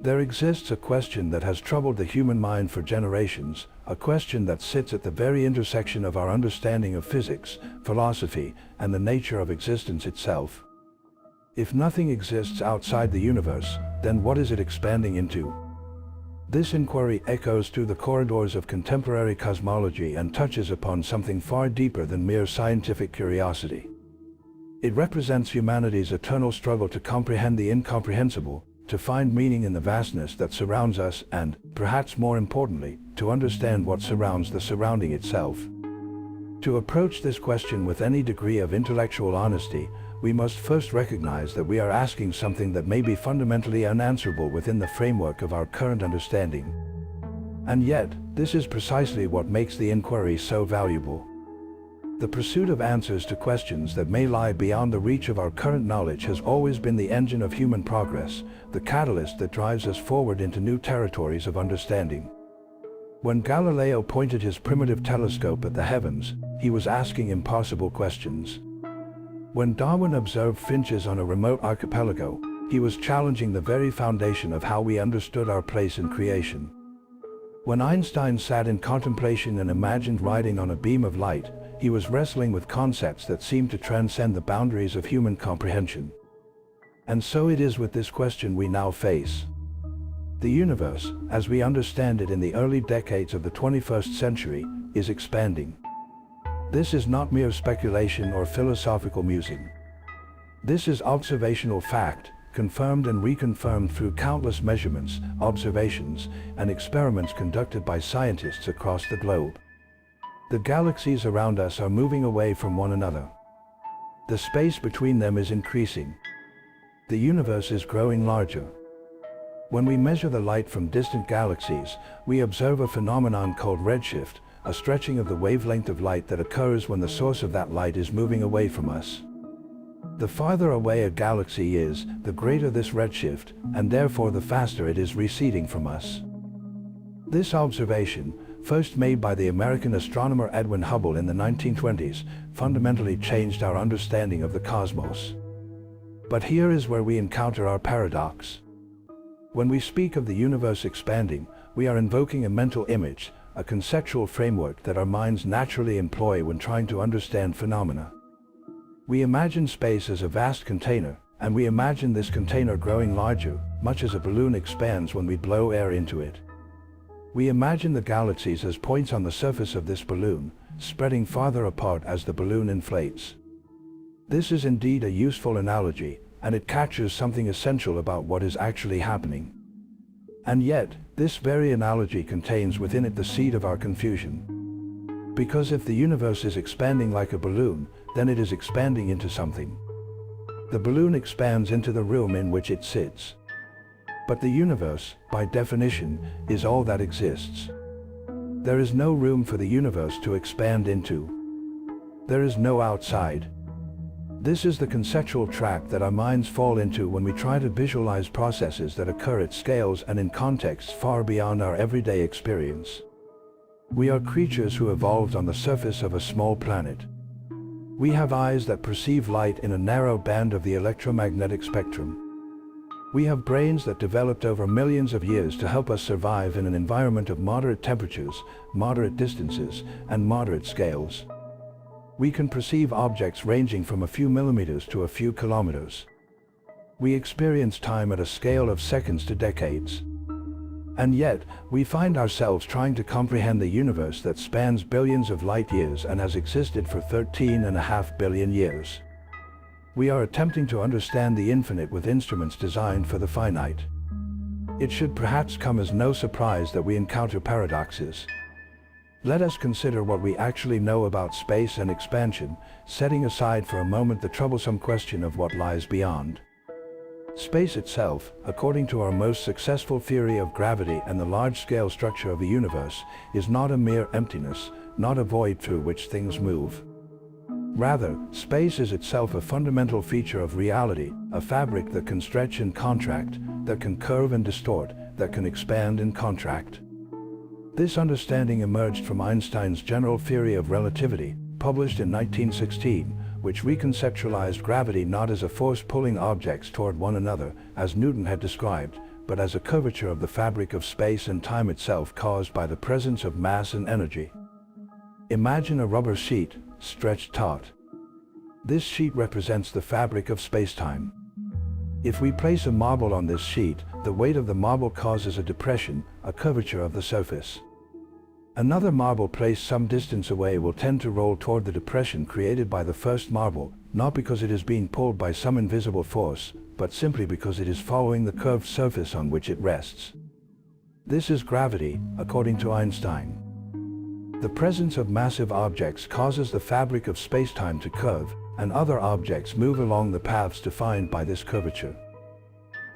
There exists a question that has troubled the human mind for generations, a question that sits at the very intersection of our understanding of physics, philosophy, and the nature of existence itself. If nothing exists outside the universe, then what is it expanding into? This inquiry echoes through the corridors of contemporary cosmology and touches upon something far deeper than mere scientific curiosity. It represents humanity's eternal struggle to comprehend the incomprehensible, to find meaning in the vastness that surrounds us and, perhaps more importantly, to understand what surrounds the surrounding itself. To approach this question with any degree of intellectual honesty, we must first recognize that we are asking something that may be fundamentally unanswerable within the framework of our current understanding. And yet, this is precisely what makes the inquiry so valuable. The pursuit of answers to questions that may lie beyond the reach of our current knowledge has always been the engine of human progress, the catalyst that drives us forward into new territories of understanding. When Galileo pointed his primitive telescope at the heavens, he was asking impossible questions. When Darwin observed finches on a remote archipelago, he was challenging the very foundation of how we understood our place in creation. When Einstein sat in contemplation and imagined riding on a beam of light, he was wrestling with concepts that seemed to transcend the boundaries of human comprehension. And so it is with this question we now face. The universe, as we understand it in the early decades of the 21st century, is expanding. This is not mere speculation or philosophical musing. This is observational fact, confirmed and reconfirmed through countless measurements, observations, and experiments conducted by scientists across the globe. The galaxies around us are moving away from one another. The space between them is increasing. The universe is growing larger. When we measure the light from distant galaxies, we observe a phenomenon called redshift, a stretching of the wavelength of light that occurs when the source of that light is moving away from us. The farther away a galaxy is, the greater this redshift, and therefore the faster it is receding from us. This observation, first made by the American astronomer Edwin Hubble in the 1920s, fundamentally changed our understanding of the cosmos. But here is where we encounter our paradox. When we speak of the universe expanding, we are invoking a mental image, a conceptual framework that our minds naturally employ when trying to understand phenomena. We imagine space as a vast container, and we imagine this container growing larger, much as a balloon expands when we blow air into it. We imagine the galaxies as points on the surface of this balloon, spreading farther apart as the balloon inflates. This is indeed a useful analogy, and it captures something essential about what is actually happening. And yet, this very analogy contains within it the seed of our confusion. Because if the universe is expanding like a balloon, then it is expanding into something. The balloon expands into the room in which it sits. But the universe, by definition, is all that exists. There is no room for the universe to expand into. There is no outside. This is the conceptual trap that our minds fall into when we try to visualize processes that occur at scales and in contexts far beyond our everyday experience. We are creatures who evolved on the surface of a small planet. We have eyes that perceive light in a narrow band of the electromagnetic spectrum. We have brains that developed over millions of years to help us survive in an environment of moderate temperatures, moderate distances, and moderate scales. We can perceive objects ranging from a few millimeters to a few kilometers. We experience time at a scale of seconds to decades. And yet, we find ourselves trying to comprehend the universe that spans billions of light years and has existed for 13.5 billion years. We are attempting to understand the infinite with instruments designed for the finite. It should perhaps come as no surprise that we encounter paradoxes. Let us consider what we actually know about space and expansion, setting aside for a moment the troublesome question of what lies beyond. Space itself, according to our most successful theory of gravity and the large-scale structure of the universe, is not a mere emptiness, not a void through which things move. Rather, space is itself a fundamental feature of reality, a fabric that can stretch and contract, that can curve and distort, that can expand and contract. This understanding emerged from Einstein's general theory of relativity, published in 1916, which reconceptualized gravity not as a force pulling objects toward one another, as Newton had described, but as a curvature of the fabric of space and time itself caused by the presence of mass and energy. Imagine a rubber sheet, stretched taut. This sheet represents the fabric of space-time. If we place a marble on this sheet, the weight of the marble causes a depression, a curvature of the surface. Another marble placed some distance away will tend to roll toward the depression created by the first marble, not because it is being pulled by some invisible force, but simply because it is following the curved surface on which it rests. This is gravity, according to Einstein. The presence of massive objects causes the fabric of space-time to curve, and other objects move along the paths defined by this curvature.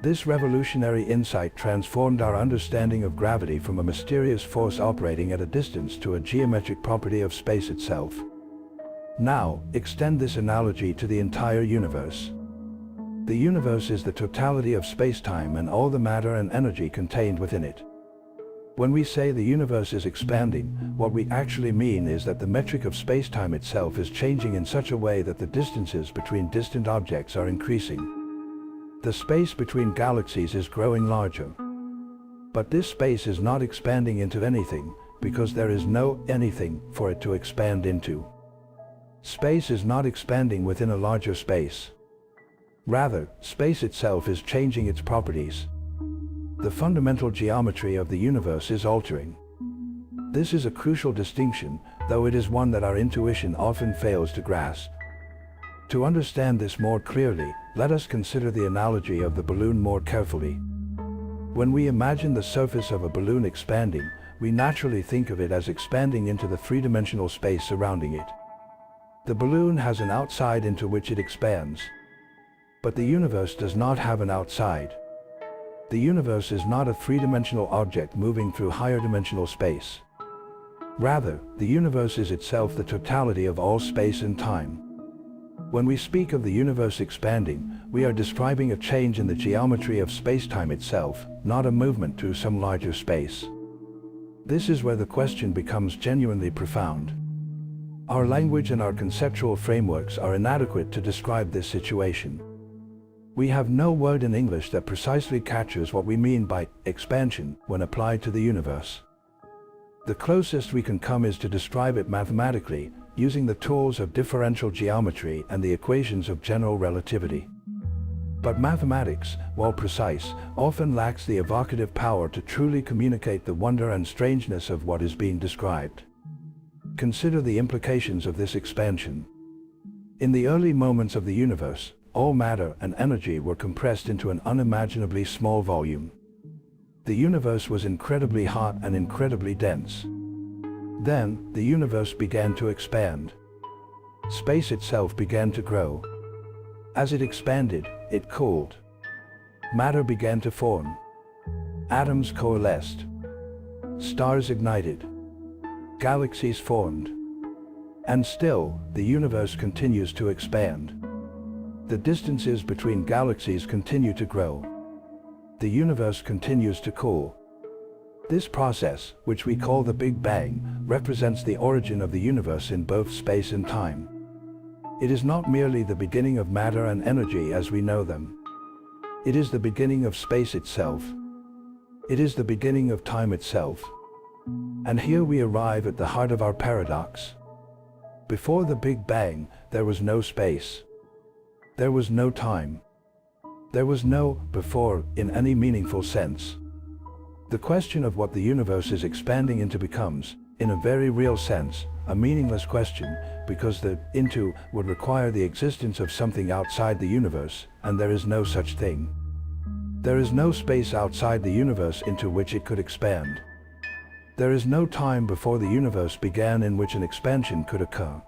This revolutionary insight transformed our understanding of gravity from a mysterious force operating at a distance to a geometric property of space itself. Now, extend this analogy to the entire universe. The universe is the totality of space-time and all the matter and energy contained within it. When we say the universe is expanding, what we actually mean is that the metric of space-time itself is changing in such a way that the distances between distant objects are increasing. The space between galaxies is growing larger. But this space is not expanding into anything, because there is no anything for it to expand into. Space is not expanding within a larger space. Rather, space itself is changing its properties. The fundamental geometry of the universe is altering. This is a crucial distinction, though it is one that our intuition often fails to grasp. To understand this more clearly, let us consider the analogy of the balloon more carefully. When we imagine the surface of a balloon expanding, we naturally think of it as expanding into the three-dimensional space surrounding it. The balloon has an outside into which it expands. But the universe does not have an outside. The universe is not a three-dimensional object moving through higher dimensional space. Rather, the universe is itself the totality of all space and time. When we speak of the universe expanding, we are describing a change in the geometry of space-time itself, not a movement through some larger space. This is where the question becomes genuinely profound. Our language and our conceptual frameworks are inadequate to describe this situation. We have no word in English that precisely captures what we mean by expansion when applied to the universe. The closest we can come is to describe it mathematically, using the tools of differential geometry and the equations of general relativity. But mathematics, while precise, often lacks the evocative power to truly communicate the wonder and strangeness of what is being described. Consider the implications of this expansion. In the early moments of the universe, all matter and energy were compressed into an unimaginably small volume. The universe was incredibly hot and incredibly dense. Then, the universe began to expand. Space itself began to grow. As it expanded, it cooled. Matter began to form. Atoms coalesced. Stars ignited. Galaxies formed. And still, the universe continues to expand. The distances between galaxies continue to grow. The universe continues to cool. This process, which we call the Big Bang, represents the origin of the universe in both space and time. It is not merely the beginning of matter and energy as we know them. It is the beginning of space itself. It is the beginning of time itself. And here we arrive at the heart of our paradox. Before the Big Bang, there was no space. There was no time. There was no before in any meaningful sense. The question of what the universe is expanding into becomes, in a very real sense, a meaningless question, because the into would require the existence of something outside the universe, and there is no such thing. There is no space outside the universe into which it could expand. There is no time before the universe began in which an expansion could occur.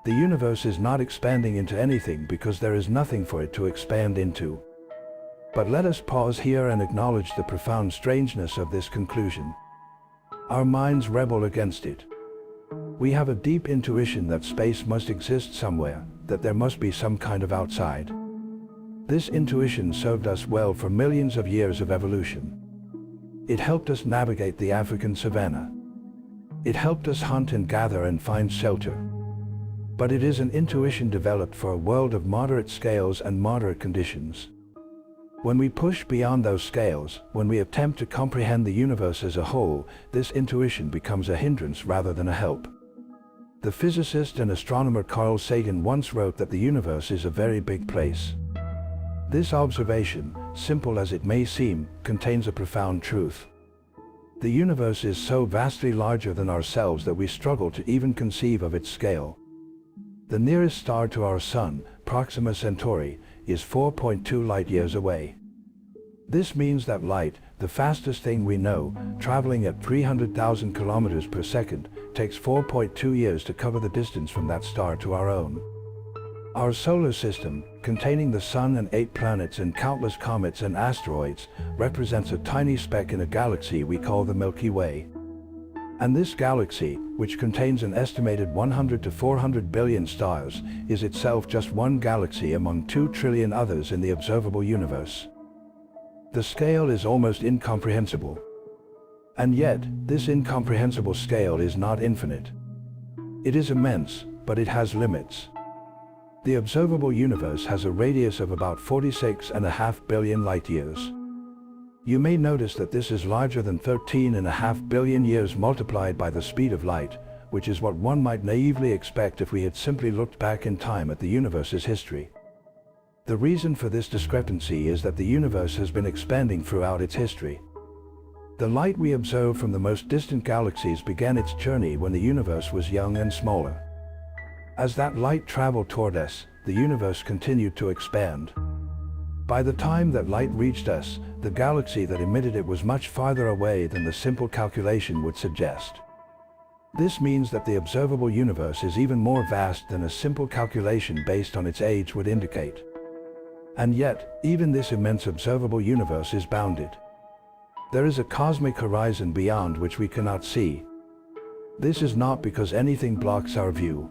The universe is not expanding into anything because there is nothing for it to expand into. But let us pause here and acknowledge the profound strangeness of this conclusion. Our minds rebel against it. We have a deep intuition that space must exist somewhere, that there must be some kind of outside. This intuition served us well for millions of years of evolution. It helped us navigate the African savanna. It helped us hunt and gather and find shelter. But it is an intuition developed for a world of moderate scales and moderate conditions. When we push beyond those scales, when we attempt to comprehend the universe as a whole, this intuition becomes a hindrance rather than a help. The physicist and astronomer Carl Sagan once wrote that the universe is a very big place. This observation, simple as it may seem, contains a profound truth. The universe is so vastly larger than ourselves that we struggle to even conceive of its scale. The nearest star to our Sun, Proxima Centauri, is 4.2 light-years away. This means that light, the fastest thing we know, traveling at 300,000 kilometers per second, takes 4.2 years to cover the distance from that star to our own. Our solar system, containing the Sun and 8 planets and countless comets and asteroids, represents a tiny speck in a galaxy we call the Milky Way. And this galaxy, which contains an estimated 100 to 400 billion stars, is itself just one galaxy among 2 trillion others in the observable universe. The scale is almost incomprehensible. And yet, this incomprehensible scale is not infinite. It is immense, but it has limits. The observable universe has a radius of about 46.5 billion light-years. You may notice that this is larger than 13.5 billion years multiplied by the speed of light, which is what one might naively expect if we had simply looked back in time at the universe's history. The reason for this discrepancy is that the universe has been expanding throughout its history. The light we observe from the most distant galaxies began its journey when the universe was young and smaller. As that light traveled toward us, the universe continued to expand. By the time that light reached us, the galaxy that emitted it was much farther away than the simple calculation would suggest. This means that the observable universe is even more vast than a simple calculation based on its age would indicate. And yet, even this immense observable universe is bounded. There is a cosmic horizon beyond which we cannot see. This is not because anything blocks our view.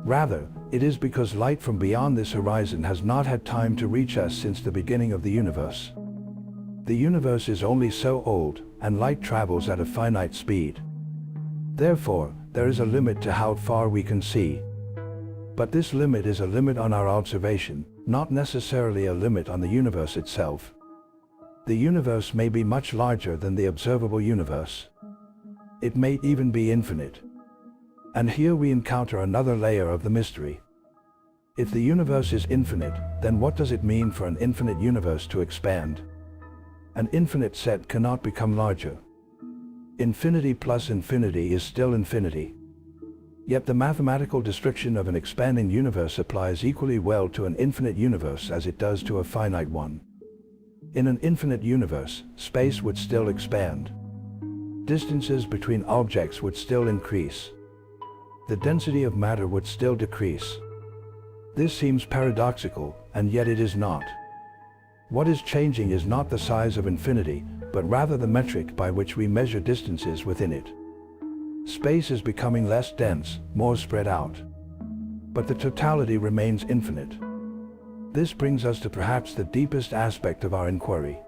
Rather, it is because light from beyond this horizon has not had time to reach us since the beginning of the universe. The universe is only so old, and light travels at a finite speed. Therefore, there is a limit to how far we can see. But this limit is a limit on our observation, not necessarily a limit on the universe itself. The universe may be much larger than the observable universe. It may even be infinite. And here we encounter another layer of the mystery. If the universe is infinite, then what does it mean for an infinite universe to expand? An infinite set cannot become larger. Infinity plus infinity is still infinity. Yet the mathematical description of an expanding universe applies equally well to an infinite universe as it does to a finite one. In an infinite universe, space would still expand. Distances between objects would still increase. The density of matter would still decrease. This seems paradoxical, and yet it is not. What is changing is not the size of infinity, but rather the metric by which we measure distances within it. Space is becoming less dense, more spread out. But the totality remains infinite. This brings us to perhaps the deepest aspect of our inquiry.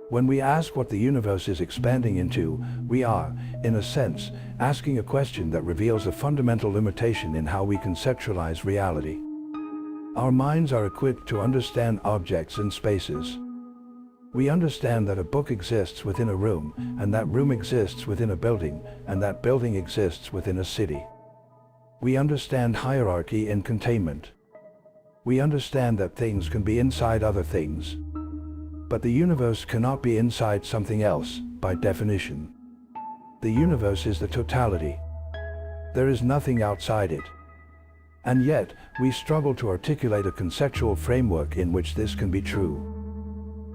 When we ask what the universe is expanding into, we are, in a sense, asking a question that reveals a fundamental limitation in how we conceptualize reality. Our minds are equipped to understand objects and spaces. We understand that a book exists within a room, and that room exists within a building, and that building exists within a city. We understand hierarchy and containment. We understand that things can be inside other things. But the universe cannot be inside something else, by definition. The universe is the totality. There is nothing outside it. And yet, we struggle to articulate a conceptual framework in which this can be true.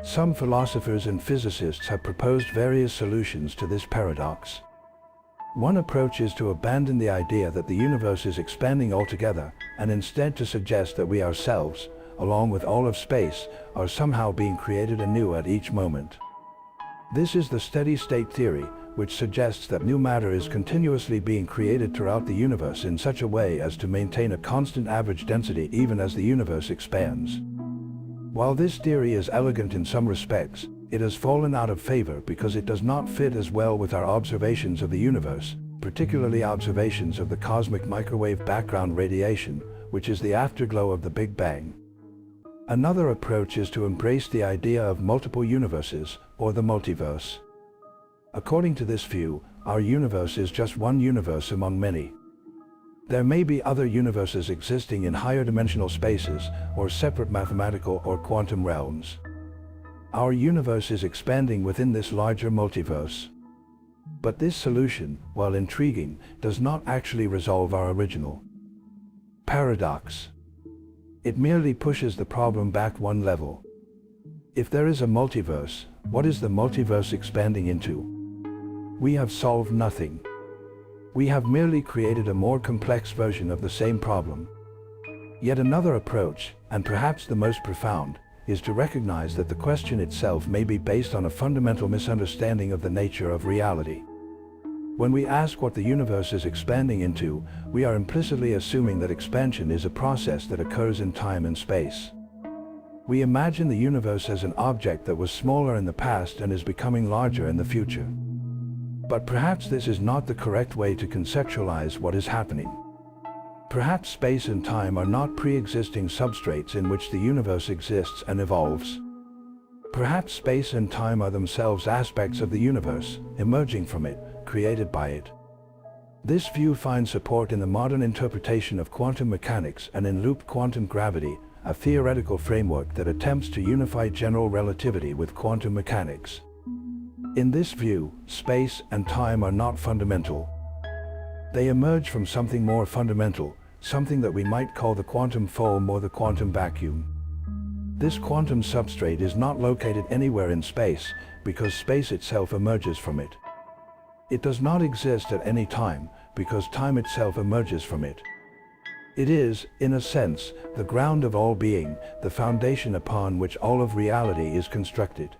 Some philosophers and physicists have proposed various solutions to this paradox. One approach is to abandon the idea that the universe is expanding altogether, and instead to suggest that we ourselves, along with all of space, are somehow being created anew at each moment. This is the steady-state theory, which suggests that new matter is continuously being created throughout the universe in such a way as to maintain a constant average density even as the universe expands. While this theory is elegant in some respects, it has fallen out of favor because it does not fit as well with our observations of the universe, particularly observations of the cosmic microwave background radiation, which is the afterglow of the Big Bang. Another approach is to embrace the idea of multiple universes, or the multiverse. According to this view, our universe is just one universe among many. There may be other universes existing in higher dimensional spaces, or separate mathematical or quantum realms. Our universe is expanding within this larger multiverse. But this solution, while intriguing, does not actually resolve our original paradox. It merely pushes the problem back one level. If there is a multiverse, what is the multiverse expanding into? We have solved nothing. We have merely created a more complex version of the same problem. Yet another approach, and perhaps the most profound, is to recognize that the question itself may be based on a fundamental misunderstanding of the nature of reality. When we ask what the universe is expanding into, we are implicitly assuming that expansion is a process that occurs in time and space. We imagine the universe as an object that was smaller in the past and is becoming larger in the future. But perhaps this is not the correct way to conceptualize what is happening. Perhaps space and time are not pre-existing substrates in which the universe exists and evolves. Perhaps space and time are themselves aspects of the universe, emerging from it, created by it. This view finds support in the modern interpretation of quantum mechanics and in loop quantum gravity, a theoretical framework that attempts to unify general relativity with quantum mechanics. In this view, space and time are not fundamental. They emerge from something more fundamental, something that we might call the quantum foam or the quantum vacuum. This quantum substrate is not located anywhere in space, because space itself emerges from it. It does not exist at any time, because time itself emerges from it. It is, in a sense, the ground of all being, the foundation upon which all of reality is constructed.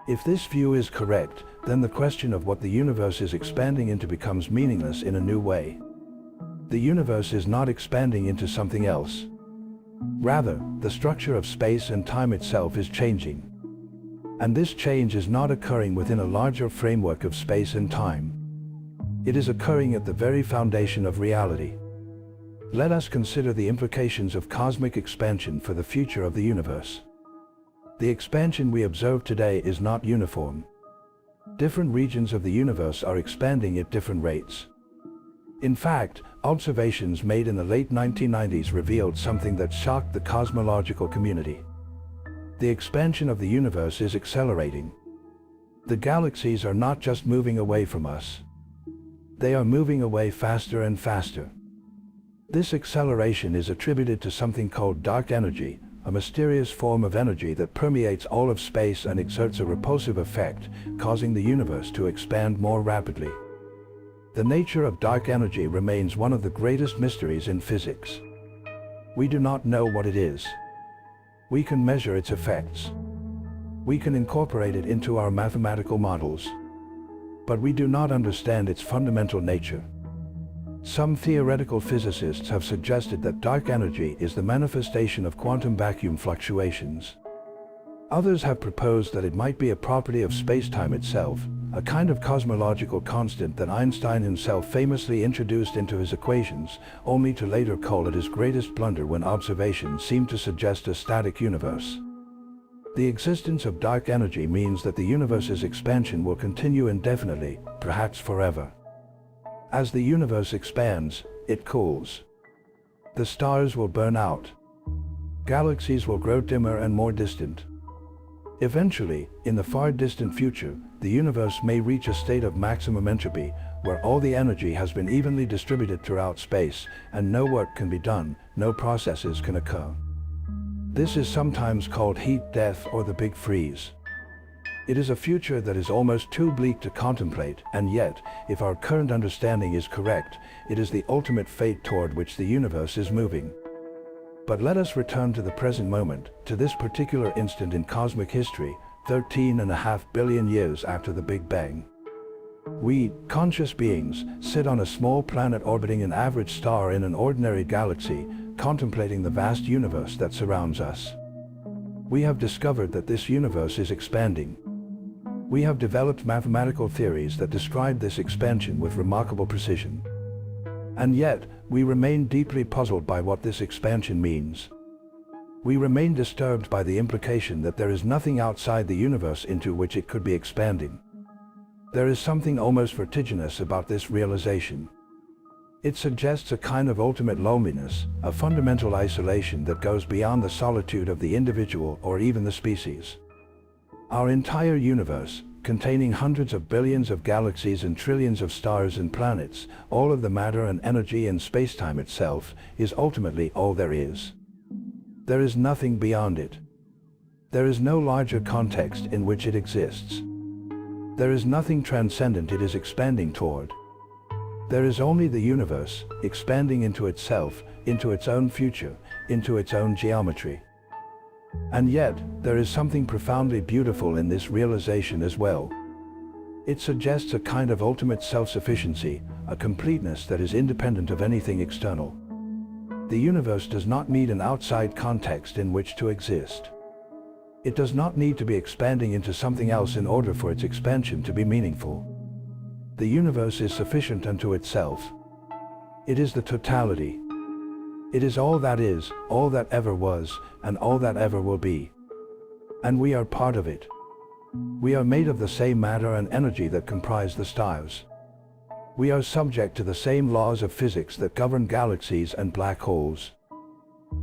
If this view is correct, then the question of what the universe is expanding into becomes meaningless in a new way. The universe is not expanding into something else. Rather, the structure of space and time itself is changing. And this change is not occurring within a larger framework of space and time. It is occurring at the very foundation of reality. Let us consider the implications of cosmic expansion for the future of the universe. The expansion we observe today is not uniform. Different regions of the universe are expanding at different rates. In fact, observations made in the late 1990s revealed something that shocked the cosmological community. The expansion of the universe is accelerating. The galaxies are not just moving away from us. They are moving away faster and faster. This acceleration is attributed to something called dark energy, a mysterious form of energy that permeates all of space and exerts a repulsive effect, causing the universe to expand more rapidly. The nature of dark energy remains one of the greatest mysteries in physics. We do not know what it is. We can measure its effects. We can incorporate it into our mathematical models. But we do not understand its fundamental nature. Some theoretical physicists have suggested that dark energy is the manifestation of quantum vacuum fluctuations. Others have proposed that it might be a property of space-time itself, a kind of cosmological constant that Einstein himself famously introduced into his equations, only to later call it his greatest blunder when observations seemed to suggest a static universe. The existence of dark energy means that the universe's expansion will continue indefinitely, perhaps forever. As the universe expands, it cools. The stars will burn out. Galaxies will grow dimmer and more distant. Eventually, in the far distant future, the universe may reach a state of maximum entropy, where all the energy has been evenly distributed throughout space, and no work can be done, no processes can occur. This is sometimes called heat death or the Big Freeze. It is a future that is almost too bleak to contemplate, and yet, if our current understanding is correct, it is the ultimate fate toward which the universe is moving. But let us return to the present moment, to this particular instant in cosmic history, 13.5 billion years after the Big Bang. We, conscious beings, sit on a small planet orbiting an average star in an ordinary galaxy, contemplating the vast universe that surrounds us. We have discovered that this universe is expanding. We have developed mathematical theories that describe this expansion with remarkable precision. And yet, we remain deeply puzzled by what this expansion means. We remain disturbed by the implication that there is nothing outside the universe into which it could be expanding. There is something almost vertiginous about this realization. It suggests a kind of ultimate loneliness, a fundamental isolation that goes beyond the solitude of the individual or even the species. Our entire universe, containing hundreds of billions of galaxies and trillions of stars and planets, all of the matter and energy and space-time itself, is ultimately all there is. There is nothing beyond it. There is no larger context in which it exists. There is nothing transcendent it is expanding toward. There is only the universe, expanding into itself, into its own future, into its own geometry. And yet, there is something profoundly beautiful in this realization as well. It suggests a kind of ultimate self-sufficiency, a completeness that is independent of anything external. The universe does not need an outside context in which to exist. It does not need to be expanding into something else in order for its expansion to be meaningful. The universe is sufficient unto itself. It is the totality. It is all that is, all that ever was, and all that ever will be. And we are part of it. We are made of the same matter and energy that comprise the stars. We are subject to the same laws of physics that govern galaxies and black holes.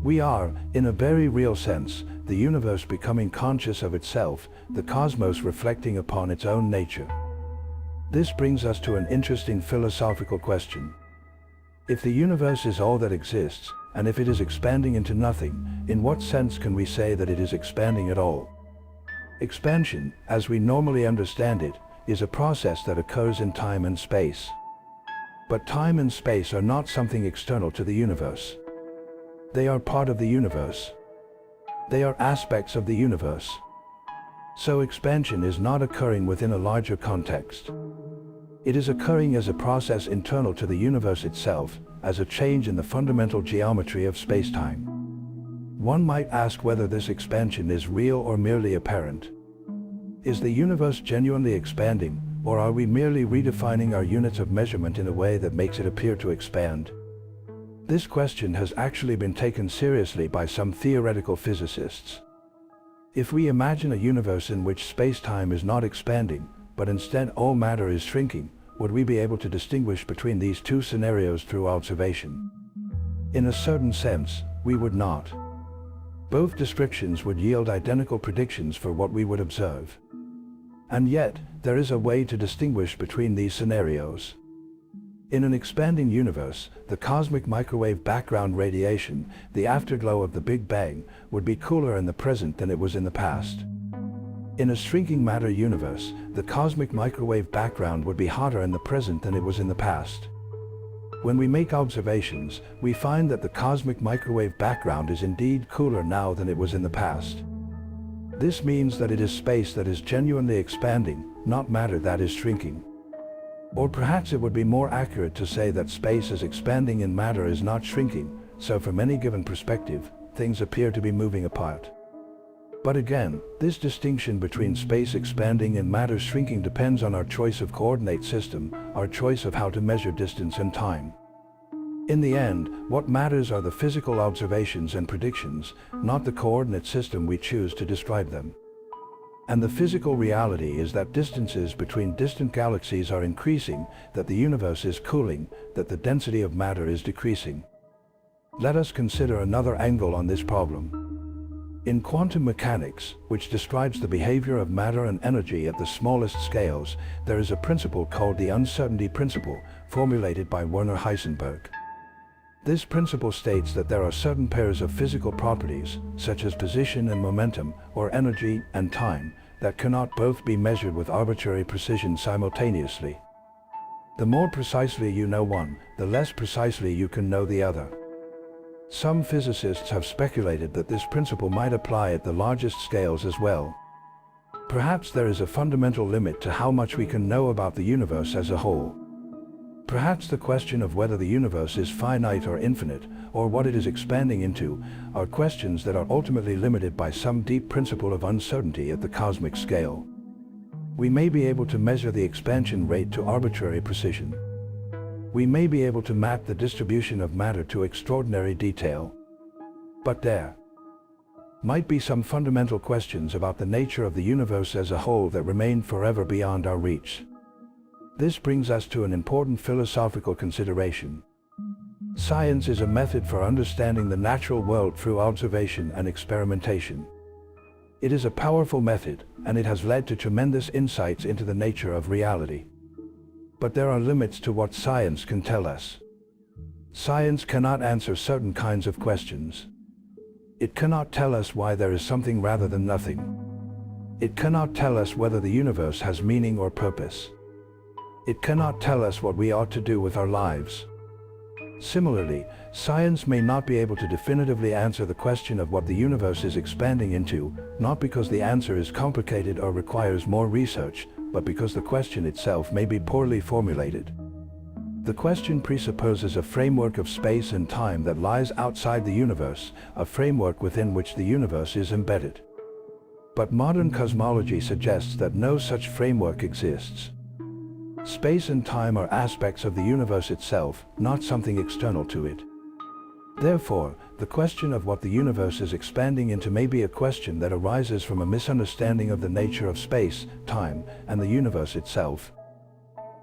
We are, in a very real sense, the universe becoming conscious of itself, the cosmos reflecting upon its own nature. This brings us to an interesting philosophical question. If the universe is all that exists, and if it is expanding into nothing, in what sense can we say that it is expanding at all? Expansion, as we normally understand it, is a process that occurs in time and space. But time and space are not something external to the universe. They are part of the universe. They are aspects of the universe. So expansion is not occurring within a larger context. It is occurring as a process internal to the universe itself, as a change in the fundamental geometry of space-time. One might ask whether this expansion is real or merely apparent. Is the universe genuinely expanding, or are we merely redefining our units of measurement in a way that makes it appear to expand? This question has actually been taken seriously by some theoretical physicists. If we imagine a universe in which space-time is not expanding, but instead all matter is shrinking, would we be able to distinguish between these two scenarios through observation? In a certain sense, we would not. Both descriptions would yield identical predictions for what we would observe. And yet, there is a way to distinguish between these scenarios. In an expanding universe, the cosmic microwave background radiation, the afterglow of the Big Bang, would be cooler in the present than it was in the past. In a shrinking matter universe, the cosmic microwave background would be hotter in the present than it was in the past. When we make observations, we find that the cosmic microwave background is indeed cooler now than it was in the past. This means that it is space that is genuinely expanding, not matter that is shrinking. Or perhaps it would be more accurate to say that space is expanding and matter is not shrinking, so from any given perspective, things appear to be moving apart. But again, this distinction between space expanding and matter shrinking depends on our choice of coordinate system, our choice of how to measure distance and time. In the end, what matters are the physical observations and predictions, not the coordinate system we choose to describe them. And the physical reality is that distances between distant galaxies are increasing, that the universe is cooling, that the density of matter is decreasing. Let us consider another angle on this problem. In quantum mechanics, which describes the behavior of matter and energy at the smallest scales, there is a principle called the uncertainty principle, formulated by Werner Heisenberg. This principle states that there are certain pairs of physical properties, such as position and momentum, or energy and time, that cannot both be measured with arbitrary precision simultaneously. The more precisely you know one, the less precisely you can know the other. Some physicists have speculated that this principle might apply at the largest scales as well. Perhaps there is a fundamental limit to how much we can know about the universe as a whole. Perhaps the question of whether the universe is finite or infinite, or what it is expanding into, are questions that are ultimately limited by some deep principle of uncertainty at the cosmic scale. We may be able to measure the expansion rate to arbitrary precision. We may be able to map the distribution of matter to extraordinary detail. But there might be some fundamental questions about the nature of the universe as a whole that remain forever beyond our reach. This brings us to an important philosophical consideration. Science is a method for understanding the natural world through observation and experimentation. It is a powerful method, and it has led to tremendous insights into the nature of reality. But there are limits to what science can tell us. Science cannot answer certain kinds of questions. It cannot tell us why there is something rather than nothing. It cannot tell us whether the universe has meaning or purpose. It cannot tell us what we ought to do with our lives. Similarly, science may not be able to definitively answer the question of what the universe is expanding into, not because the answer is complicated or requires more research, but because the question itself may be poorly formulated. The question presupposes a framework of space and time that lies outside the universe, a framework within which the universe is embedded. But modern cosmology suggests that no such framework exists. Space and time are aspects of the universe itself, not something external to it. Therefore, the question of what the universe is expanding into may be a question that arises from a misunderstanding of the nature of space, time, and the universe itself.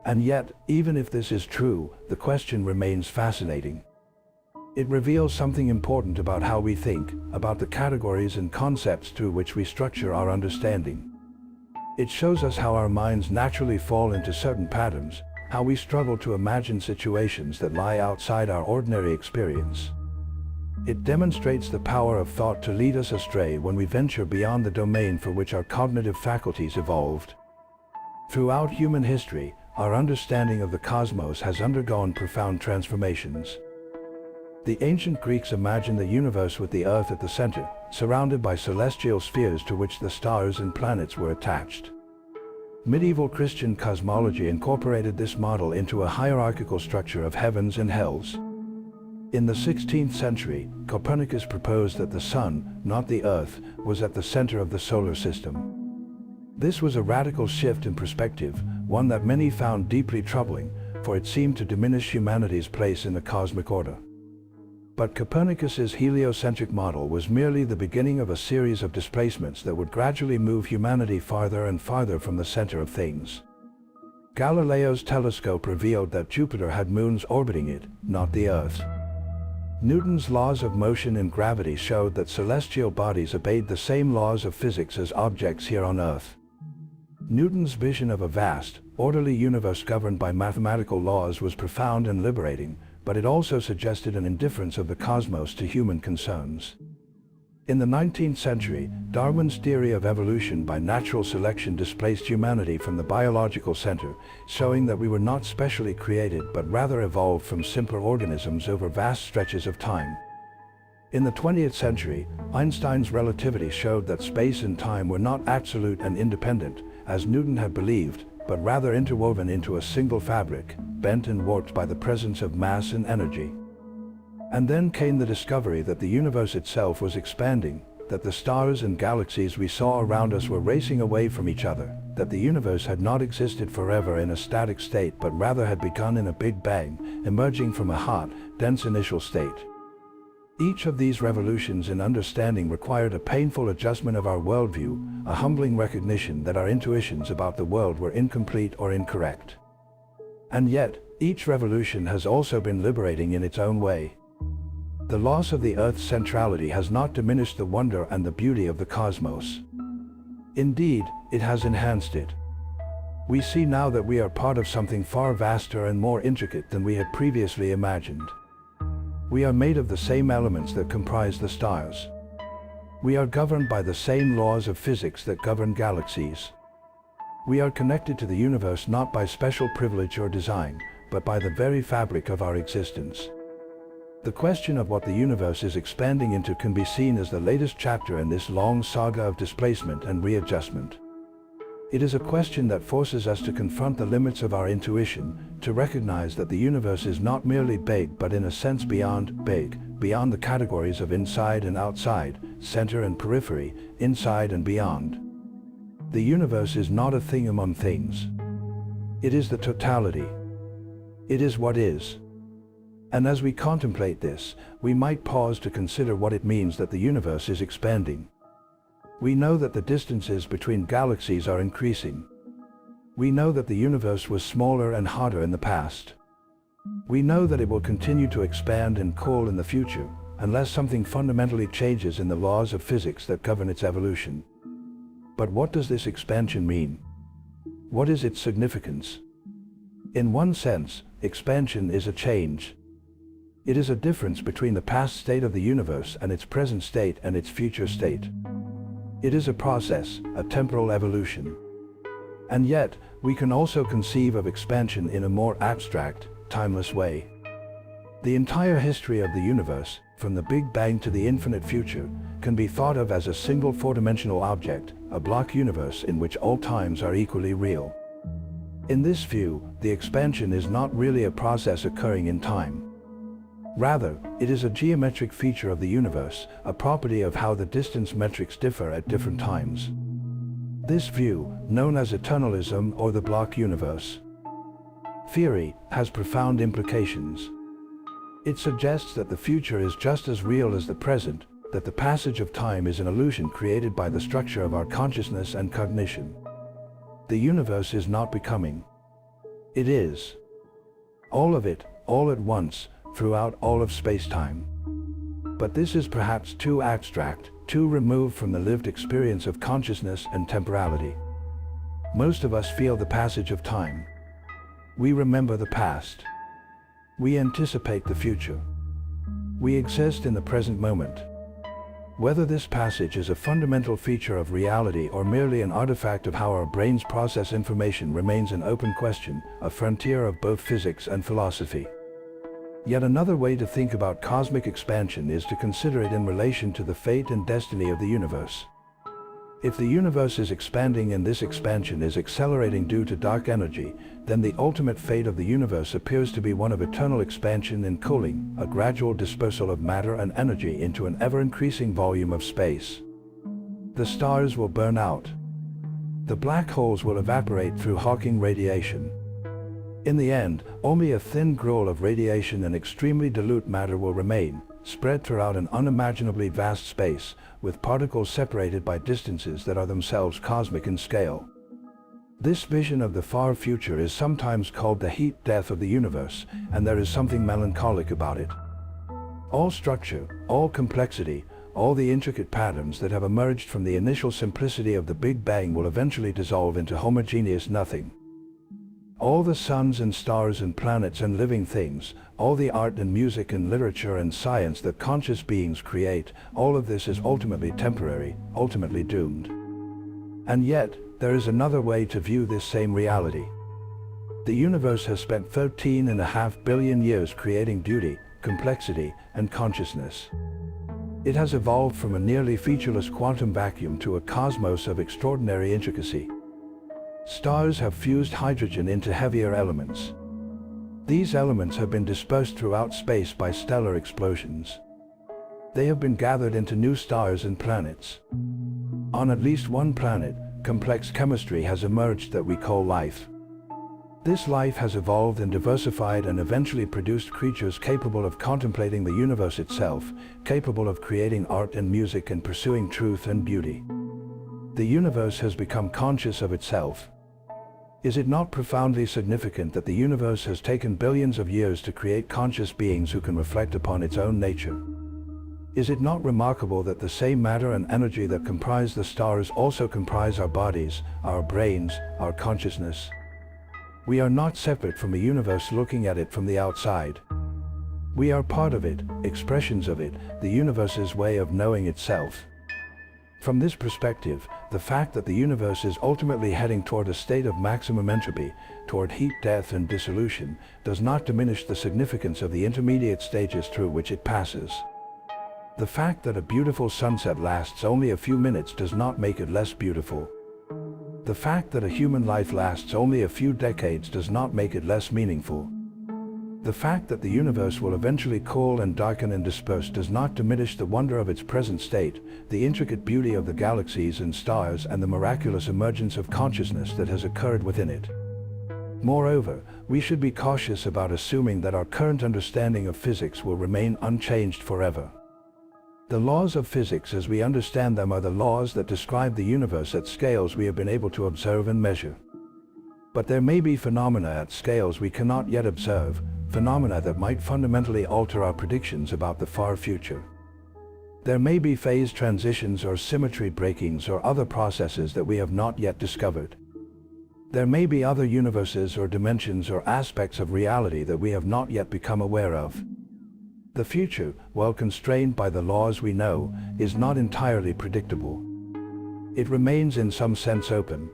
And yet, even if this is true, the question remains fascinating. It reveals something important about how we think, about the categories and concepts through which we structure our understanding. It shows us how our minds naturally fall into certain patterns, how we struggle to imagine situations that lie outside our ordinary experience. It demonstrates the power of thought to lead us astray when we venture beyond the domain for which our cognitive faculties evolved. Throughout human history, our understanding of the cosmos has undergone profound transformations. The ancient Greeks imagined the universe with the Earth at the center, surrounded by celestial spheres to which the stars and planets were attached. Medieval Christian cosmology incorporated this model into a hierarchical structure of heavens and hells. In the 16th century, Copernicus proposed that the Sun, not the Earth, was at the center of the solar system. This was a radical shift in perspective, one that many found deeply troubling, for it seemed to diminish humanity's place in the cosmic order. But Copernicus's heliocentric model was merely the beginning of a series of displacements that would gradually move humanity farther and farther from the center of things. Galileo's telescope revealed that Jupiter had moons orbiting it, not the Earth. Newton's laws of motion and gravity showed that celestial bodies obeyed the same laws of physics as objects here on Earth. Newton's vision of a vast, orderly universe governed by mathematical laws was profound and liberating, but it also suggested an indifference of the cosmos to human concerns. In the 19th century, Darwin's theory of evolution by natural selection displaced humanity from the biological center, showing that we were not specially created but rather evolved from simpler organisms over vast stretches of time. In the 20th century, Einstein's relativity showed that space and time were not absolute and independent, as Newton had believed, but rather interwoven into a single fabric, bent and warped by the presence of mass and energy. And then came the discovery that the universe itself was expanding, that the stars and galaxies we saw around us were racing away from each other, that the universe had not existed forever in a static state but rather had begun in a Big Bang, emerging from a hot, dense initial state. Each of these revolutions in understanding required a painful adjustment of our worldview, a humbling recognition that our intuitions about the world were incomplete or incorrect. And yet, each revolution has also been liberating in its own way. The loss of the Earth's centrality has not diminished the wonder and the beauty of the cosmos. Indeed, it has enhanced it. We see now that we are part of something far vaster and more intricate than we had previously imagined. We are made of the same elements that comprise the stars. We are governed by the same laws of physics that govern galaxies. We are connected to the universe not by special privilege or design, but by the very fabric of our existence. The question of what the universe is expanding into can be seen as the latest chapter in this long saga of displacement and readjustment. It is a question that forces us to confront the limits of our intuition, to recognize that the universe is not merely big but in a sense beyond big, beyond the categories of inside and outside, center and periphery, inside and beyond. The universe is not a thing among things. It is the totality. It is what is. And as we contemplate this, we might pause to consider what it means that the universe is expanding. We know that the distances between galaxies are increasing. We know that the universe was smaller and hotter in the past. We know that it will continue to expand and cool in the future, unless something fundamentally changes in the laws of physics that govern its evolution. But what does this expansion mean? What is its significance? In one sense, expansion is a change. It is a difference between the past state of the universe and its present state and its future state. It is a process, a temporal evolution. And yet, we can also conceive of expansion in a more abstract, timeless way. The entire history of the universe, from the Big Bang to the infinite future, can be thought of as a single four-dimensional object, a block universe in which all times are equally real. In this view, the expansion is not really a process occurring in time. Rather, it is a geometric feature of the universe, a property of how the distance metrics differ at different times. This view, known as eternalism or the block universe theory, has profound implications. It suggests that the future is just as real as the present, that the passage of time is an illusion created by the structure of our consciousness and cognition. The universe is not becoming. It is. All of it, all at once, throughout all of space-time. But this is perhaps too abstract, too removed from the lived experience of consciousness and temporality. Most of us feel the passage of time. We remember the past. We anticipate the future. We exist in the present moment. Whether this passage is a fundamental feature of reality or merely an artifact of how our brains process information remains an open question, a frontier of both physics and philosophy. Yet another way to think about cosmic expansion is to consider it in relation to the fate and destiny of the universe. If the universe is expanding and this expansion is accelerating due to dark energy, then the ultimate fate of the universe appears to be one of eternal expansion and cooling, a gradual dispersal of matter and energy into an ever-increasing volume of space. The stars will burn out. The black holes will evaporate through Hawking radiation. In the end, only a thin gruel of radiation and extremely dilute matter will remain, spread throughout an unimaginably vast space, with particles separated by distances that are themselves cosmic in scale. This vision of the far future is sometimes called the heat death of the universe, and there is something melancholic about it. All structure, all complexity, all the intricate patterns that have emerged from the initial simplicity of the Big Bang will eventually dissolve into homogeneous nothing. All the suns and stars and planets and living things, all the art and music and literature and science that conscious beings create, all of this is ultimately temporary, ultimately doomed. And yet, there is another way to view this same reality. The universe has spent 13.5 billion years creating beauty, complexity, and consciousness. It has evolved from a nearly featureless quantum vacuum to a cosmos of extraordinary intricacy. Stars have fused hydrogen into heavier elements. These elements have been dispersed throughout space by stellar explosions. They have been gathered into new stars and planets. On at least one planet, complex chemistry has emerged that we call life. This life has evolved and diversified and eventually produced creatures capable of contemplating the universe itself, capable of creating art and music and pursuing truth and beauty. The universe has become conscious of itself. Is it not profoundly significant that the universe has taken billions of years to create conscious beings who can reflect upon its own nature? Is it not remarkable that the same matter and energy that comprise the stars also comprise our bodies, our brains, our consciousness? We are not separate from the universe looking at it from the outside. We are part of it, expressions of it, the universe's way of knowing itself. From this perspective, the fact that the universe is ultimately heading toward a state of maximum entropy, toward heat death and dissolution, does not diminish the significance of the intermediate stages through which it passes. The fact that a beautiful sunset lasts only a few minutes does not make it less beautiful. The fact that a human life lasts only a few decades does not make it less meaningful. The fact that the universe will eventually cool and darken and disperse does not diminish the wonder of its present state, the intricate beauty of the galaxies and stars, and the miraculous emergence of consciousness that has occurred within it. Moreover, we should be cautious about assuming that our current understanding of physics will remain unchanged forever. The laws of physics as we understand them are the laws that describe the universe at scales we have been able to observe and measure. But there may be phenomena at scales we cannot yet observe, phenomena that might fundamentally alter our predictions about the far future. There may be phase transitions or symmetry breakings or other processes that we have not yet discovered. There may be other universes or dimensions or aspects of reality that we have not yet become aware of. The future, while constrained by the laws we know, is not entirely predictable. It remains in some sense open.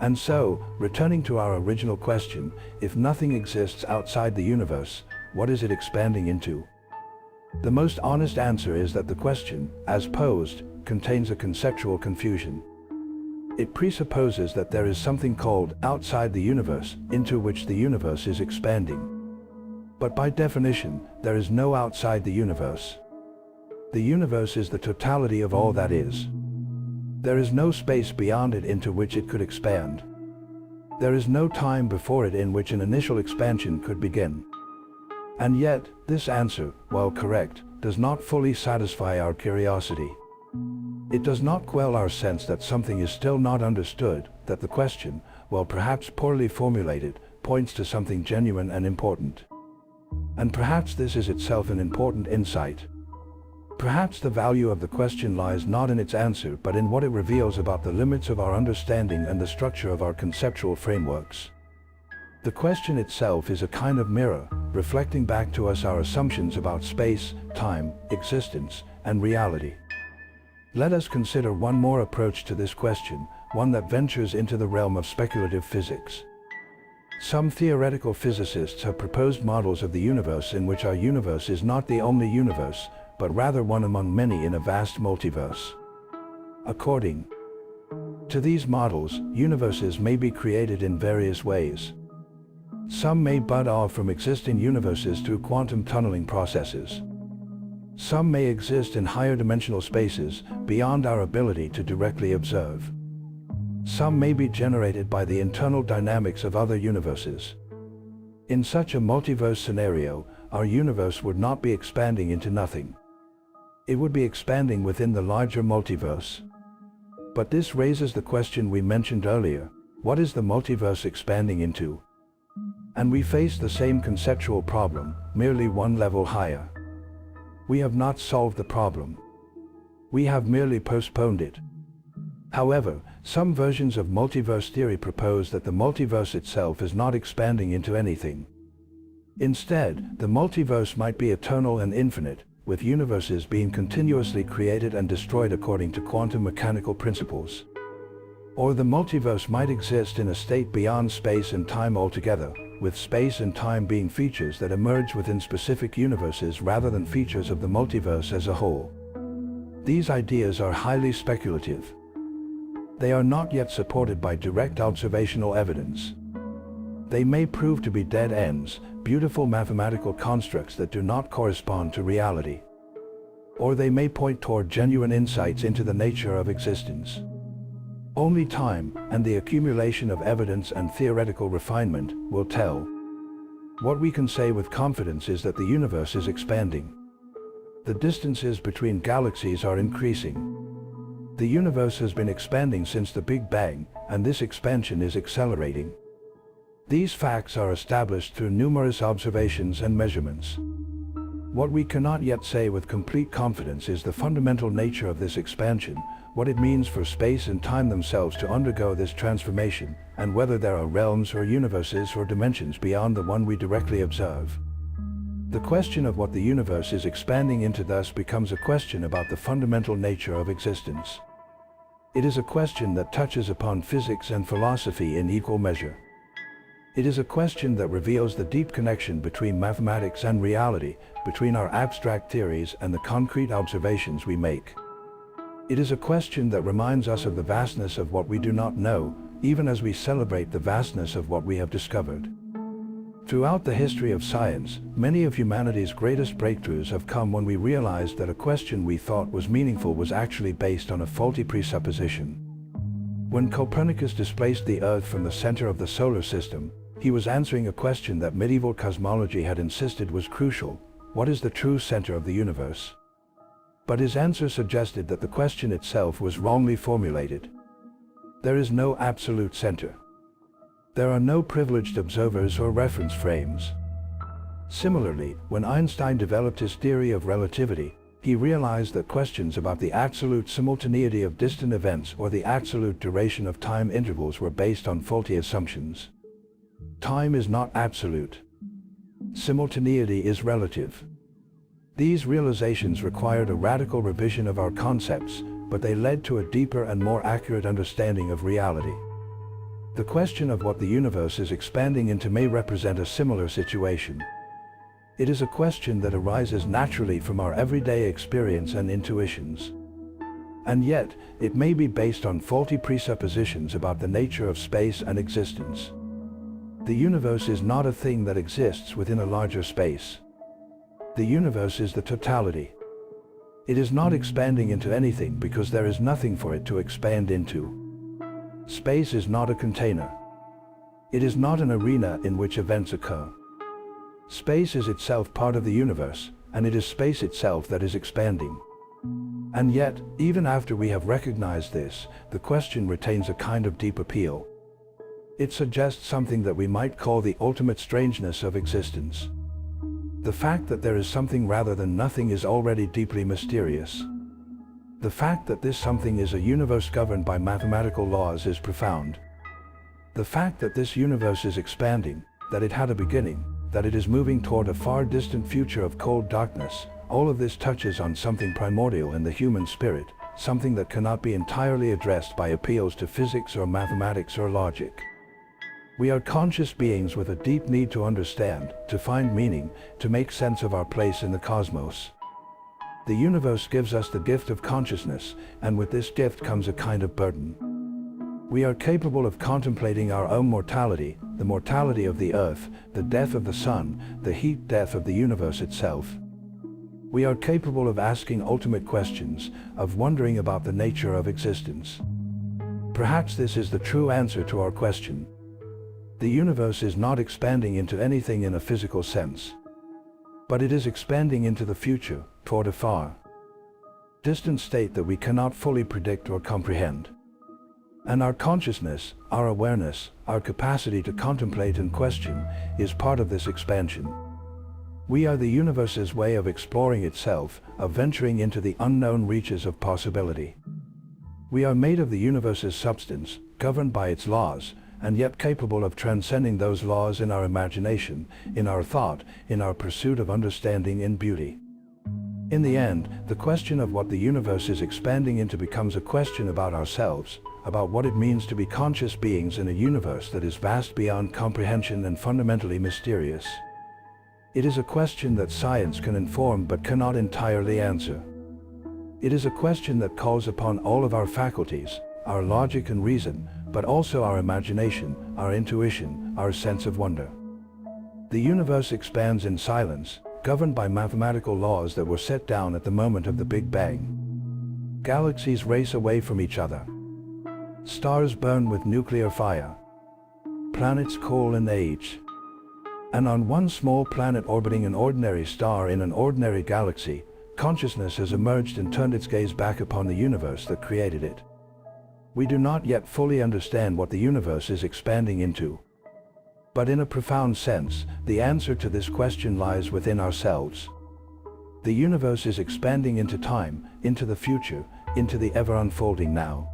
And so, returning to our original question, if nothing exists outside the universe, what is it expanding into? The most honest answer is that the question, as posed, contains a conceptual confusion. It presupposes that there is something called outside the universe, into which the universe is expanding. But by definition, there is no outside the universe. The universe is the totality of all that is. There is no space beyond it into which it could expand. There is no time before it in which an initial expansion could begin. And yet, this answer, while correct, does not fully satisfy our curiosity. It does not quell our sense that something is still not understood, that the question, while perhaps poorly formulated, points to something genuine and important. And perhaps this is itself an important insight. Perhaps the value of the question lies not in its answer but in what it reveals about the limits of our understanding and the structure of our conceptual frameworks. The question itself is a kind of mirror, reflecting back to us our assumptions about space, time, existence, and reality. Let us consider one more approach to this question, one that ventures into the realm of speculative physics. Some theoretical physicists have proposed models of the universe in which our universe is not the only universe, but rather one among many in a vast multiverse. According to these models, universes may be created in various ways. Some may bud off from existing universes through quantum tunneling processes. Some may exist in higher dimensional spaces, beyond our ability to directly observe. Some may be generated by the internal dynamics of other universes. In such a multiverse scenario, our universe would not be expanding into nothing. It would be expanding within the larger multiverse. But this raises the question we mentioned earlier: what is the multiverse expanding into? And we face the same conceptual problem, merely one level higher. We have not solved the problem. We have merely postponed it. However, some versions of multiverse theory propose that the multiverse itself is not expanding into anything. Instead, the multiverse might be eternal and infinite, with universes being continuously created and destroyed according to quantum mechanical principles. Or the multiverse might exist in a state beyond space and time altogether, with space and time being features that emerge within specific universes rather than features of the multiverse as a whole. These ideas are highly speculative. They are not yet supported by direct observational evidence. They may prove to be dead ends, beautiful mathematical constructs that do not correspond to reality. Or they may point toward genuine insights into the nature of existence. Only time, and the accumulation of evidence and theoretical refinement, will tell. What we can say with confidence is that the universe is expanding. The distances between galaxies are increasing. The universe has been expanding since the Big Bang, and this expansion is accelerating. These facts are established through numerous observations and measurements. What we cannot yet say with complete confidence is the fundamental nature of this expansion, what it means for space and time themselves to undergo this transformation, and whether there are realms or universes or dimensions beyond the one we directly observe. The question of what the universe is expanding into thus becomes a question about the fundamental nature of existence. It is a question that touches upon physics and philosophy in equal measure. It is a question that reveals the deep connection between mathematics and reality, between our abstract theories and the concrete observations we make. It is a question that reminds us of the vastness of what we do not know, even as we celebrate the vastness of what we have discovered. Throughout the history of science, many of humanity's greatest breakthroughs have come when we realized that a question we thought was meaningful was actually based on a faulty presupposition. When Copernicus displaced the Earth from the center of the solar system, He was answering a question that medieval cosmology had insisted was crucial: what is the true center of the universe? But his answer suggested that the question itself was wrongly formulated. There is no absolute center. There are no privileged observers or reference frames. Similarly, when Einstein developed his theory of relativity, he realized that questions about the absolute simultaneity of distant events or the absolute duration of time intervals were based on faulty assumptions. Time is not absolute. Simultaneity is relative. These realizations required a radical revision of our concepts, but they led to a deeper and more accurate understanding of reality. The question of what the universe is expanding into may represent a similar situation. It is a question that arises naturally from our everyday experience and intuitions. And yet, it may be based on faulty presuppositions about the nature of space and existence. The universe is not a thing that exists within a larger space. The universe is the totality. It is not expanding into anything because there is nothing for it to expand into. Space is not a container. It is not an arena in which events occur. Space is itself part of the universe, and it is space itself that is expanding. And yet, even after we have recognized this, the question retains a kind of deep appeal. It suggests something that we might call the ultimate strangeness of existence. The fact that there is something rather than nothing is already deeply mysterious. The fact that this something is a universe governed by mathematical laws is profound. The fact that this universe is expanding, that it had a beginning, that it is moving toward a far distant future of cold darkness, all of this touches on something primordial in the human spirit, something that cannot be entirely addressed by appeals to physics or mathematics or logic. We are conscious beings with a deep need to understand, to find meaning, to make sense of our place in the cosmos. The universe gives us the gift of consciousness, and with this gift comes a kind of burden. We are capable of contemplating our own mortality, the mortality of the earth, the death of the sun, the heat death of the universe itself. We are capable of asking ultimate questions, of wondering about the nature of existence. Perhaps this is the true answer to our question. The universe is not expanding into anything in a physical sense. But it is expanding into the future, toward a far distant state that we cannot fully predict or comprehend. And our consciousness, our awareness, our capacity to contemplate and question, is part of this expansion. We are the universe's way of exploring itself, of venturing into the unknown reaches of possibility. We are made of the universe's substance, governed by its laws, and yet capable of transcending those laws in our imagination, in our thought, in our pursuit of understanding and beauty. In the end, the question of what the universe is expanding into becomes a question about ourselves, about what it means to be conscious beings in a universe that is vast beyond comprehension and fundamentally mysterious. It is a question that science can inform but cannot entirely answer. It is a question that calls upon all of our faculties, our logic and reason, but also our imagination, our intuition, our sense of wonder. The universe expands in silence, governed by mathematical laws that were set down at the moment of the Big Bang. Galaxies race away from each other. Stars burn with nuclear fire. Planets cool and age. And on one small planet orbiting an ordinary star in an ordinary galaxy, consciousness has emerged and turned its gaze back upon the universe that created it. We do not yet fully understand what the universe is expanding into. But in a profound sense, the answer to this question lies within ourselves. The universe is expanding into time, into the future, into the ever-unfolding now.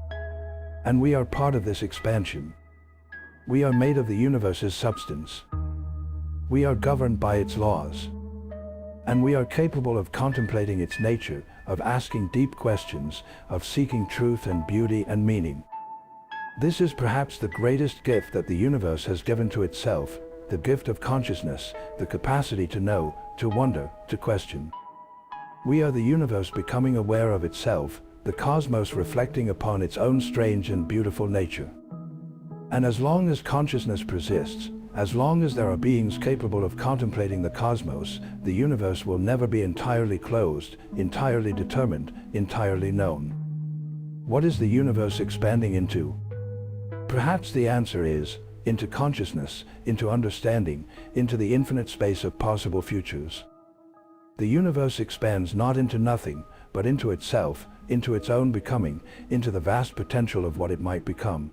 And we are part of this expansion. We are made of the universe's substance. We are governed by its laws. And we are capable of contemplating its nature, of asking deep questions, of seeking truth and beauty and meaning. This is perhaps the greatest gift that the universe has given to itself, the gift of consciousness, the capacity to know, to wonder, to question. We are the universe becoming aware of itself, the cosmos reflecting upon its own strange and beautiful nature. And as long as consciousness persists, as long as there are beings capable of contemplating the cosmos, the universe will never be entirely closed, entirely determined, entirely known. What is the universe expanding into? Perhaps the answer is into consciousness, into understanding, into the infinite space of possible futures. The universe expands not into nothing, but into itself, into its own becoming, into the vast potential of what it might become.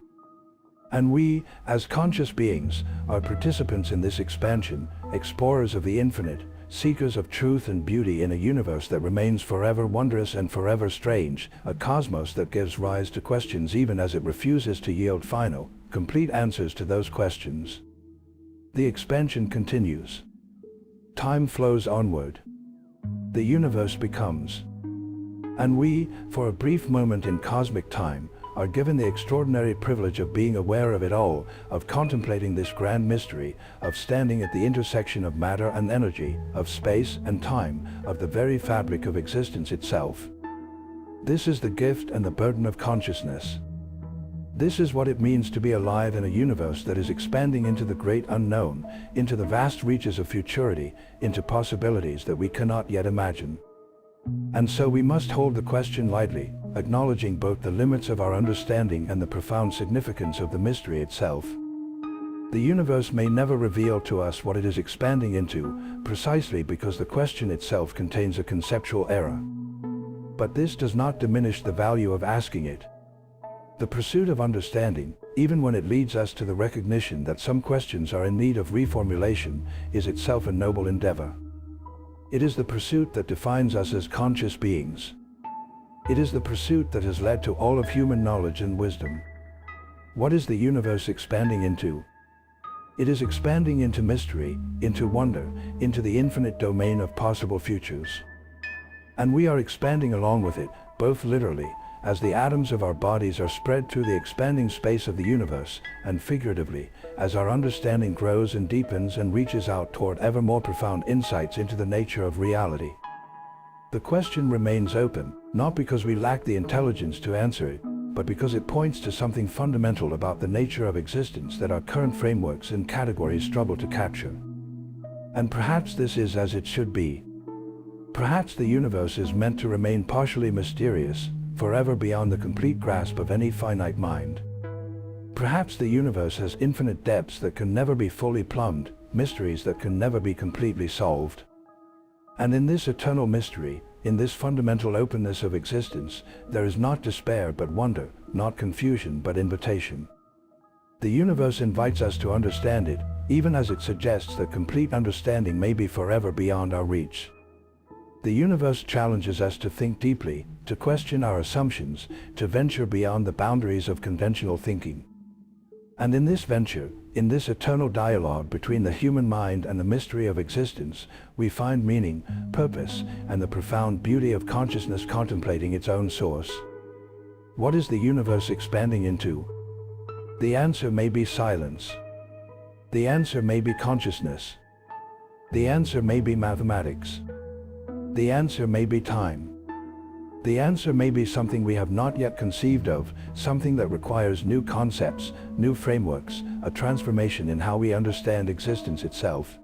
And we, as conscious beings, are participants in this expansion, explorers of the infinite, seekers of truth and beauty in a universe that remains forever wondrous and forever strange, a cosmos that gives rise to questions even as it refuses to yield final, complete answers to those questions. The expansion continues. Time flows onward. The universe becomes. And we, for a brief moment in cosmic time, are given the extraordinary privilege of being aware of it all, of contemplating this grand mystery, of standing at the intersection of matter and energy, of space and time, of the very fabric of existence itself. This is the gift and the burden of consciousness. This is what it means to be alive in a universe that is expanding into the great unknown, into the vast reaches of futurity, into possibilities that we cannot yet imagine. And so we must hold the question lightly, acknowledging both the limits of our understanding and the profound significance of the mystery itself. The universe may never reveal to us what it is expanding into, precisely because the question itself contains a conceptual error. But this does not diminish the value of asking it. The pursuit of understanding, even when it leads us to the recognition that some questions are in need of reformulation, is itself a noble endeavor. It is the pursuit that defines us as conscious beings. It is the pursuit that has led to all of human knowledge and wisdom. What is the universe expanding into? It is expanding into mystery, into wonder, into the infinite domain of possible futures. And we are expanding along with it, both literally, as the atoms of our bodies are spread through the expanding space of the universe, and figuratively, as our understanding grows and deepens and reaches out toward ever more profound insights into the nature of reality. The question remains open, not because we lack the intelligence to answer it, but because it points to something fundamental about the nature of existence that our current frameworks and categories struggle to capture. And perhaps this is as it should be. Perhaps the universe is meant to remain partially mysterious, forever beyond the complete grasp of any finite mind. Perhaps the universe has infinite depths that can never be fully plumbed, mysteries that can never be completely solved. And in this eternal mystery, in this fundamental openness of existence, there is not despair but wonder, not confusion but invitation. The universe invites us to understand it, even as it suggests that complete understanding may be forever beyond our reach. The universe challenges us to think deeply, to question our assumptions, to venture beyond the boundaries of conventional thinking. And in this venture, in this eternal dialogue between the human mind and the mystery of existence, we find meaning, purpose, and the profound beauty of consciousness contemplating its own source. What is the universe expanding into? The answer may be silence. The answer may be consciousness. The answer may be mathematics. The answer may be time. The answer may be something we have not yet conceived of, something that requires new concepts, new frameworks, a transformation in how we understand existence itself.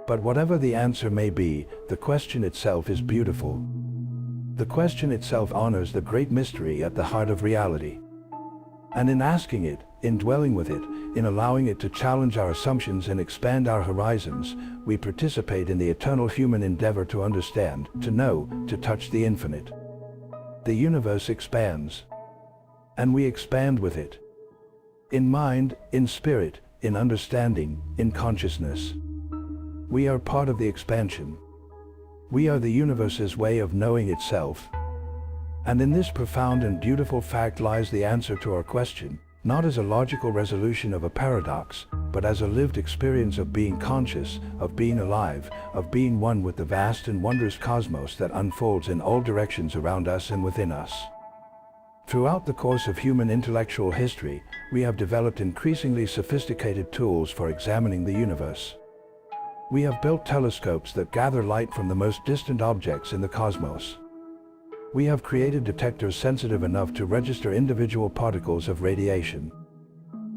But whatever the answer may be, the question itself is beautiful. The question itself honors the great mystery at the heart of reality. And in asking it, in dwelling with it, in allowing it to challenge our assumptions and expand our horizons, we participate in the eternal human endeavor to understand, to know, to touch the infinite. The universe expands. And we expand with it. In mind, in spirit, in understanding, in consciousness. We are part of the expansion. We are the universe's way of knowing itself. And in this profound and beautiful fact lies the answer to our question, not as a logical resolution of a paradox, but as a lived experience of being conscious, of being alive, of being one with the vast and wondrous cosmos that unfolds in all directions around us and within us. Throughout the course of human intellectual history, we have developed increasingly sophisticated tools for examining the universe. We have built telescopes that gather light from the most distant objects in the cosmos. We have created detectors sensitive enough to register individual particles of radiation.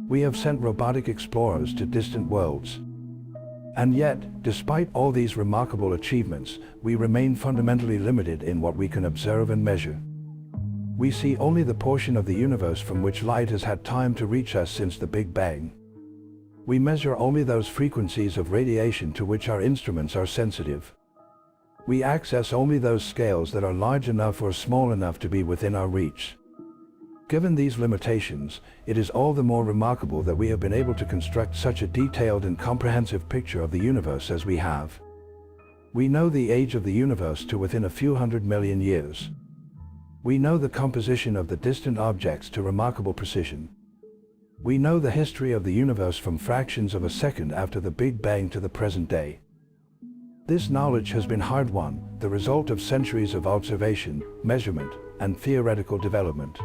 We have sent robotic explorers to distant worlds. And yet, despite all these remarkable achievements, we remain fundamentally limited in what we can observe and measure. We see only the portion of the universe from which light has had time to reach us since the Big Bang. We measure only those frequencies of radiation to which our instruments are sensitive. We access only those scales that are large enough or small enough to be within our reach. Given these limitations, it is all the more remarkable that we have been able to construct such a detailed and comprehensive picture of the universe as we have. We know the age of the universe to within a few 100 million years. We know the composition of the distant objects to remarkable precision. We know the history of the universe from fractions of a second after the Big Bang to the present day. This knowledge has been hard-won, the result of centuries of observation, measurement, and theoretical development.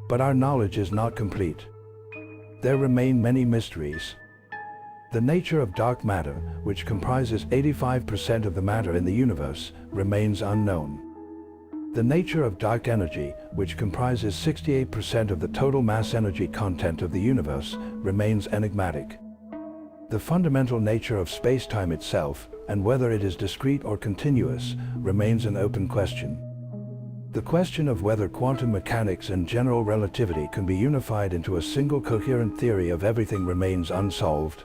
But our knowledge is not complete. There remain many mysteries. The nature of dark matter, which comprises 85% of the matter in the universe, remains unknown. The nature of dark energy, which comprises 68% of the total mass energy content of the universe, remains enigmatic. The fundamental nature of space-time itself, and whether it is discrete or continuous, remains an open question. The question of whether quantum mechanics and general relativity can be unified into a single coherent theory of everything remains unsolved.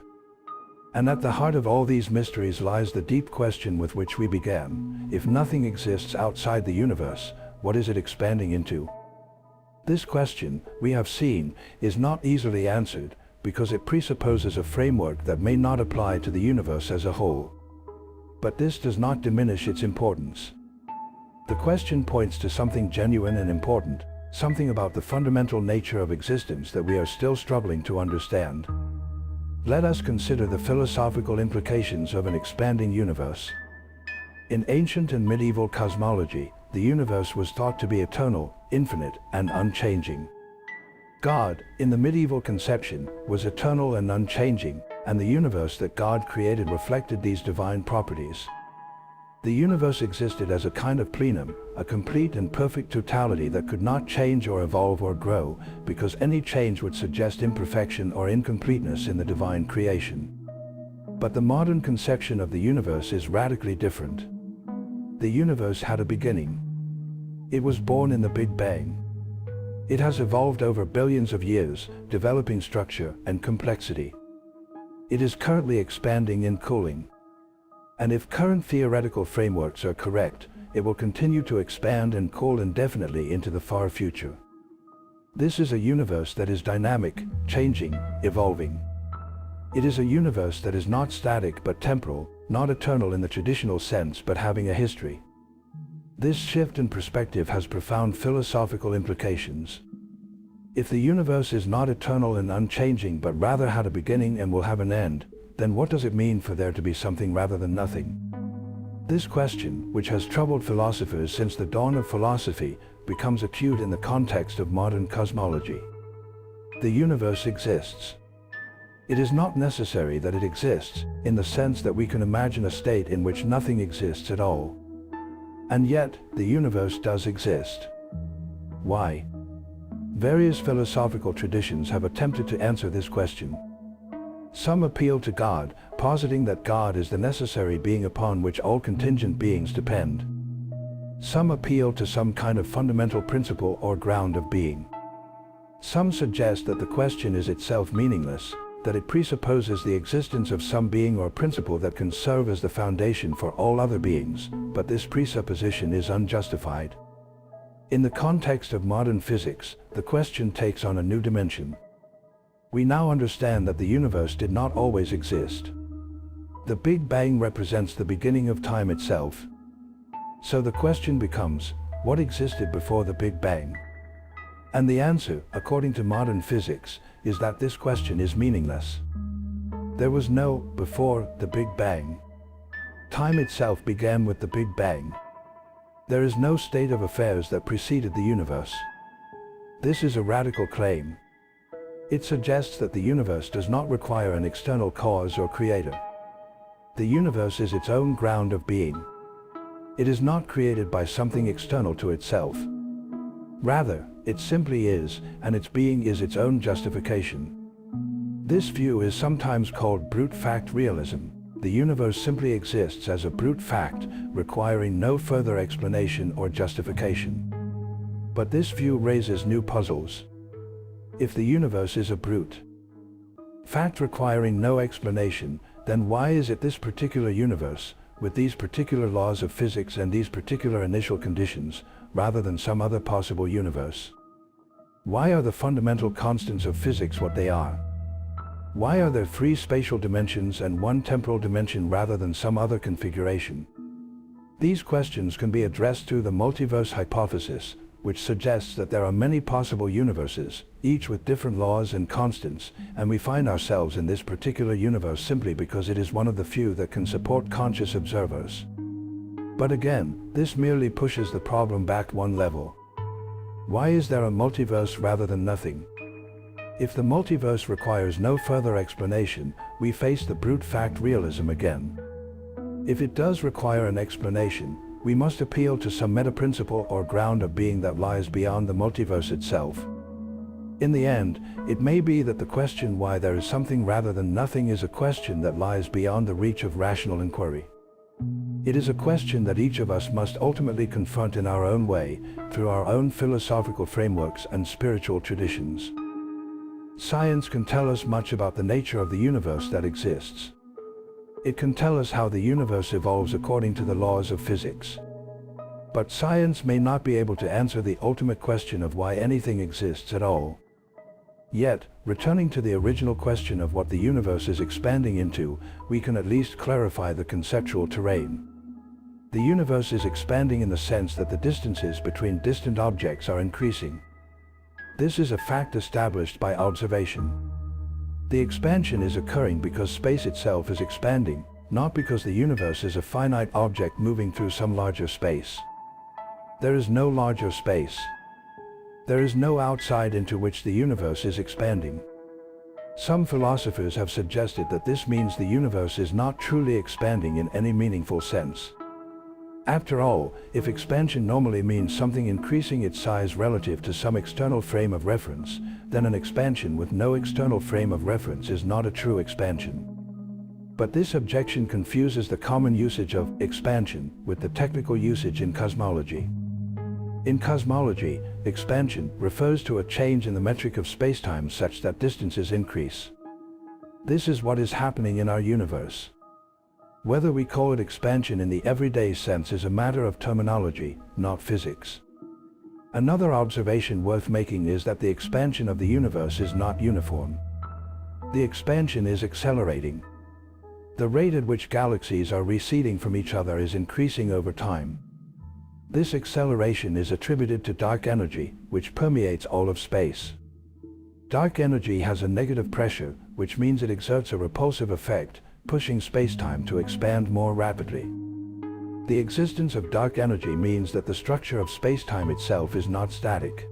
And at the heart of all these mysteries lies the deep question with which we began: if nothing exists outside the universe, what is it expanding into? This question, we have seen, is not easily answered, because it presupposes a framework that may not apply to the universe as a whole. But this does not diminish its importance. The question points to something genuine and important, something about the fundamental nature of existence that we are still struggling to understand. Let us consider the philosophical implications of an expanding universe. In ancient and medieval cosmology, the universe was thought to be eternal, infinite, and unchanging. God, in the medieval conception, was eternal and unchanging, and the universe that God created reflected these divine properties. The universe existed as a kind of plenum, a complete and perfect totality that could not change or evolve or grow, because any change would suggest imperfection or incompleteness in the divine creation. But the modern conception of the universe is radically different. The universe had a beginning. It was born in the Big Bang. It has evolved over billions of years, developing structure and complexity. It is currently expanding and cooling. And if current theoretical frameworks are correct, it will continue to expand and cool indefinitely into the far future. This is a universe that is dynamic, changing, evolving. It is a universe that is not static but temporal, not eternal in the traditional sense but having a history. This shift in perspective has profound philosophical implications. If the universe is not eternal and unchanging but rather had a beginning and will have an end, then what does it mean for there to be something rather than nothing? This question, which has troubled philosophers since the dawn of philosophy, becomes acute in the context of modern cosmology. The universe exists. It is not necessary that it exists, in the sense that we can imagine a state in which nothing exists at all. And yet, the universe does exist. Why? Various philosophical traditions have attempted to answer this question. Some appeal to God, positing that God is the necessary being upon which all contingent beings depend. Some appeal to some kind of fundamental principle or ground of being. Some suggest that the question is itself meaningless, that it presupposes the existence of some being or principle that can serve as the foundation for all other beings, but this presupposition is unjustified. In the context of modern physics, the question takes on a new dimension. We now understand that the universe did not always exist. The Big Bang represents the beginning of time itself. So the question becomes, what existed before the Big Bang? And the answer, according to modern physics, is that this question is meaningless. There was no before the Big Bang. Time itself began with the Big Bang. There is no state of affairs that preceded the universe. This is a radical claim. It suggests that the universe does not require an external cause or creator. The universe is its own ground of being. It is not created by something external to itself. Rather, it simply is, and its being is its own justification. This view is sometimes called brute fact realism. The universe simply exists as a brute fact, requiring no further explanation or justification. But this view raises new puzzles. If the universe is a brute, fact requiring no explanation, then why is it this particular universe, with these particular laws of physics and these particular initial conditions, rather than some other possible universe? Why are the fundamental constants of physics what they are? Why are there 3 spatial dimensions and 1 temporal dimension rather than some other configuration? These questions can be addressed through the multiverse hypothesis, which suggests that there are many possible universes, each with different laws and constants, and we find ourselves in this particular universe simply because it is one of the few that can support conscious observers. But again, this merely pushes the problem back one level. Why is there a multiverse rather than nothing? If the multiverse requires no further explanation, we face the brute fact realism again. If it does require an explanation, we must appeal to some meta-principle or ground of being that lies beyond the multiverse itself. In the end, it may be that the question why there is something rather than nothing is a question that lies beyond the reach of rational inquiry. It is a question that each of us must ultimately confront in our own way, through our own philosophical frameworks and spiritual traditions. Science can tell us much about the nature of the universe that exists. It can tell us how the universe evolves according to the laws of physics. But science may not be able to answer the ultimate question of why anything exists at all. Yet, returning to the original question of what the universe is expanding into, we can at least clarify the conceptual terrain. The universe is expanding in the sense that the distances between distant objects are increasing. This is a fact established by observation. The expansion is occurring because space itself is expanding, not because the universe is a finite object moving through some larger space. There is no larger space. There is no outside into which the universe is expanding. Some philosophers have suggested that this means the universe is not truly expanding in any meaningful sense. After all, if expansion normally means something increasing its size relative to some external frame of reference, then an expansion with no external frame of reference is not a true expansion. But this objection confuses the common usage of expansion with the technical usage in cosmology. In cosmology, expansion refers to a change in the metric of spacetime such that distances increase. This is what is happening in our universe. Whether we call it expansion in the everyday sense is a matter of terminology, not physics. Another observation worth making is that the expansion of the universe is not uniform. The expansion is accelerating. The rate at which galaxies are receding from each other is increasing over time. This acceleration is attributed to dark energy, which permeates all of space. Dark energy has a negative pressure, which means it exerts a repulsive effect, pushing spacetime to expand more rapidly. The existence of dark energy means that the structure of spacetime itself is not static.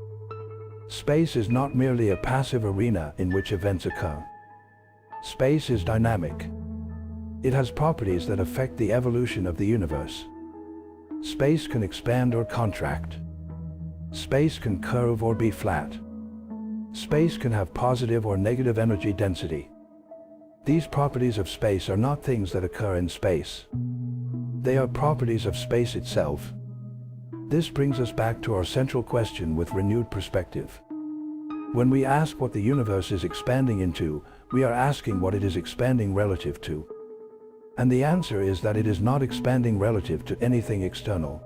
Space is not merely a passive arena in which events occur. Space is dynamic. It has properties that affect the evolution of the universe. Space can expand or contract. Space can curve or be flat. Space can have positive or negative energy density. These properties of space are not things that occur in space. They are properties of space itself. This brings us back to our central question with renewed perspective. When we ask what the universe is expanding into, we are asking what it is expanding relative to. And the answer is that it is not expanding relative to anything external.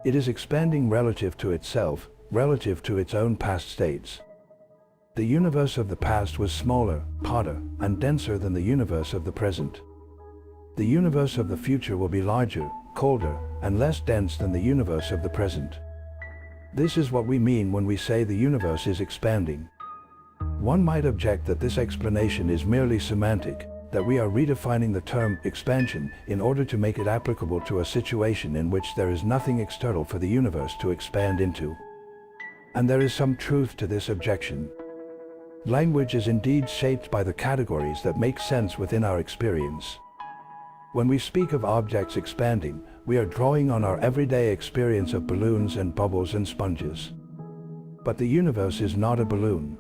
It is expanding relative to itself, relative to its own past states. The universe of the past was smaller, hotter, and denser than the universe of the present. The universe of the future will be larger, colder, and less dense than the universe of the present. This is what we mean when we say the universe is expanding. One might object that this explanation is merely semantic, that we are redefining the term expansion in order to make it applicable to a situation in which there is nothing external for the universe to expand into. And there is some truth to this objection. Language is indeed shaped by the categories that make sense within our experience. When we speak of objects expanding, we are drawing on our everyday experience of balloons and bubbles and sponges. But the universe is not a balloon.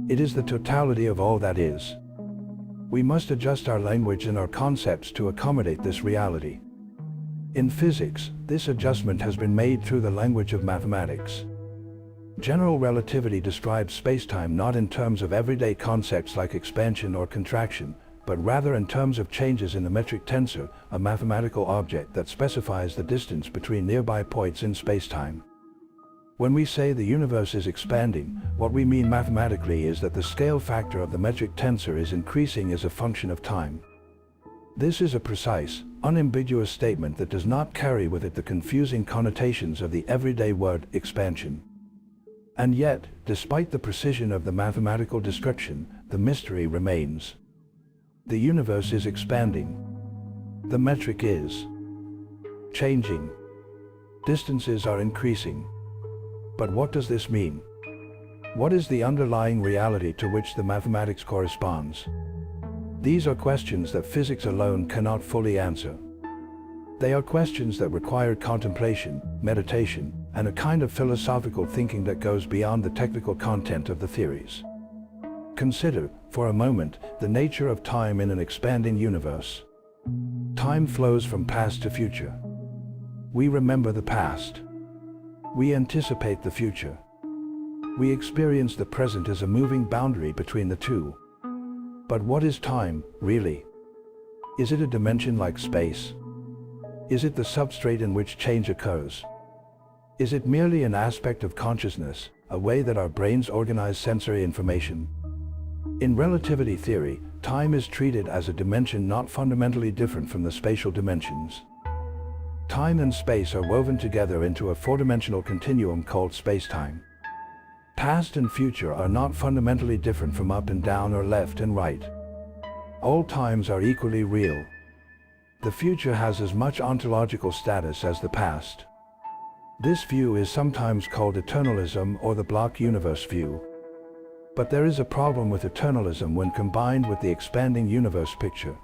It is the totality of all that is. We must adjust our language and our concepts to accommodate this reality. In physics, this adjustment has been made through the language of mathematics. General relativity describes spacetime not in terms of everyday concepts like expansion or contraction, but rather in terms of changes in the metric tensor, a mathematical object that specifies the distance between nearby points in spacetime. When we say the universe is expanding, what we mean mathematically is that the scale factor of the metric tensor is increasing as a function of time. This is a precise, unambiguous statement that does not carry with it the confusing connotations of the everyday word expansion. And yet, despite the precision of the mathematical description, the mystery remains. The universe is expanding. The metric is changing. Distances are increasing. But what does this mean? What is the underlying reality to which the mathematics corresponds? These are questions that physics alone cannot fully answer. They are questions that require contemplation, meditation, and a kind of philosophical thinking that goes beyond the technical content of the theories. Consider, for a moment, the nature of time in an expanding universe. Time flows from past to future. We remember the past. We anticipate the future. We experience the present as a moving boundary between the two. But what is time, really? Is it a dimension like space? Is it the substrate in which change occurs? Is it merely an aspect of consciousness, a way that our brains organize sensory information? In relativity theory, time is treated as a dimension not fundamentally different from the spatial dimensions. Time and space are woven together into a four-dimensional continuum called spacetime. Past and future are not fundamentally different from up and down or left and right. All times are equally real. The future has as much ontological status as the past. This view is sometimes called eternalism or the block universe view. But there is a problem with eternalism when combined with the expanding universe picture.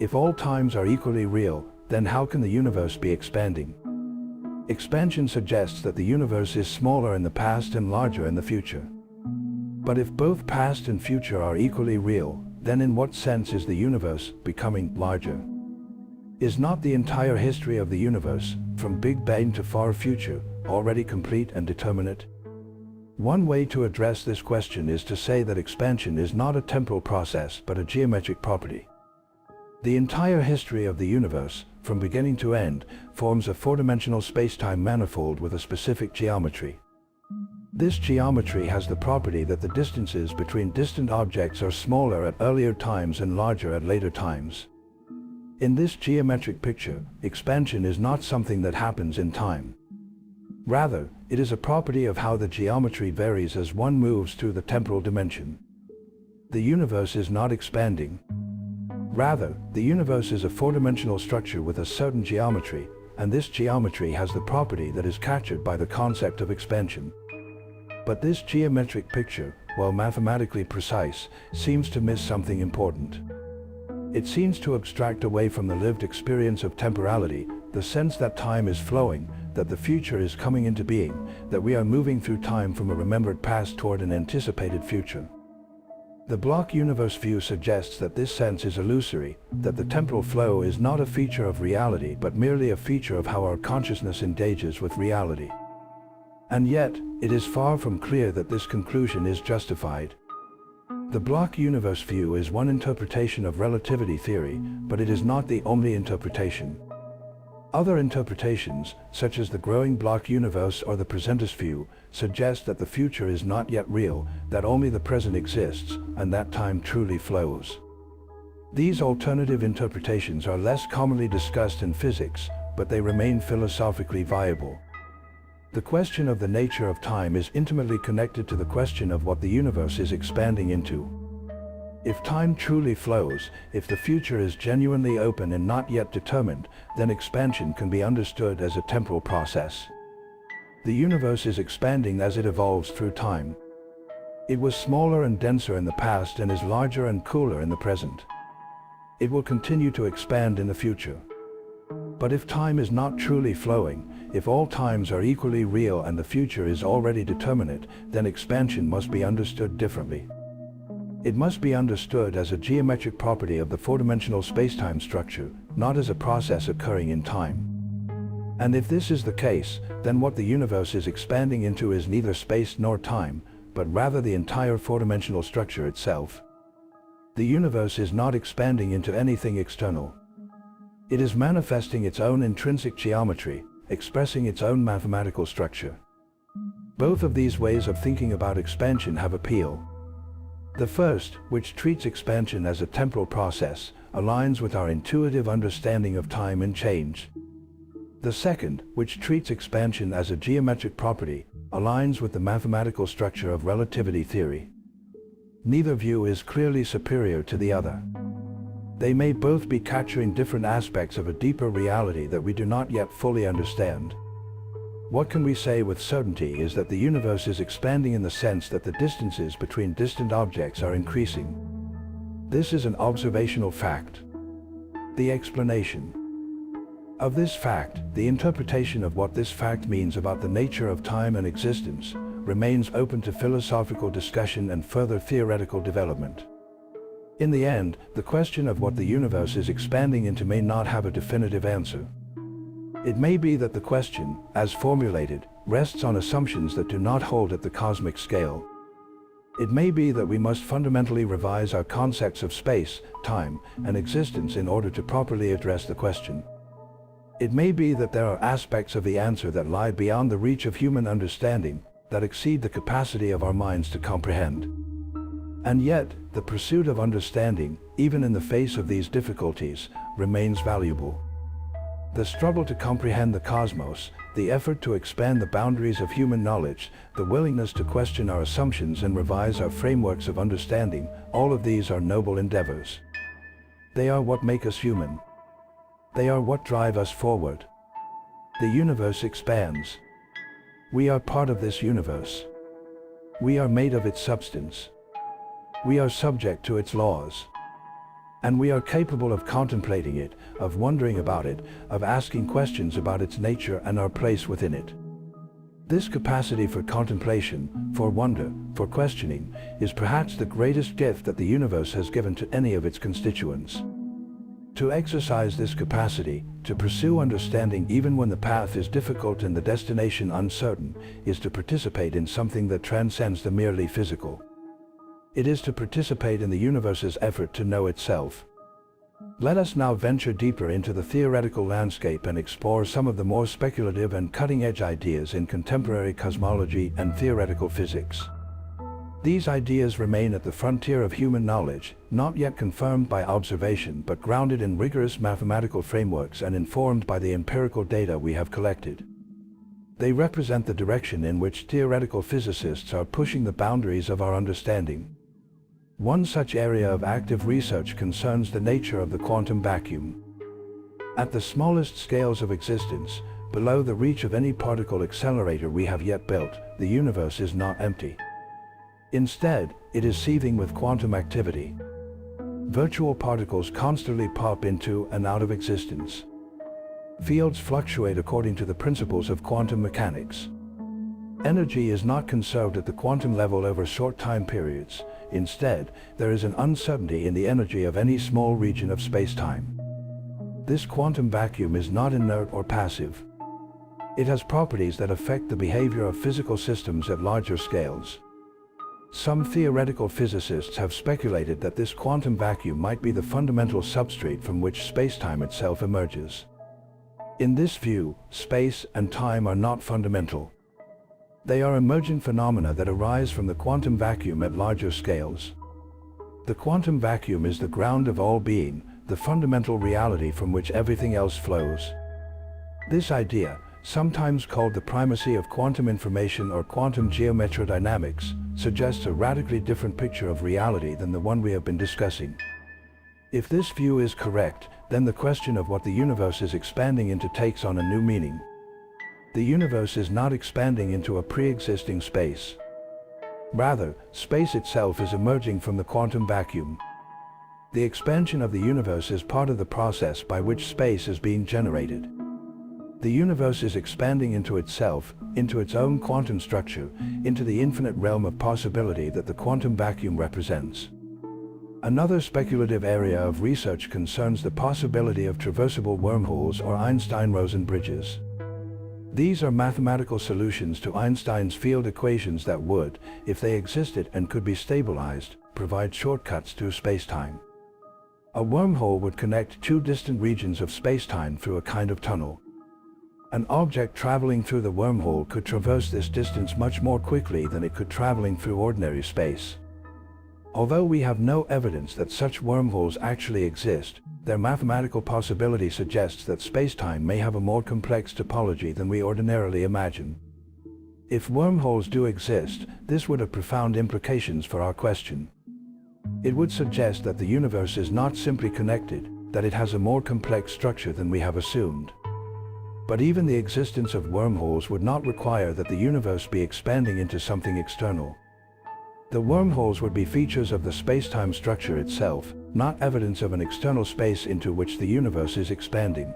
If all times are equally real, then how can the universe be expanding? Expansion suggests that the universe is smaller in the past and larger in the future. But if both past and future are equally real, then in what sense is the universe becoming larger? Is not the entire history of the universe, from Big Bang to far future, already complete and determinate? One way to address this question is to say that expansion is not a temporal process but a geometric property. The entire history of the universe, from beginning to end, forms a four-dimensional spacetime manifold with a specific geometry. This geometry has the property that the distances between distant objects are smaller at earlier times and larger at later times. In this geometric picture, expansion is not something that happens in time. Rather, it is a property of how the geometry varies as one moves through the temporal dimension. The universe is not expanding. Rather, the universe is a four-dimensional structure with a certain geometry, and this geometry has the property that is captured by the concept of expansion. But this geometric picture, while mathematically precise, seems to miss something important. It seems to abstract away from the lived experience of temporality, the sense that time is flowing, that the future is coming into being, that we are moving through time from a remembered past toward an anticipated future. The block universe view suggests that this sense is illusory, that the temporal flow is not a feature of reality but merely a feature of how our consciousness engages with reality. And yet, it is far from clear that this conclusion is justified. The block universe view is one interpretation of relativity theory, but it is not the only interpretation. Other interpretations, such as the growing block universe or the presentist view, suggest that the future is not yet real, that only the present exists, and that time truly flows. These alternative interpretations are less commonly discussed in physics, but they remain philosophically viable. The question of the nature of time is intimately connected to the question of what the universe is expanding into. If time truly flows, if the future is genuinely open and not yet determined, then expansion can be understood as a temporal process. The universe is expanding as it evolves through time. It was smaller and denser in the past and is larger and cooler in the present. It will continue to expand in the future. But if time is not truly flowing, if all times are equally real and the future is already determinate, then expansion must be understood differently. It must be understood as a geometric property of the four-dimensional spacetime structure, not as a process occurring in time. And if this is the case, then what the universe is expanding into is neither space nor time, but rather the entire four-dimensional structure itself. The universe is not expanding into anything external. It is manifesting its own intrinsic geometry, expressing its own mathematical structure. Both of these ways of thinking about expansion have appeal. The first, which treats expansion as a temporal process, aligns with our intuitive understanding of time and change. The second, which treats expansion as a geometric property, aligns with the mathematical structure of relativity theory. Neither view is clearly superior to the other. They may both be capturing different aspects of a deeper reality that we do not yet fully understand. What can we say with certainty is that the universe is expanding in the sense that the distances between distant objects are increasing. This is an observational fact. The explanation of this fact, the interpretation of what this fact means about the nature of time and existence, remains open to philosophical discussion and further theoretical development. In the end, the question of what the universe is expanding into may not have a definitive answer. It may be that the question, as formulated, rests on assumptions that do not hold at the cosmic scale. It may be that we must fundamentally revise our concepts of space, time, and existence in order to properly address the question. It may be that there are aspects of the answer that lie beyond the reach of human understanding, that exceed the capacity of our minds to comprehend. And yet, the pursuit of understanding, even in the face of these difficulties, remains valuable. The struggle to comprehend the cosmos, the effort to expand the boundaries of human knowledge, the willingness to question our assumptions and revise our frameworks of understanding, all of these are noble endeavors. They are what make us human. They are what drive us forward. The universe expands. We are part of this universe. We are made of its substance. We are subject to its laws. And we are capable of contemplating it, of wondering about it, of asking questions about its nature and our place within it. This capacity for contemplation, for wonder, for questioning, is perhaps the greatest gift that the universe has given to any of its constituents. To exercise this capacity, to pursue understanding even when the path is difficult and the destination uncertain, is to participate in something that transcends the merely physical. It is to participate in the universe's effort to know itself. Let us now venture deeper into the theoretical landscape and explore some of the more speculative and cutting-edge ideas in contemporary cosmology and theoretical physics. These ideas remain at the frontier of human knowledge, not yet confirmed by observation but grounded in rigorous mathematical frameworks and informed by the empirical data we have collected. They represent the direction in which theoretical physicists are pushing the boundaries of our understanding. One such area of active research concerns the nature of the quantum vacuum. At the smallest scales of existence, below the reach of any particle accelerator we have yet built, the universe is not empty. Instead, it is seething with quantum activity. Virtual particles constantly pop into and out of existence. Fields fluctuate according to the principles of quantum mechanics. Energy is not conserved at the quantum level over short time periods. Instead, there is an uncertainty in the energy of any small region of space-time. This quantum vacuum is not inert or passive. It has properties that affect the behavior of physical systems at larger scales. Some theoretical physicists have speculated that this quantum vacuum might be the fundamental substrate from which space-time itself emerges. In this view, space and time are not fundamental. They are emergent phenomena that arise from the quantum vacuum at larger scales. The quantum vacuum is the ground of all being, the fundamental reality from which everything else flows. This idea, sometimes called the primacy of quantum information or quantum geometrodynamics, suggests a radically different picture of reality than the one we have been discussing. If this view is correct, then the question of what the universe is expanding into takes on a new meaning. The universe is not expanding into a pre-existing space. Rather, space itself is emerging from the quantum vacuum. The expansion of the universe is part of the process by which space is being generated. The universe is expanding into itself, into its own quantum structure, into the infinite realm of possibility that the quantum vacuum represents. Another speculative area of research concerns the possibility of traversable wormholes or Einstein-Rosen bridges. These are mathematical solutions to Einstein's field equations that would, if they existed and could be stabilized, provide shortcuts through spacetime. A wormhole would connect two distant regions of spacetime through a kind of tunnel. An object traveling through the wormhole could traverse this distance much more quickly than it could traveling through ordinary space. Although we have no evidence that such wormholes actually exist, their mathematical possibility suggests that spacetime may have a more complex topology than we ordinarily imagine. If wormholes do exist, this would have profound implications for our question. It would suggest that the universe is not simply connected, that it has a more complex structure than we have assumed. But even the existence of wormholes would not require that the universe be expanding into something external. The wormholes would be features of the space-time structure itself, not evidence of an external space into which the universe is expanding.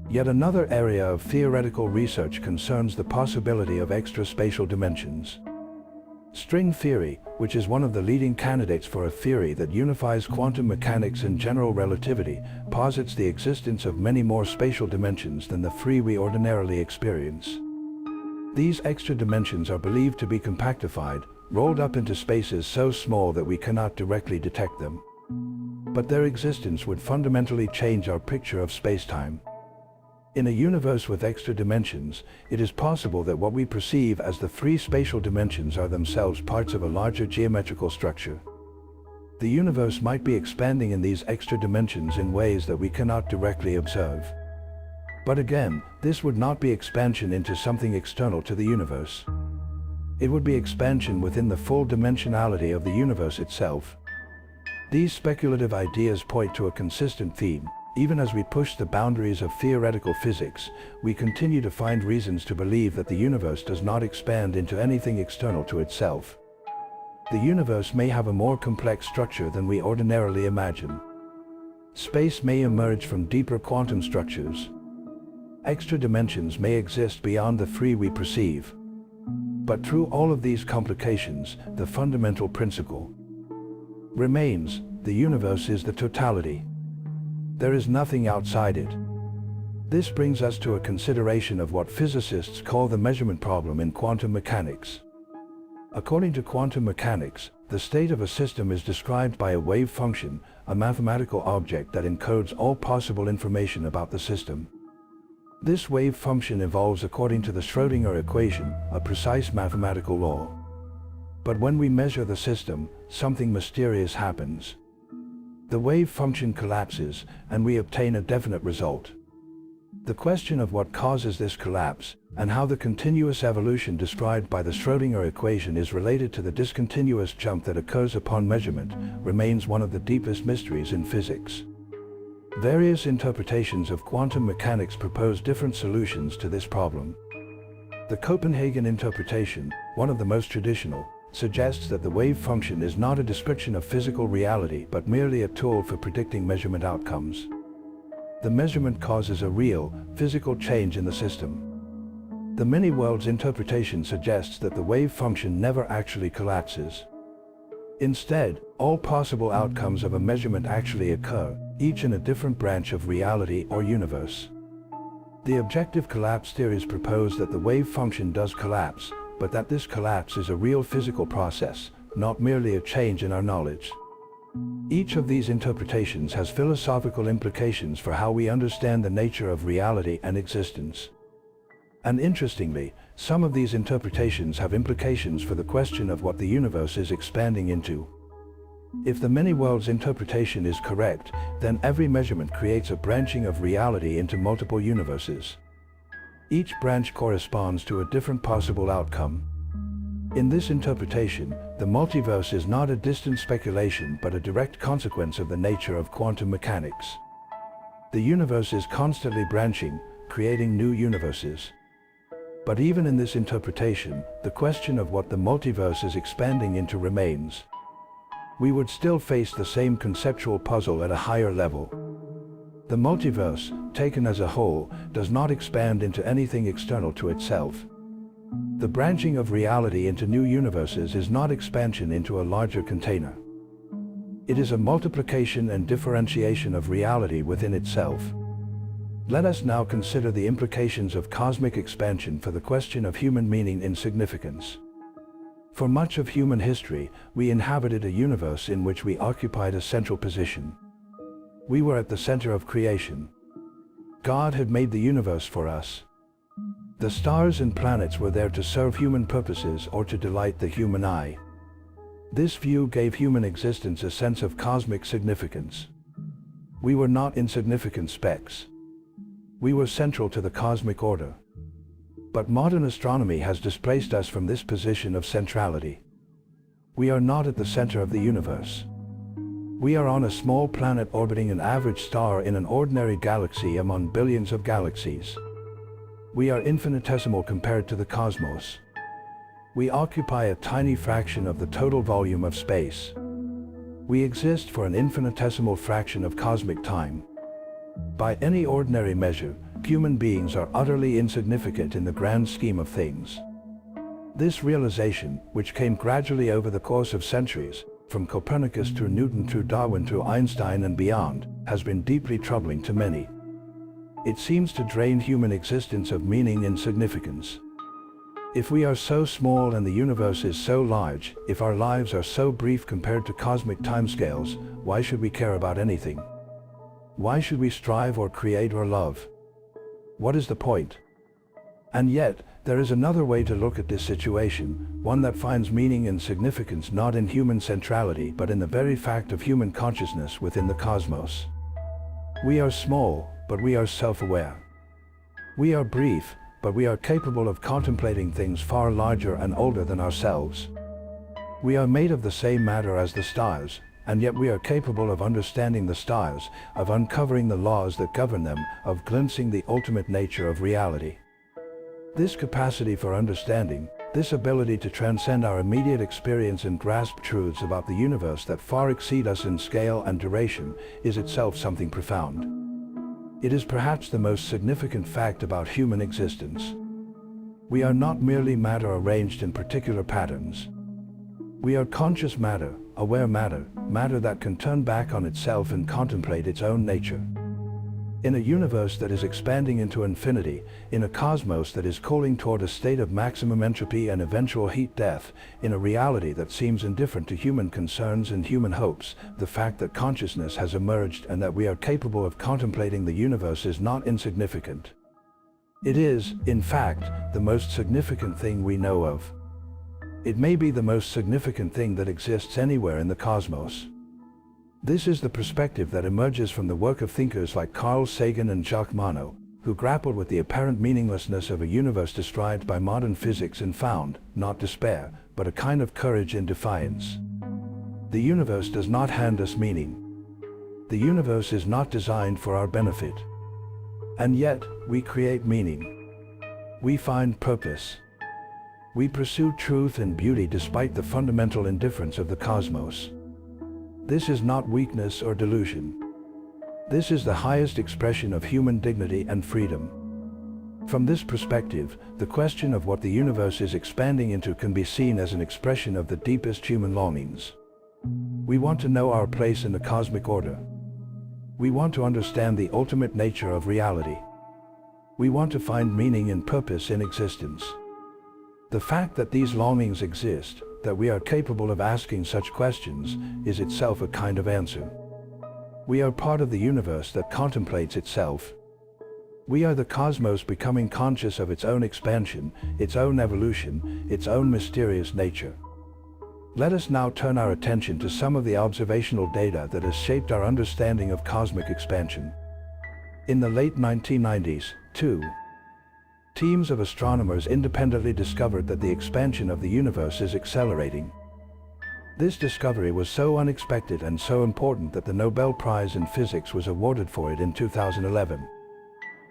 Yet another area of theoretical research concerns the possibility of extraspatial dimensions. String theory, which is one of the leading candidates for a theory that unifies quantum mechanics and general relativity, posits the existence of many more spatial dimensions than the three we ordinarily experience. These extra dimensions are believed to be compactified, rolled up into spaces so small that we cannot directly detect them. But their existence would fundamentally change our picture of spacetime. In a universe with extra dimensions, it is possible that what we perceive as the three spatial dimensions are themselves parts of a larger geometrical structure. The universe might be expanding in these extra dimensions in ways that we cannot directly observe. But again, this would not be expansion into something external to the universe. It would be expansion within the full dimensionality of the universe itself. These speculative ideas point to a consistent theme. Even as we push the boundaries of theoretical physics, we continue to find reasons to believe that the universe does not expand into anything external to itself. The universe may have a more complex structure than we ordinarily imagine. Space may emerge from deeper quantum structures. Extra dimensions may exist beyond the three we perceive. But through all of these complications, the fundamental principle remains: the universe is the totality. There is nothing outside it. This brings us to a consideration of what physicists call the measurement problem in quantum mechanics. According to quantum mechanics, the state of a system is described by a wave function, a mathematical object that encodes all possible information about the system. This wave function evolves according to the Schrödinger equation, a precise mathematical law. But when we measure the system, something mysterious happens. The wave function collapses, and we obtain a definite result. The question of what causes this collapse, and how the continuous evolution described by the Schrödinger equation is related to the discontinuous jump that occurs upon measurement, remains one of the deepest mysteries in physics. Various interpretations of quantum mechanics propose different solutions to this problem. The Copenhagen interpretation, one of the most traditional, suggests that the wave function is not a description of physical reality but merely a tool for predicting measurement outcomes. The measurement causes a real, physical change in the system. The many worlds interpretation suggests that the wave function never actually collapses. Instead, all possible outcomes of a measurement actually occur, each in a different branch of reality or universe. The objective collapse theories propose that the wave function does collapse, but that this collapse is a real physical process, not merely a change in our knowledge. Each of these interpretations has philosophical implications for how we understand the nature of reality and existence. And interestingly, some of these interpretations have implications for the question of what the universe is expanding into. If the many worlds interpretation is correct, then every measurement creates a branching of reality into multiple universes. Each branch corresponds to a different possible outcome. In this interpretation, the multiverse is not a distant speculation but a direct consequence of the nature of quantum mechanics. The universe is constantly branching, creating new universes. But even in this interpretation, the question of what the multiverse is expanding into remains. We would still face the same conceptual puzzle at a higher level. The multiverse, taken as a whole, does not expand into anything external to itself. The branching of reality into new universes is not expansion into a larger container. It is a multiplication and differentiation of reality within itself. Let us now consider the implications of cosmic expansion for the question of human meaning and significance. For much of human history, we inhabited a universe in which we occupied a central position. We were at the center of creation. God had made the universe for us. The stars and planets were there to serve human purposes or to delight the human eye. This view gave human existence a sense of cosmic significance. We were not insignificant specks. We were central to the cosmic order. But modern astronomy has displaced us from this position of centrality. We are not at the center of the universe. We are on a small planet orbiting an average star in an ordinary galaxy among billions of galaxies. We are infinitesimal compared to the cosmos. We occupy a tiny fraction of the total volume of space. We exist for an infinitesimal fraction of cosmic time. By any ordinary measure, human beings are utterly insignificant in the grand scheme of things. This realization, which came gradually over the course of centuries, from Copernicus to Newton to Darwin to Einstein and beyond, has been deeply troubling to many. It seems to drain human existence of meaning and significance. If we are so small and the universe is so large, if our lives are so brief compared to cosmic timescales, why should we care about anything? Why should we strive or create or love? What is the point? And yet, there is another way to look at this situation, one that finds meaning and significance not in human centrality but in the very fact of human consciousness within the cosmos. We are small, but we are self-aware. We are brief, but we are capable of contemplating things far larger and older than ourselves. We are made of the same matter as the stars, and yet we are capable of understanding the stars, of uncovering the laws that govern them, of glimpsing the ultimate nature of reality. This capacity for understanding, this ability to transcend our immediate experience and grasp truths about the universe that far exceed us in scale and duration, is itself something profound. It is perhaps the most significant fact about human existence. We are not merely matter arranged in particular patterns. We are conscious matter, aware matter, matter that can turn back on itself and contemplate its own nature. In a universe that is expanding into infinity, in a cosmos that is calling toward a state of maximum entropy and eventual heat death, in a reality that seems indifferent to human concerns and human hopes, the fact that consciousness has emerged and that we are capable of contemplating the universe is not insignificant. It is, in fact, the most significant thing we know of. It may be the most significant thing that exists anywhere in the cosmos. This is the perspective that emerges from the work of thinkers like Carl Sagan and Jacques Monod, who grappled with the apparent meaninglessness of a universe described by modern physics and found, not despair, but a kind of courage in defiance. The universe does not hand us meaning. The universe is not designed for our benefit. And yet, we create meaning. We find purpose. We pursue truth and beauty despite the fundamental indifference of the cosmos. This is not weakness or delusion. This is the highest expression of human dignity and freedom. From this perspective, the question of what the universe is expanding into can be seen as an expression of the deepest human longings. We want to know our place in the cosmic order. We want to understand the ultimate nature of reality. We want to find meaning and purpose in existence. The fact that these longings exist, that we are capable of asking such questions, is itself a kind of answer. We are part of the universe that contemplates itself. We are the cosmos becoming conscious of its own expansion, its own evolution, its own mysterious nature. Let us now turn our attention to some of the observational data that has shaped our understanding of cosmic expansion. In the late 1990s, teams of astronomers independently discovered that the expansion of the universe is accelerating. This discovery was so unexpected and so important that the Nobel Prize in Physics was awarded for it in 2011.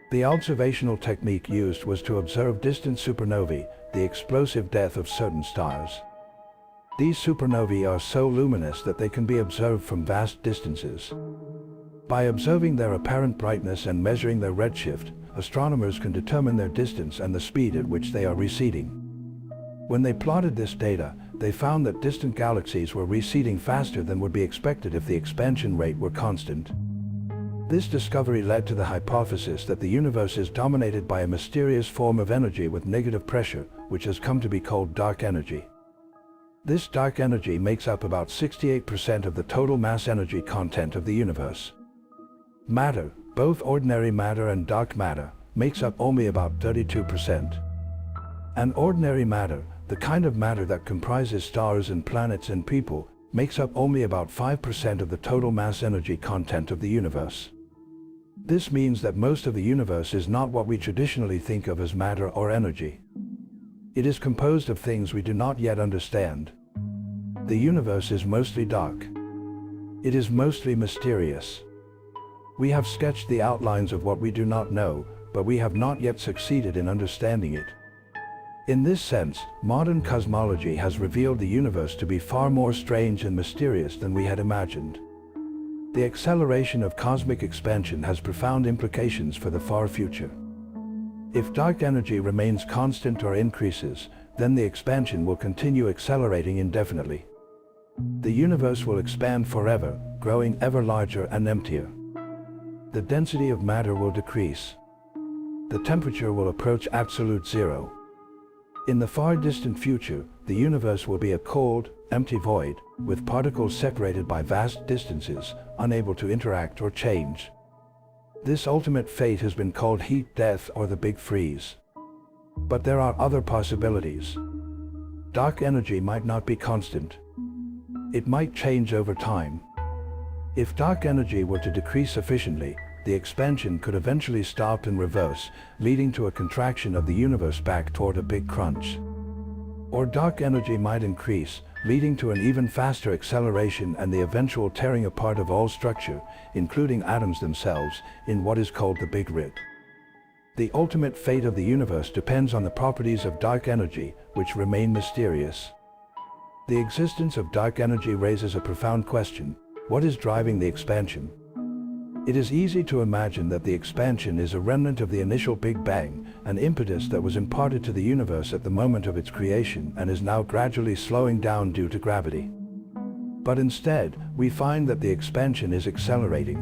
The observational technique used was to observe distant supernovae, the explosive death of certain stars. These supernovae are so luminous that they can be observed from vast distances. By observing their apparent brightness and measuring their redshift, astronomers can determine their distance and the speed at which they are receding. When they plotted this data, they found that distant galaxies were receding faster than would be expected if the expansion rate were constant. This discovery led to the hypothesis that the universe is dominated by a mysterious form of energy with negative pressure, which has come to be called dark energy. This dark energy makes up about 68% of the total mass energy content of the universe. Matter, both ordinary matter and dark matter, makes up only about 32%. And ordinary matter, the kind of matter that comprises stars and planets and people, makes up only about 5% of the total mass energy content of the universe. This means that most of the universe is not what we traditionally think of as matter or energy. It is composed of things we do not yet understand. The universe is mostly dark. It is mostly mysterious. We have sketched the outlines of what we do not know, but we have not yet succeeded in understanding it. In this sense, modern cosmology has revealed the universe to be far more strange and mysterious than we had imagined. The acceleration of cosmic expansion has profound implications for the far future. If dark energy remains constant or increases, then the expansion will continue accelerating indefinitely. The universe will expand forever, growing ever larger and emptier. The density of matter will decrease. The temperature will approach absolute zero. In the far distant future, the universe will be a cold, empty void, with particles separated by vast distances, unable to interact or change. This ultimate fate has been called heat death or the Big Freeze. But there are other possibilities. Dark energy might not be constant. It might change over time. If dark energy were to decrease sufficiently, the expansion could eventually stop and reverse, leading to a contraction of the universe back toward a big crunch. Or dark energy might increase, leading to an even faster acceleration and the eventual tearing apart of all structure, including atoms themselves, in what is called the Big Rip. The ultimate fate of the universe depends on the properties of dark energy, which remain mysterious. The existence of dark energy raises a profound question: what is driving the expansion? It is easy to imagine that the expansion is a remnant of the initial Big Bang, an impetus that was imparted to the universe at the moment of its creation and is now gradually slowing down due to gravity. But instead, we find that the expansion is accelerating.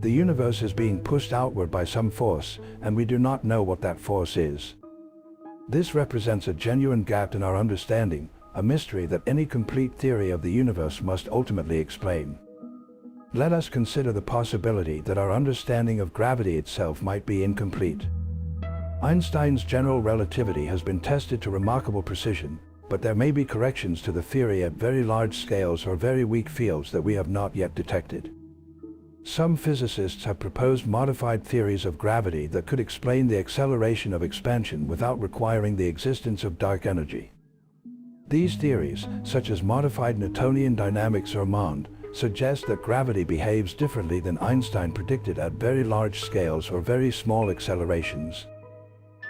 The universe is being pushed outward by some force, and we do not know what that force is. This represents a genuine gap in our understanding, a mystery that any complete theory of the universe must ultimately explain. Let us consider the possibility that our understanding of gravity itself might be incomplete. Einstein's general relativity has been tested to remarkable precision, but there may be corrections to the theory at very large scales or very weak fields that we have not yet detected. Some physicists have proposed modified theories of gravity that could explain the acceleration of expansion without requiring the existence of dark energy. These theories, such as modified Newtonian dynamics or MOND, suggest that gravity behaves differently than Einstein predicted at very large scales or very small accelerations.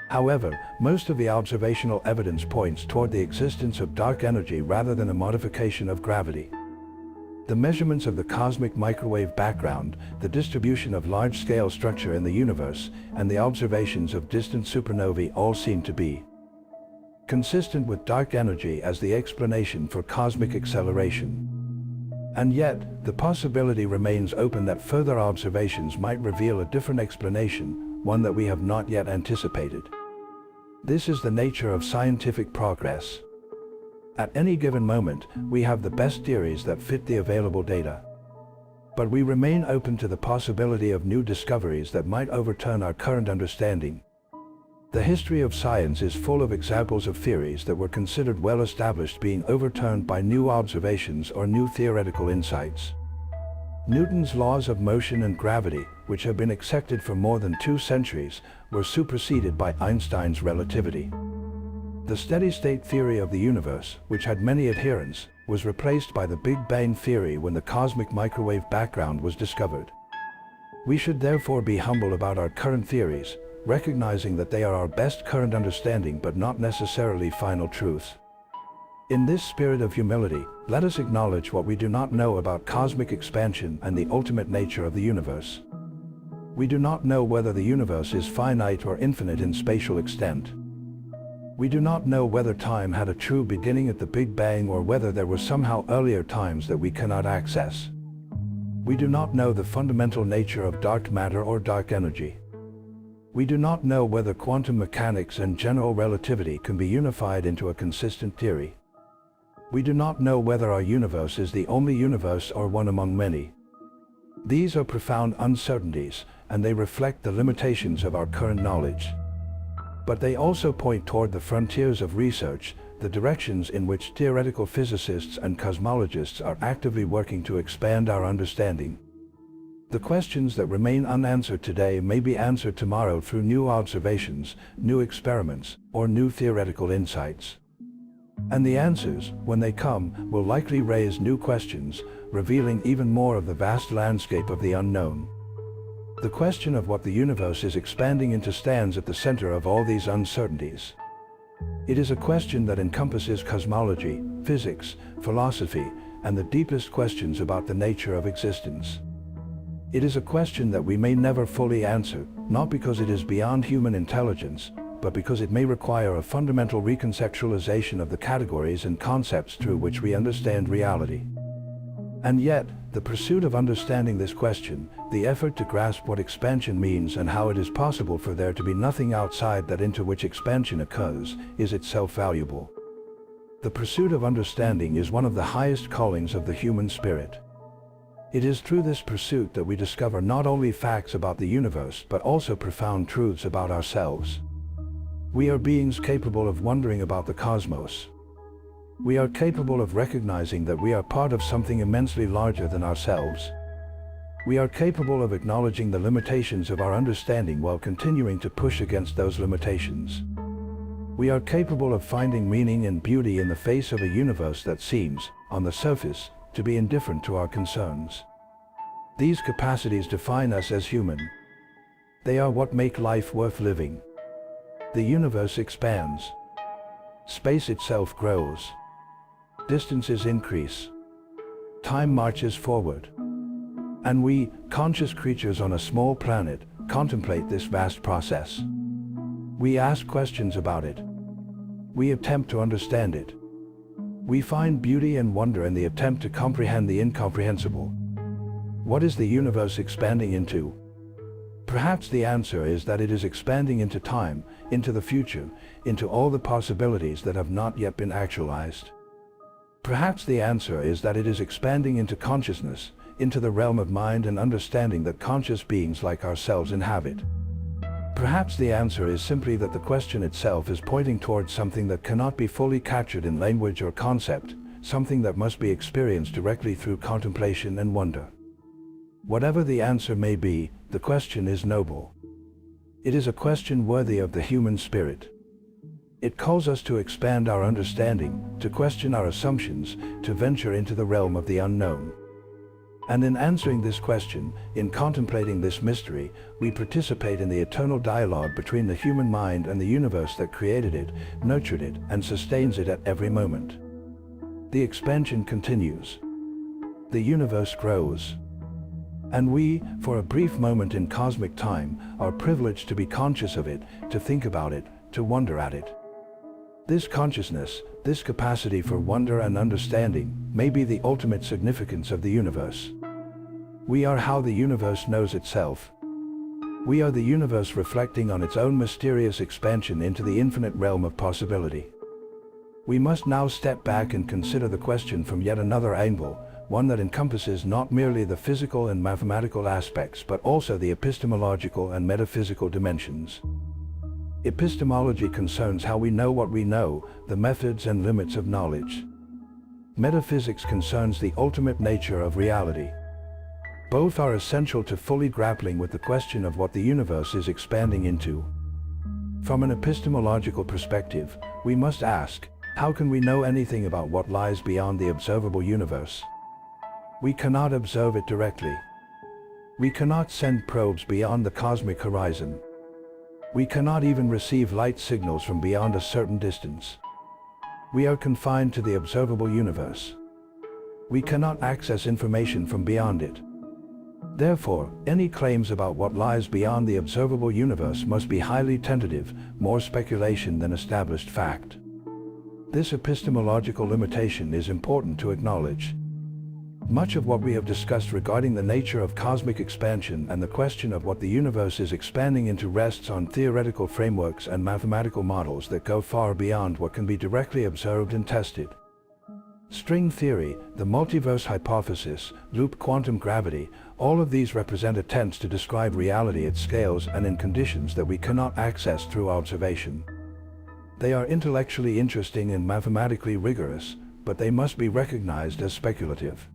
However, most of the observational evidence points toward the existence of dark energy rather than a modification of gravity. The measurements of the cosmic microwave background, the distribution of large-scale structure in the universe, and the observations of distant supernovae all seem to be consistent with dark energy as the explanation for cosmic acceleration. And yet, the possibility remains open that further observations might reveal a different explanation, one that we have not yet anticipated. This is the nature of scientific progress. At any given moment, we have the best theories that fit the available data. But we remain open to the possibility of new discoveries that might overturn our current understanding. The history of science is full of examples of theories that were considered well established being overturned by new observations or new theoretical insights. Newton's laws of motion and gravity, which have been accepted for more than 2 centuries, were superseded by Einstein's relativity. The steady-state theory of the universe, which had many adherents, was replaced by the Big Bang theory when the cosmic microwave background was discovered. We should therefore be humble about our current theories, recognizing that they are our best current understanding but not necessarily final truths. In this spirit of humility, let us acknowledge what we do not know about cosmic expansion and the ultimate nature of the universe. We do not know whether the universe is finite or infinite in spatial extent. We do not know whether time had a true beginning at the Big Bang or whether there were somehow earlier times that we cannot access. We do not know the fundamental nature of dark matter or dark energy. We do not know whether quantum mechanics and general relativity can be unified into a consistent theory. We do not know whether our universe is the only universe or one among many. These are profound uncertainties, and they reflect the limitations of our current knowledge. But they also point toward the frontiers of research, the directions in which theoretical physicists and cosmologists are actively working to expand our understanding. The questions that remain unanswered today may be answered tomorrow through new observations, new experiments, or new theoretical insights. And the answers, when they come, will likely raise new questions, revealing even more of the vast landscape of the unknown. The question of what the universe is expanding into stands at the center of all these uncertainties. It is a question that encompasses cosmology, physics, philosophy, and the deepest questions about the nature of existence. It is a question that we may never fully answer, not because it is beyond human intelligence, but because it may require a fundamental reconceptualization of the categories and concepts through which we understand reality. And yet, the pursuit of understanding this question, the effort to grasp what expansion means and how it is possible for there to be nothing outside that into which expansion occurs, is itself valuable. The pursuit of understanding is one of the highest callings of the human spirit. It is through this pursuit that we discover not only facts about the universe but also profound truths about ourselves. We are beings capable of wondering about the cosmos. We are capable of recognizing that we are part of something immensely larger than ourselves. We are capable of acknowledging the limitations of our understanding while continuing to push against those limitations. We are capable of finding meaning and beauty in the face of a universe that seems, on the surface, to be indifferent to our concerns. These capacities define us as human. They are what make life worth living. The universe expands. Space itself grows. Distances increase. Time marches forward. And we, conscious creatures on a small planet, contemplate this vast process. We ask questions about it. We attempt to understand it. We find beauty and wonder in the attempt to comprehend the incomprehensible. What is the universe expanding into? Perhaps the answer is that it is expanding into time, into the future, into all the possibilities that have not yet been actualized. Perhaps the answer is that it is expanding into consciousness, into the realm of mind and understanding that conscious beings like ourselves inhabit. Perhaps the answer is simply that the question itself is pointing towards something that cannot be fully captured in language or concept, something that must be experienced directly through contemplation and wonder. Whatever the answer may be, the question is noble. It is a question worthy of the human spirit. It calls us to expand our understanding, to question our assumptions, to venture into the realm of the unknown. And in answering this question, in contemplating this mystery, we participate in the eternal dialogue between the human mind and the universe that created it, nurtured it, and sustains it at every moment. The expansion continues. The universe grows. And we, for a brief moment in cosmic time, are privileged to be conscious of it, to think about it, to wonder at it. This consciousness, this capacity for wonder and understanding, may be the ultimate significance of the universe. We are how the universe knows itself. We are the universe reflecting on its own mysterious expansion into the infinite realm of possibility. We must now step back and consider the question from yet another angle, one that encompasses not merely the physical and mathematical aspects but also the epistemological and metaphysical dimensions. Epistemology concerns how we know what we know, the methods and limits of knowledge. Metaphysics concerns the ultimate nature of reality. Both are essential to fully grappling with the question of what the universe is expanding into. From an epistemological perspective, we must ask, how can we know anything about what lies beyond the observable universe? We cannot observe it directly. We cannot send probes beyond the cosmic horizon. We cannot even receive light signals from beyond a certain distance. We are confined to the observable universe. We cannot access information from beyond it. Therefore, any claims about what lies beyond the observable universe must be highly tentative, more speculation than established fact. This epistemological limitation is important to acknowledge. Much of what we have discussed regarding the nature of cosmic expansion and the question of what the universe is expanding into rests on theoretical frameworks and mathematical models that go far beyond what can be directly observed and tested. String theory, the multiverse hypothesis, loop quantum gravity, all of these represent attempts to describe reality at scales and in conditions that we cannot access through observation. They are intellectually interesting and mathematically rigorous, but they must be recognized as speculative.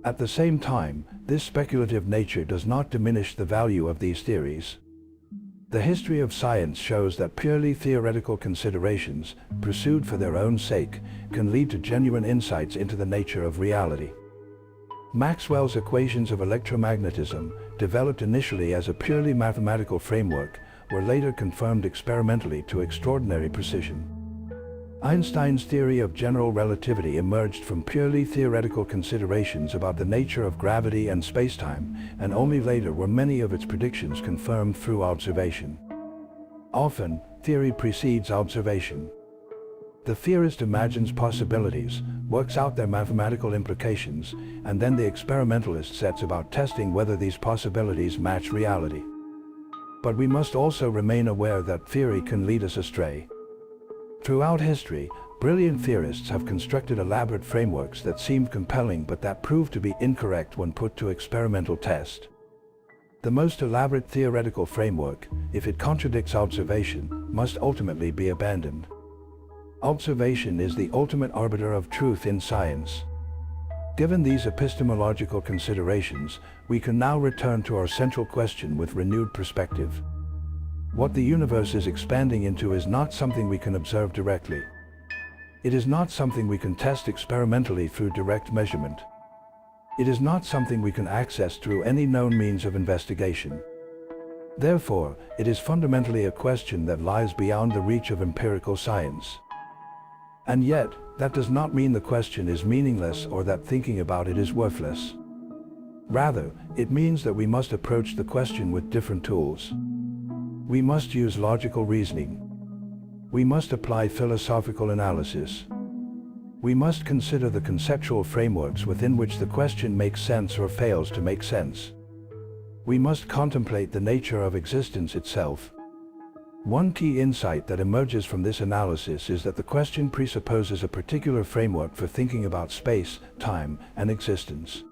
At the same time, this speculative nature does not diminish the value of these theories. The history of science shows that purely theoretical considerations, pursued for their own sake, can lead to genuine insights into the nature of reality. Maxwell's equations of electromagnetism, developed initially as a purely mathematical framework, were later confirmed experimentally to extraordinary precision. Einstein's theory of general relativity emerged from purely theoretical considerations about the nature of gravity and spacetime, and only later were many of its predictions confirmed through observation. Often, theory precedes observation. The theorist imagines possibilities, works out their mathematical implications, and then the experimentalist sets about testing whether these possibilities match reality. But we must also remain aware that theory can lead us astray. Throughout history, brilliant theorists have constructed elaborate frameworks that seemed compelling but that proved to be incorrect when put to experimental test. The most elaborate theoretical framework, if it contradicts observation, must ultimately be abandoned. Observation is the ultimate arbiter of truth in science. Given these epistemological considerations, we can now return to our central question with renewed perspective. What the universe is expanding into is not something we can observe directly. It is not something we can test experimentally through direct measurement. It is not something we can access through any known means of investigation. Therefore, it is fundamentally a question that lies beyond the reach of empirical science. And yet, that does not mean the question is meaningless or that thinking about it is worthless. Rather, it means that we must approach the question with different tools. We must use logical reasoning. We must apply philosophical analysis. We must consider the conceptual frameworks within which the question makes sense or fails to make sense. We must contemplate the nature of existence itself. One key insight that emerges from this analysis is that the question presupposes a particular framework for thinking about space, time, and existence.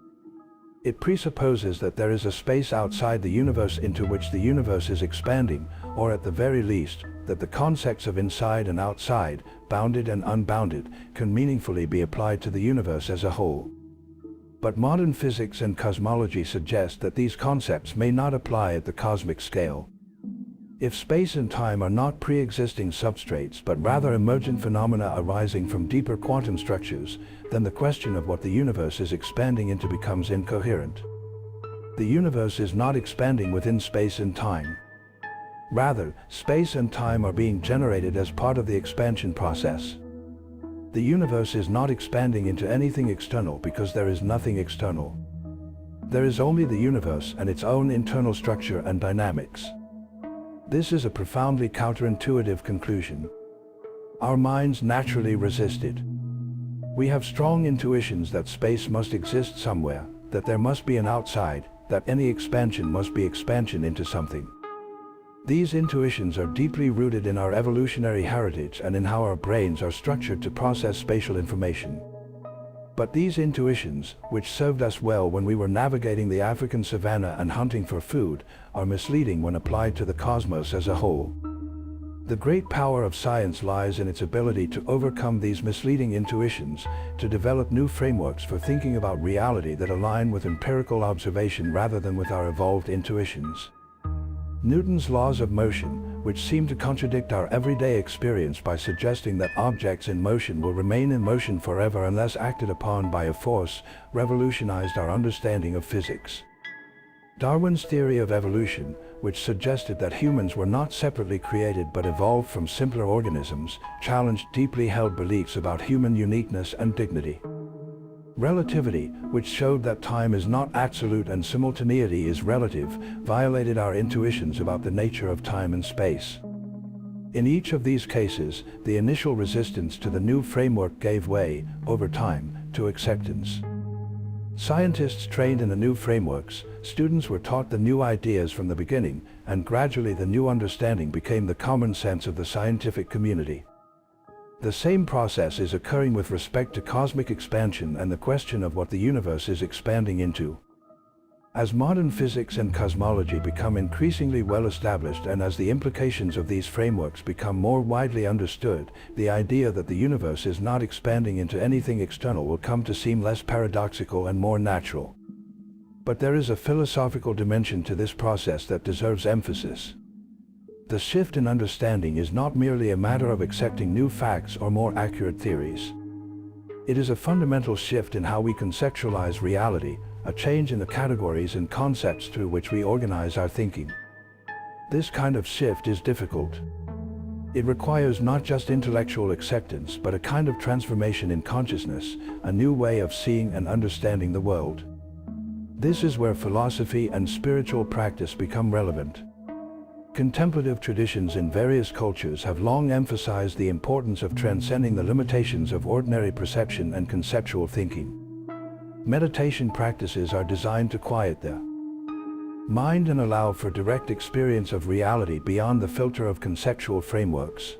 It presupposes that there is a space outside the universe into which the universe is expanding, or at the very least, that the concepts of inside and outside, bounded and unbounded, can meaningfully be applied to the universe as a whole. But modern physics and cosmology suggest that these concepts may not apply at the cosmic scale. If space and time are not pre-existing substrates but rather emergent phenomena arising from deeper quantum structures, then the question of what the universe is expanding into becomes incoherent. The universe is not expanding within space and time. Rather, space and time are being generated as part of the expansion process. The universe is not expanding into anything external because there is nothing external. There is only the universe and its own internal structure and dynamics. This is a profoundly counterintuitive conclusion. Our minds naturally resist it. We have strong intuitions that space must exist somewhere, that there must be an outside, that any expansion must be expansion into something. These intuitions are deeply rooted in our evolutionary heritage and in how our brains are structured to process spatial information. But these intuitions, which served us well when we were navigating the African savanna and hunting for food, are misleading when applied to the cosmos as a whole. The great power of science lies in its ability to overcome these misleading intuitions, to develop new frameworks for thinking about reality that align with empirical observation rather than with our evolved intuitions. Newton's laws of motion, which seem to contradict our everyday experience by suggesting that objects in motion will remain in motion forever unless acted upon by a force, revolutionized our understanding of physics. Darwin's theory of evolution, which suggested that humans were not separately created but evolved from simpler organisms, challenged deeply held beliefs about human uniqueness and dignity. Relativity, which showed that time is not absolute and simultaneity is relative, violated our intuitions about the nature of time and space. In each of these cases, the initial resistance to the new framework gave way, over time, to acceptance. Scientists trained in the new frameworks, students were taught the new ideas from the beginning, and gradually the new understanding became the common sense of the scientific community. The same process is occurring with respect to cosmic expansion and the question of what the universe is expanding into. As modern physics and cosmology become increasingly well established and as the implications of these frameworks become more widely understood, the idea that the universe is not expanding into anything external will come to seem less paradoxical and more natural. But there is a philosophical dimension to this process that deserves emphasis. The shift in understanding is not merely a matter of accepting new facts or more accurate theories. It is a fundamental shift in how we conceptualize reality, a change in the categories and concepts through which we organize our thinking. This kind of shift is difficult. It requires not just intellectual acceptance but a kind of transformation in consciousness, a new way of seeing and understanding the world. This is where philosophy and spiritual practice become relevant. Contemplative traditions in various cultures have long emphasized the importance of transcending the limitations of ordinary perception and conceptual thinking. Meditation practices are designed to quiet the mind and allow for direct experience of reality beyond the filter of conceptual frameworks.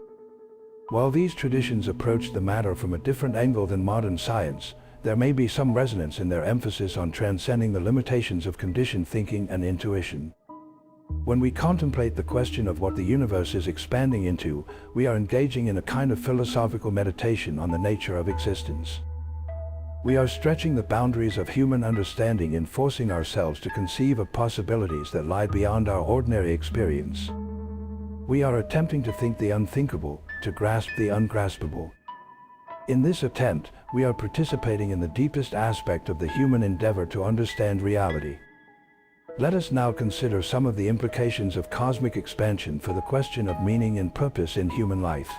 While these traditions approach the matter from a different angle than modern science, there may be some resonance in their emphasis on transcending the limitations of conditioned thinking and intuition. When we contemplate the question of what the universe is expanding into, we are engaging in a kind of philosophical meditation on the nature of existence. We are stretching the boundaries of human understanding in forcing ourselves to conceive of possibilities that lie beyond our ordinary experience. We are attempting to think the unthinkable, to grasp the ungraspable. In this attempt, we are participating in the deepest aspect of the human endeavor to understand reality. Let us now consider some of the implications of cosmic expansion for the question of meaning and purpose in human life.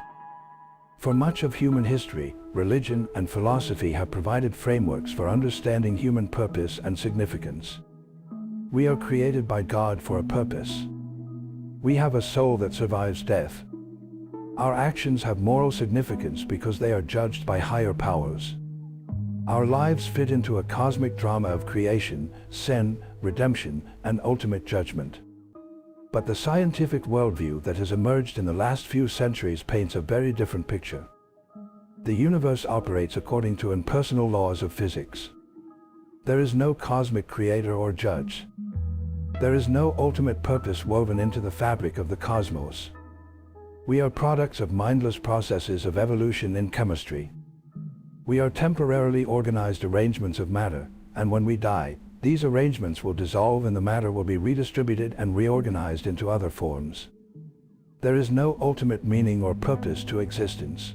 For much of human history, religion and philosophy have provided frameworks for understanding human purpose and significance. We are created by God for a purpose. We have a soul that survives death. Our actions have moral significance because they are judged by higher powers. Our lives fit into a cosmic drama of creation, sin, redemption, and ultimate judgment. But the scientific worldview that has emerged in the last few centuries paints a very different picture. The universe operates according to impersonal laws of physics. There is no cosmic creator or judge. There is no ultimate purpose woven into the fabric of the cosmos. We are products of mindless processes of evolution in chemistry. We are temporarily organized arrangements of matter, and when we die, these arrangements will dissolve and the matter will be redistributed and reorganized into other forms. There is no ultimate meaning or purpose to existence.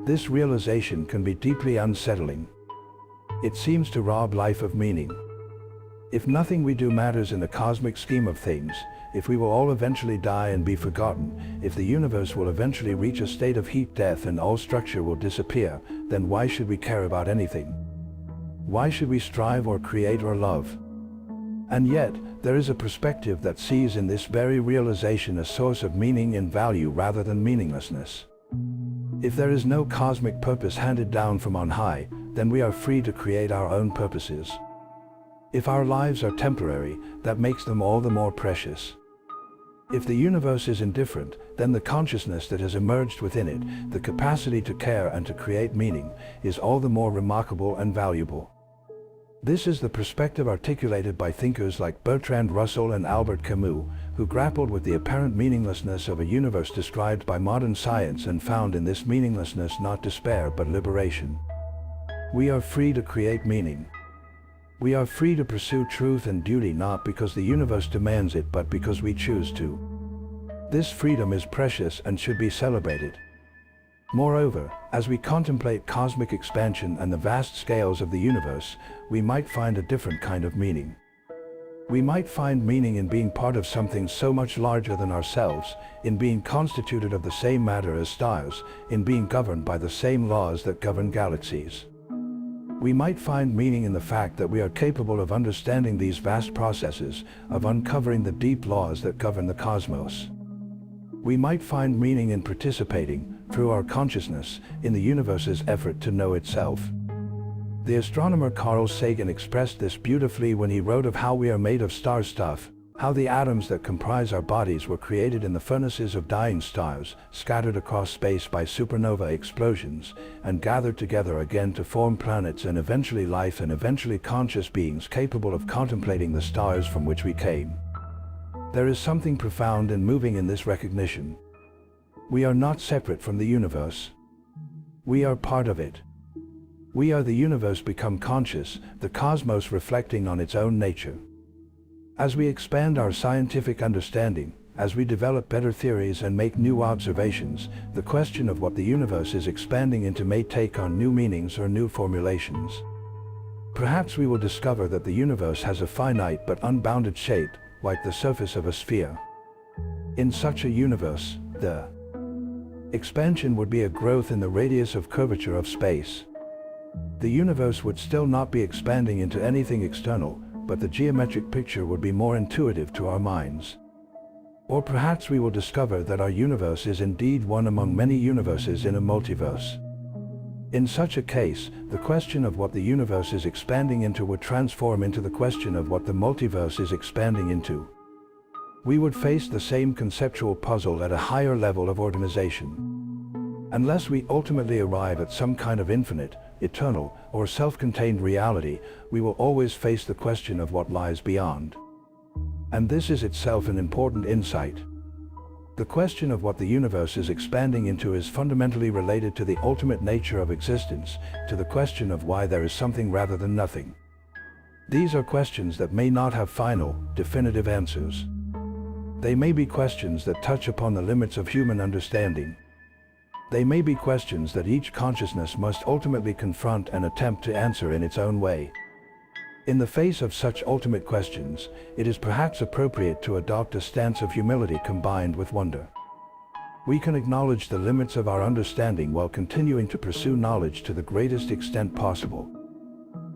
This realization can be deeply unsettling. It seems to rob life of meaning. If nothing we do matters in the cosmic scheme of things, if we will all eventually die and be forgotten, if the universe will eventually reach a state of heat death and all structure will disappear, then why should we care about anything? Why should we strive or create or love? And yet, there is a perspective that sees in this very realization a source of meaning and value rather than meaninglessness. If there is no cosmic purpose handed down from on high, then we are free to create our own purposes. If our lives are temporary, that makes them all the more precious. If the universe is indifferent, then the consciousness that has emerged within it, the capacity to care and to create meaning, is all the more remarkable and valuable. This is the perspective articulated by thinkers like Bertrand Russell and Albert Camus, who grappled with the apparent meaninglessness of a universe described by modern science and found in this meaninglessness not despair but liberation. We are free to create meaning. We are free to pursue truth and duty not because the universe demands it but because we choose to. This freedom is precious and should be celebrated. Moreover, as we contemplate cosmic expansion and the vast scales of the universe, we might find a different kind of meaning. We might find meaning in being part of something so much larger than ourselves, in being constituted of the same matter as stars, in being governed by the same laws that govern galaxies. We might find meaning in the fact that we are capable of understanding these vast processes, of uncovering the deep laws that govern the cosmos. We might find meaning in participating, through our consciousness, in the universe's effort to know itself. The astronomer Carl Sagan expressed this beautifully when he wrote of how we are made of star stuff, how the atoms that comprise our bodies were created in the furnaces of dying stars, scattered across space by supernova explosions, and gathered together again to form planets and eventually life and eventually conscious beings capable of contemplating the stars from which we came. There is something profound and moving in this recognition. We are not separate from the universe. We are part of it. We are the universe become conscious, the cosmos reflecting on its own nature. As we expand our scientific understanding, as we develop better theories and make new observations, the question of what the universe is expanding into may take on new meanings or new formulations. Perhaps we will discover that the universe has a finite but unbounded shape, like the surface of a sphere. In such a universe, the expansion would be a growth in the radius of curvature of space. The universe would still not be expanding into anything external, but the geometric picture would be more intuitive to our minds. Or perhaps we will discover that our universe is indeed one among many universes in a multiverse. In such a case, the question of what the universe is expanding into would transform into the question of what the multiverse is expanding into. We would face the same conceptual puzzle at a higher level of organization. Unless we ultimately arrive at some kind of infinite, eternal, or self-contained reality, we will always face the question of what lies beyond. And this is itself an important insight. The question of what the universe is expanding into is fundamentally related to the ultimate nature of existence, to the question of why there is something rather than nothing. These are questions that may not have final, definitive answers. They may be questions that touch upon the limits of human understanding. They may be questions that each consciousness must ultimately confront and attempt to answer in its own way. In the face of such ultimate questions, it is perhaps appropriate to adopt a stance of humility combined with wonder. We can acknowledge the limits of our understanding while continuing to pursue knowledge to the greatest extent possible.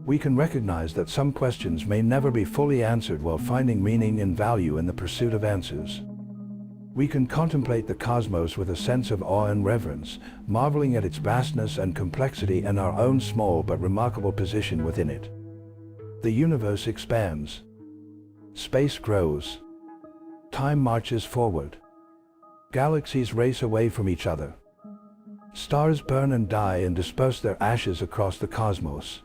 We can recognize that some questions may never be fully answered while finding meaning and value in the pursuit of answers. We can contemplate the cosmos with a sense of awe and reverence, marveling at its vastness and complexity and our own small but remarkable position within it. The universe expands. Space grows. Time marches forward. Galaxies race away from each other. Stars burn and die and disperse their ashes across the cosmos.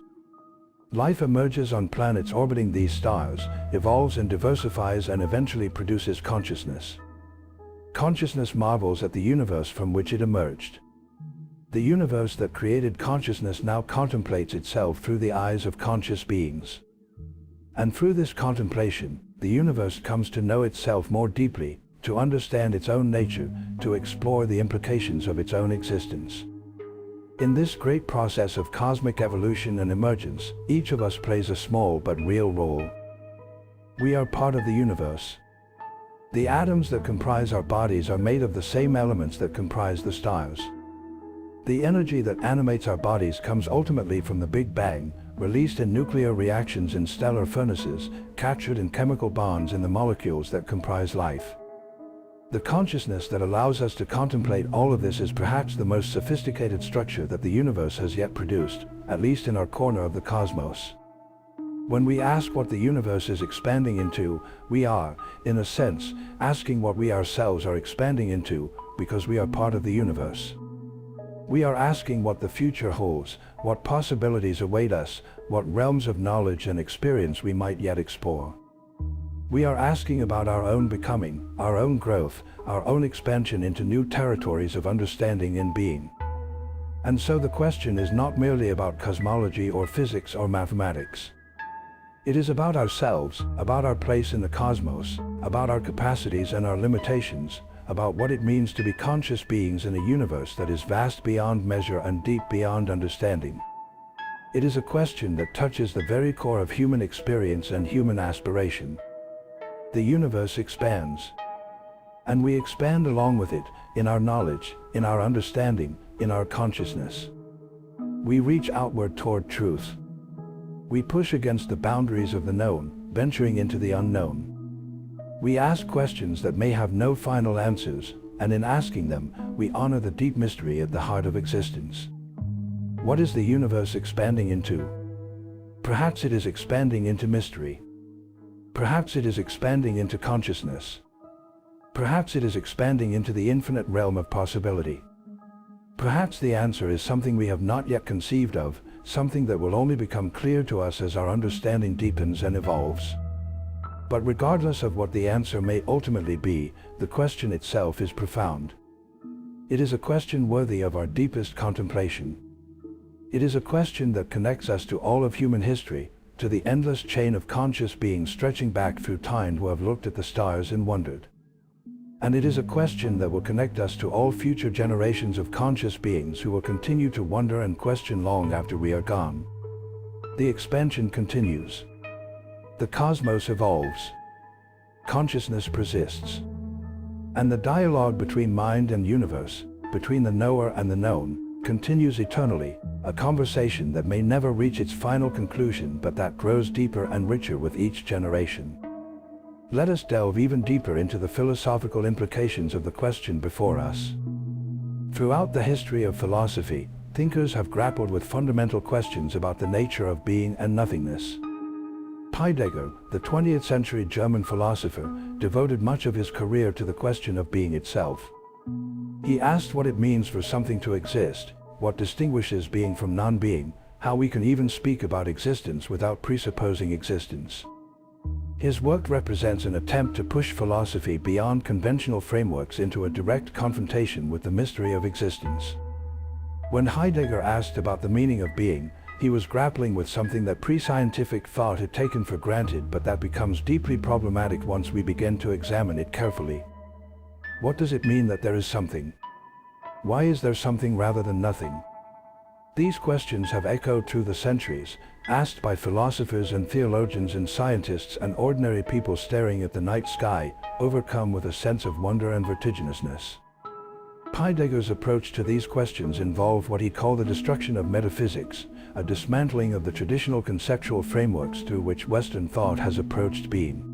Life emerges on planets orbiting these stars, evolves and diversifies and eventually produces consciousness. Consciousness marvels at the universe from which it emerged. The universe that created consciousness now contemplates itself through the eyes of conscious beings. And through this contemplation, the universe comes to know itself more deeply, to understand its own nature, to explore the implications of its own existence. In this great process of cosmic evolution and emergence, each of us plays a small but real role. We are part of the universe. The atoms that comprise our bodies are made of the same elements that comprise the stars. The energy that animates our bodies comes ultimately from the Big Bang, released in nuclear reactions in stellar furnaces, captured in chemical bonds in the molecules that comprise life. The consciousness that allows us to contemplate all of this is perhaps the most sophisticated structure that the universe has yet produced, at least in our corner of the cosmos. When we ask what the universe is expanding into, we are, in a sense, asking what we ourselves are expanding into, because we are part of the universe. We are asking what the future holds, what possibilities await us, what realms of knowledge and experience we might yet explore. We are asking about our own becoming, our own growth, our own expansion into new territories of understanding and being. And so the question is not merely about cosmology or physics or mathematics. It is about ourselves, about our place in the cosmos, about our capacities and our limitations, about what it means to be conscious beings in a universe that is vast beyond measure and deep beyond understanding. It is a question that touches the very core of human experience and human aspiration. The universe expands. And we expand along with it, in our knowledge, in our understanding, in our consciousness. We reach outward toward truth. We push against the boundaries of the known, venturing into the unknown. We ask questions that may have no final answers, and in asking them, we honor the deep mystery at the heart of existence. What is the universe expanding into? Perhaps it is expanding into mystery. Perhaps it is expanding into consciousness. Perhaps it is expanding into the infinite realm of possibility. Perhaps the answer is something we have not yet conceived of, something that will only become clear to us as our understanding deepens and evolves. But regardless of what the answer may ultimately be, the question itself is profound. It is a question worthy of our deepest contemplation. It is a question that connects us to all of human history, to the endless chain of conscious beings stretching back through time who have looked at the stars and wondered. And it is a question that will connect us to all future generations of conscious beings who will continue to wonder and question long after we are gone. The expansion continues. The cosmos evolves. Consciousness persists. And the dialogue between mind and universe, between the knower and the known, continues eternally, a conversation that may never reach its final conclusion but that grows deeper and richer with each generation. Let us delve even deeper into the philosophical implications of the question before us. Throughout the history of philosophy, thinkers have grappled with fundamental questions about the nature of being and nothingness. Heidegger, the 20th century German philosopher, devoted much of his career to the question of being itself. He asked what it means for something to exist, what distinguishes being from non-being, how we can even speak about existence without presupposing existence. His work represents an attempt to push philosophy beyond conventional frameworks into a direct confrontation with the mystery of existence. When Heidegger asked about the meaning of being, he was grappling with something that pre-scientific thought had taken for granted but that becomes deeply problematic once we begin to examine it carefully. What does it mean that there is something? Why is there something rather than nothing? These questions have echoed through the centuries, asked by philosophers and theologians and scientists and ordinary people staring at the night sky, overcome with a sense of wonder and vertiginousness. Heidegger's approach to these questions involved what he called the destruction of metaphysics, a dismantling of the traditional conceptual frameworks through which Western thought has approached being.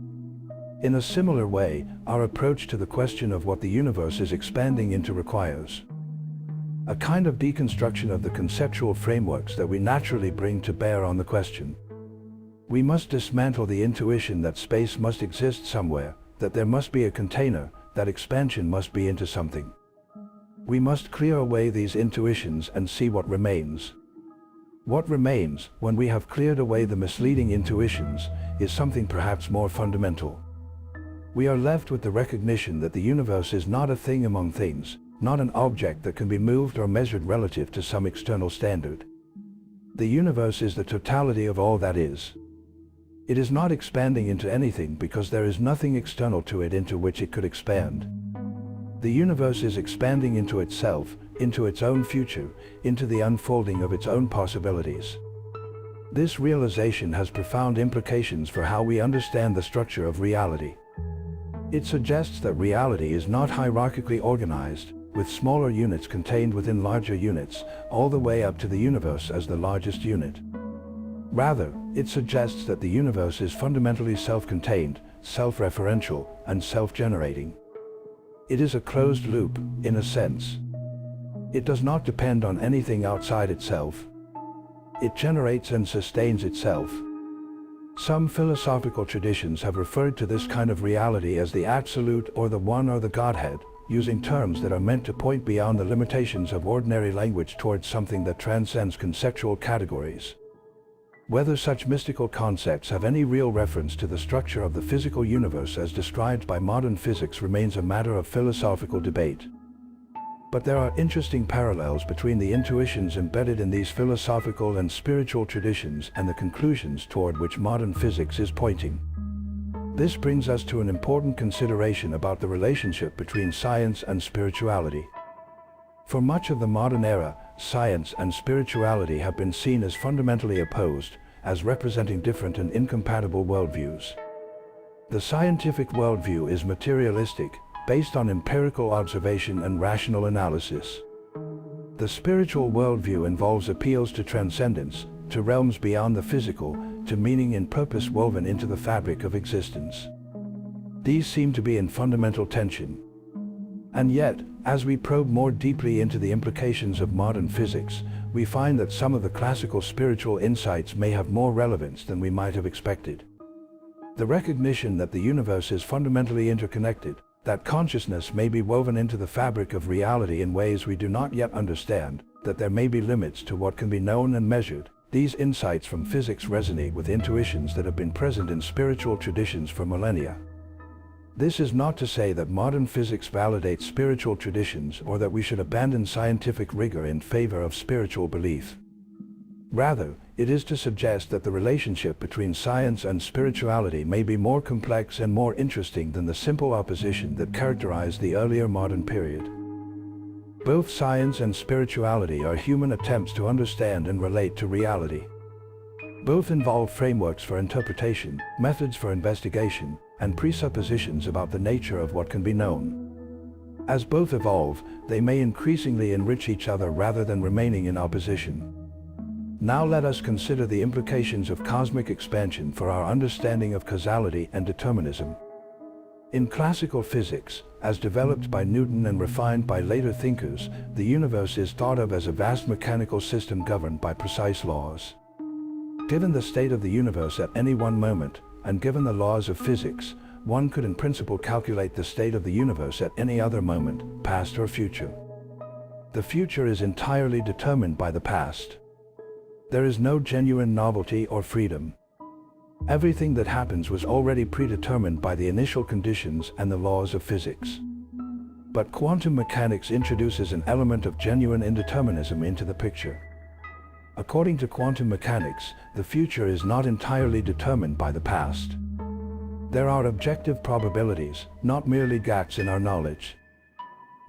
In a similar way, our approach to the question of what the universe is expanding into requires a kind of deconstruction of the conceptual frameworks that we naturally bring to bear on the question. We must dismantle the intuition that space must exist somewhere, that there must be a container, that expansion must be into something. We must clear away these intuitions and see what remains. What remains, when we have cleared away the misleading intuitions, is something perhaps more fundamental. We are left with the recognition that the universe is not a thing among things, not an object that can be moved or measured relative to some external standard. The universe is the totality of all that is. It is not expanding into anything because there is nothing external to it into which it could expand. The universe is expanding into itself, into its own future, into the unfolding of its own possibilities. This realization has profound implications for how we understand the structure of reality. It suggests that reality is not hierarchically organized, with smaller units contained within larger units, all the way up to the universe as the largest unit. Rather, it suggests that the universe is fundamentally self-contained, self-referential, and self-generating. It is a closed loop, in a sense. It does not depend on anything outside itself. It generates and sustains itself. Some philosophical traditions have referred to this kind of reality as the absolute or the one or the Godhead, using terms that are meant to point beyond the limitations of ordinary language towards something that transcends conceptual categories. Whether such mystical concepts have any real reference to the structure of the physical universe as described by modern physics remains a matter of philosophical debate. But there are interesting parallels between the intuitions embedded in these philosophical and spiritual traditions and the conclusions toward which modern physics is pointing. This brings us to an important consideration about the relationship between science and spirituality. For much of the modern era, science and spirituality have been seen as fundamentally opposed, as representing different and incompatible worldviews. The scientific worldview is materialistic, based on empirical observation and rational analysis. The spiritual worldview involves appeals to transcendence, to realms beyond the physical, to meaning and purpose woven into the fabric of existence. These seem to be in fundamental tension. And yet, as we probe more deeply into the implications of modern physics, we find that some of the classical spiritual insights may have more relevance than we might have expected. The recognition that the universe is fundamentally interconnected, that consciousness may be woven into the fabric of reality in ways we do not yet understand, that there may be limits to what can be known and measured. These insights from physics resonate with intuitions that have been present in spiritual traditions for millennia. This is not to say that modern physics validates spiritual traditions or that we should abandon scientific rigor in favor of spiritual belief. Rather, it is to suggest that the relationship between science and spirituality may be more complex and more interesting than the simple opposition that characterized the earlier modern period. Both science and spirituality are human attempts to understand and relate to reality. Both involve frameworks for interpretation, methods for investigation, and presuppositions about the nature of what can be known. As both evolve, they may increasingly enrich each other rather than remaining in opposition. Now let us consider the implications of cosmic expansion for our understanding of causality and determinism. In classical physics, as developed by Newton and refined by later thinkers, the universe is thought of as a vast mechanical system governed by precise laws. Given the state of the universe at any one moment, and given the laws of physics, one could in principle calculate the state of the universe at any other moment, past or future. The future is entirely determined by the past. There is no genuine novelty or freedom. Everything that happens was already predetermined by the initial conditions and the laws of physics. But quantum mechanics introduces an element of genuine indeterminism into the picture. According to quantum mechanics, the future is not entirely determined by the past. There are objective probabilities, not merely gaps in our knowledge.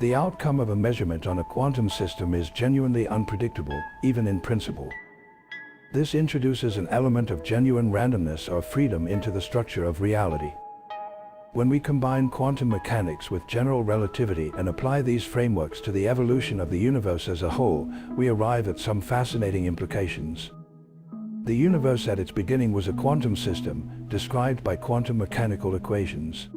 The outcome of a measurement on a quantum system is genuinely unpredictable, even in principle. This introduces an element of genuine randomness or freedom into the structure of reality. When we combine quantum mechanics with general relativity and apply these frameworks to the evolution of the universe as a whole, we arrive at some fascinating implications. The universe at its beginning was a quantum system, described by quantum mechanical equations.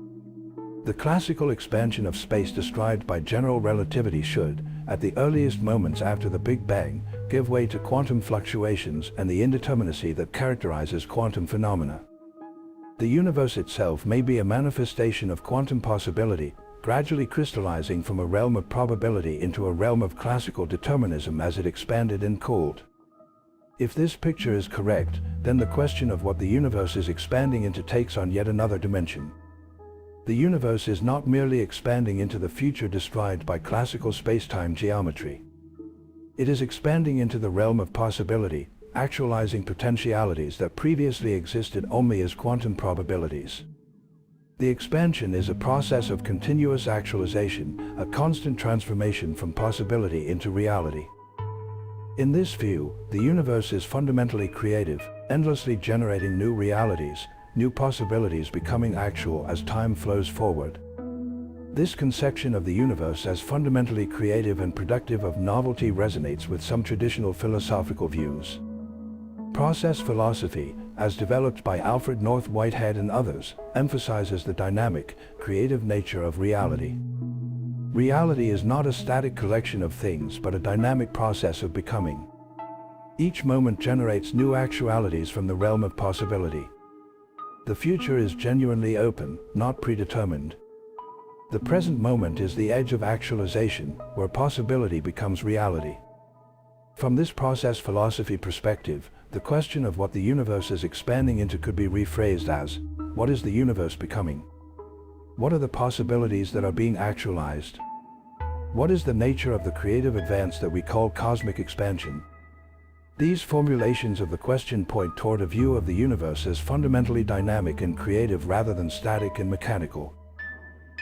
The classical expansion of space described by general relativity should, at the earliest moments after the Big Bang, give way to quantum fluctuations and the indeterminacy that characterizes quantum phenomena. The universe itself may be a manifestation of quantum possibility, gradually crystallizing from a realm of probability into a realm of classical determinism as it expanded and cooled. If this picture is correct, then the question of what the universe is expanding into takes on yet another dimension. The universe is not merely expanding into the future described by classical space-time geometry. It is expanding into the realm of possibility, actualizing potentialities that previously existed only as quantum probabilities. The expansion is a process of continuous actualization, a constant transformation from possibility into reality. In this view, the universe is fundamentally creative, endlessly generating new realities, new possibilities becoming actual as time flows forward. This conception of the universe as fundamentally creative and productive of novelty resonates with some traditional philosophical views. Process philosophy, as developed by Alfred North Whitehead and others, emphasizes the dynamic, creative nature of reality. Reality is not a static collection of things but a dynamic process of becoming. Each moment generates new actualities from the realm of possibility. The future is genuinely open, not predetermined. The present moment is the edge of actualization, where possibility becomes reality. From this process philosophy perspective, the question of what the universe is expanding into could be rephrased as, what is the universe becoming? What are the possibilities that are being actualized? What is the nature of the creative advance that we call cosmic expansion? These formulations of the question point toward a view of the universe as fundamentally dynamic and creative rather than static and mechanical.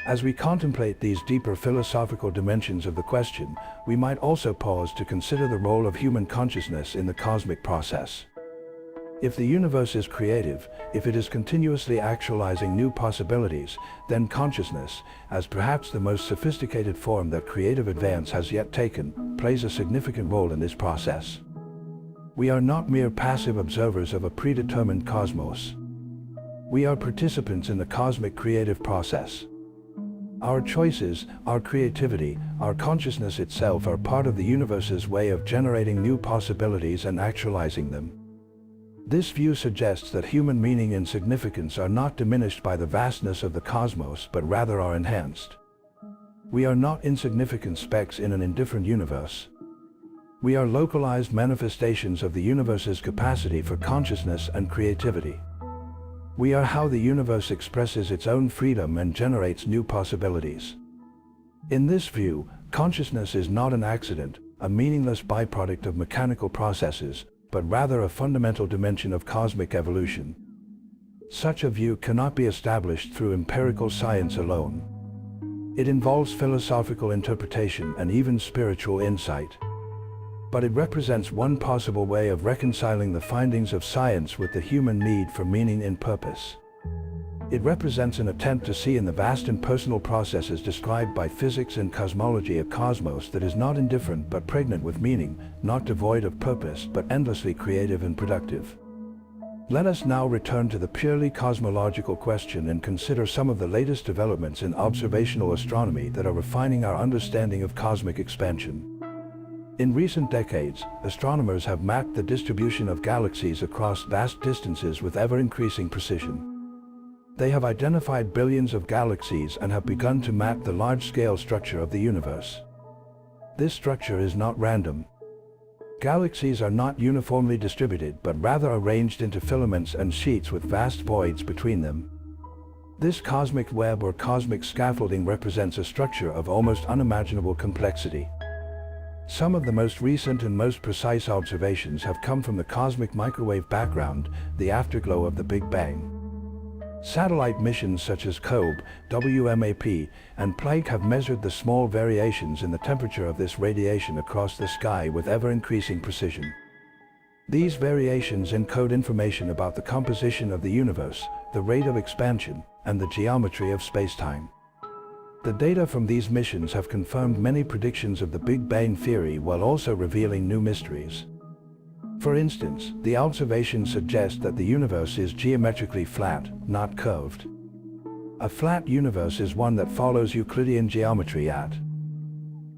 As we contemplate these deeper philosophical dimensions of the question, we might also pause to consider the role of human consciousness in the cosmic process. If the universe is creative, if it is continuously actualizing new possibilities, then consciousness, as perhaps the most sophisticated form that creative advance has yet taken, plays a significant role in this process. We are not mere passive observers of a predetermined cosmos. We are participants in the cosmic creative process. Our choices, our creativity, our consciousness itself are part of the universe's way of generating new possibilities and actualizing them. This view suggests that human meaning and significance are not diminished by the vastness of the cosmos, but rather are enhanced. We are not insignificant specks in an indifferent universe. We are localized manifestations of the universe's capacity for consciousness and creativity. We are how the universe expresses its own freedom and generates new possibilities. In this view, consciousness is not an accident, a meaningless byproduct of mechanical processes, but rather a fundamental dimension of cosmic evolution. Such a view cannot be established through empirical science alone. It involves philosophical interpretation and even spiritual insight. But it represents one possible way of reconciling the findings of science with the human need for meaning and purpose. It represents an attempt to see in the vast impersonal processes described by physics and cosmology a cosmos that is not indifferent but pregnant with meaning, not devoid of purpose but endlessly creative and productive. Let us now return to the purely cosmological question and consider some of the latest developments in observational astronomy that are refining our understanding of cosmic expansion. In recent decades, astronomers have mapped the distribution of galaxies across vast distances with ever-increasing precision. They have identified billions of galaxies and have begun to map the large-scale structure of the universe. This structure is not random. Galaxies are not uniformly distributed, but rather arranged into filaments and sheets with vast voids between them. This cosmic web or cosmic scaffolding represents a structure of almost unimaginable complexity. Some of the most recent and most precise observations have come from the cosmic microwave background, the afterglow of the Big Bang. Satellite missions such as COBE, WMAP, and Planck have measured the small variations in the temperature of this radiation across the sky with ever-increasing precision. These variations encode information about the composition of the universe, the rate of expansion, and the geometry of spacetime. The data from these missions have confirmed many predictions of the Big Bang theory while also revealing new mysteries. For instance, the observations suggest that the universe is geometrically flat, not curved. A flat universe is one that follows Euclidean geometry at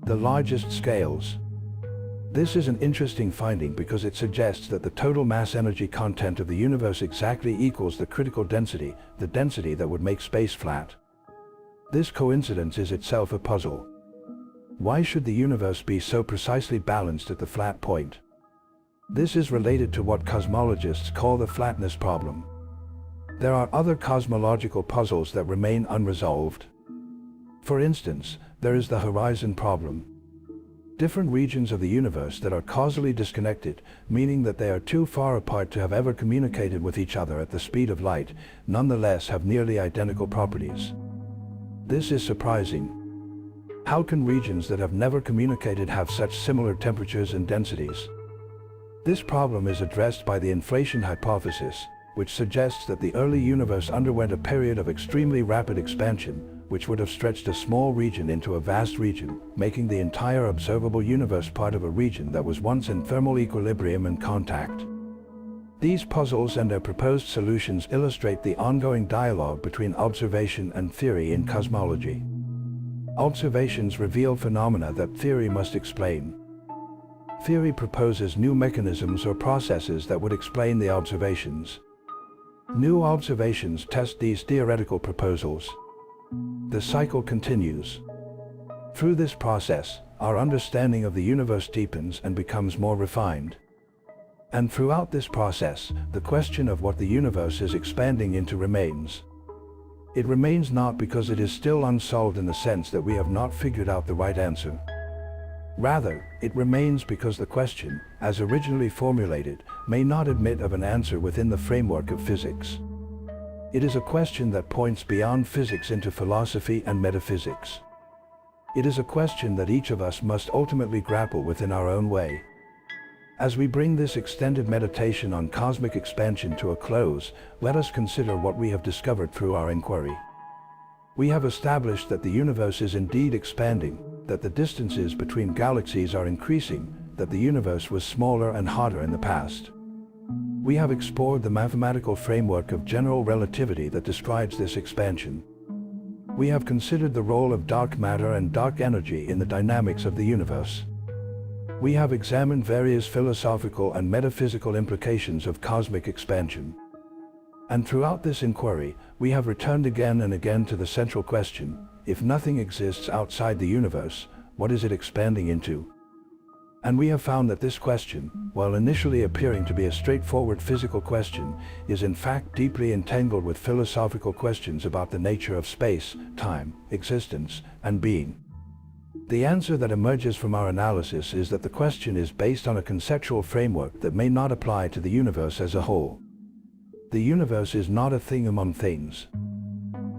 the largest scales. This is an interesting finding because it suggests that the total mass energy content of the universe exactly equals the critical density, the density that would make space flat. This coincidence is itself a puzzle. Why should the universe be so precisely balanced at the flat point? This is related to what cosmologists call the flatness problem. There are other cosmological puzzles that remain unresolved. For instance, there is the horizon problem. Different regions of the universe that are causally disconnected, meaning that they are too far apart to have ever communicated with each other at the speed of light, nonetheless have nearly identical properties. This is surprising. How can regions that have never communicated have such similar temperatures and densities? This problem is addressed by the inflation hypothesis, which suggests that the early universe underwent a period of extremely rapid expansion, which would have stretched a small region into a vast region, making the entire observable universe part of a region that was once in thermal equilibrium and contact. These puzzles and their proposed solutions illustrate the ongoing dialogue between observation and theory in cosmology. Observations reveal phenomena that theory must explain. Theory proposes new mechanisms or processes that would explain the observations. New observations test these theoretical proposals. The cycle continues. Through this process, our understanding of the universe deepens and becomes more refined. And throughout this process, the question of what the universe is expanding into remains. It remains not because it is still unsolved in the sense that we have not figured out the right answer. Rather, it remains because the question, as originally formulated, may not admit of an answer within the framework of physics. It is a question that points beyond physics into philosophy and metaphysics. It is a question that each of us must ultimately grapple with in our own way. As we bring this extended meditation on cosmic expansion to a close, let us consider what we have discovered through our inquiry. We have established that the universe is indeed expanding, that the distances between galaxies are increasing, that the universe was smaller and hotter in the past. We have explored the mathematical framework of general relativity that describes this expansion. We have considered the role of dark matter and dark energy in the dynamics of the universe. We have examined various philosophical and metaphysical implications of cosmic expansion. And throughout this inquiry, we have returned again and again to the central question: if nothing exists outside the universe, what is it expanding into? And we have found that this question, while initially appearing to be a straightforward physical question, is in fact deeply entangled with philosophical questions about the nature of space, time, existence, and being. The answer that emerges from our analysis is that the question is based on a conceptual framework that may not apply to the universe as a whole. The universe is not a thing among things.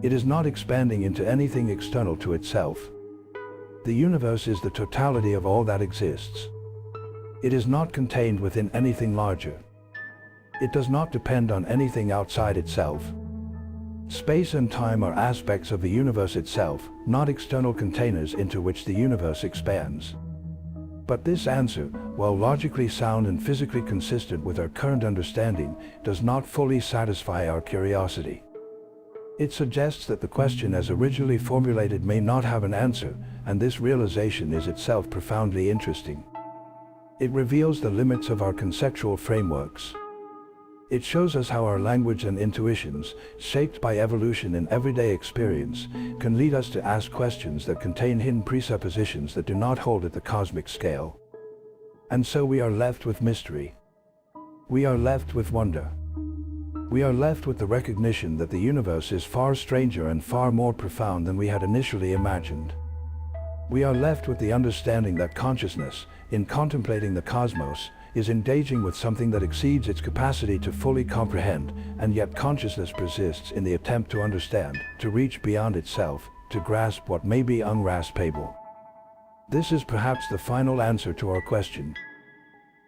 It is not expanding into anything external to itself. The universe is the totality of all that exists. It is not contained within anything larger. It does not depend on anything outside itself. Space and time are aspects of the universe itself, not external containers into which the universe expands. But this answer, while logically sound and physically consistent with our current understanding, does not fully satisfy our curiosity. It suggests that the question as originally formulated may not have an answer, and this realization is itself profoundly interesting. It reveals the limits of our conceptual frameworks. It shows us how our language and intuitions, shaped by evolution and everyday experience, can lead us to ask questions that contain hidden presuppositions that do not hold at the cosmic scale. And so we are left with mystery. We are left with wonder. We are left with the recognition that the universe is far stranger and far more profound than we had initially imagined. We are left with the understanding that consciousness, in contemplating the cosmos, is engaging with something that exceeds its capacity to fully comprehend, and yet consciousness persists in the attempt to understand, to reach beyond itself, to grasp what may be ungraspable. This is perhaps the final answer to our question.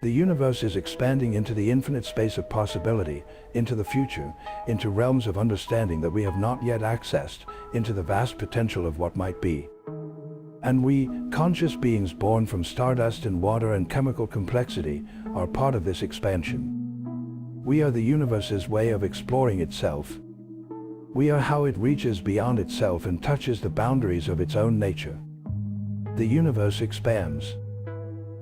The universe is expanding into the infinite space of possibility, into the future, into realms of understanding that we have not yet accessed, into the vast potential of what might be. And we, conscious beings born from stardust and water and chemical complexity, are part of this expansion. We are the universe's way of exploring itself. We are how it reaches beyond itself and touches the boundaries of its own nature. The universe expands.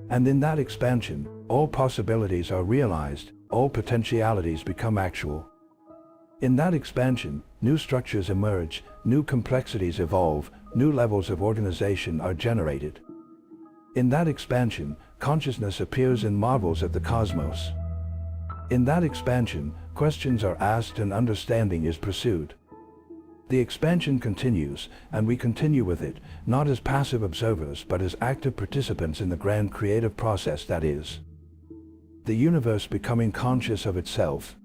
And in that expansion, all possibilities are realized, all potentialities become actual. In that expansion, new structures emerge, new complexities evolve, new levels of organization are generated. In that expansion, consciousness appears and marvels at the cosmos. In that expansion, questions are asked and understanding is pursued. The expansion continues, and we continue with it, not as passive observers but as active participants in the grand creative process that is the universe becoming conscious of itself.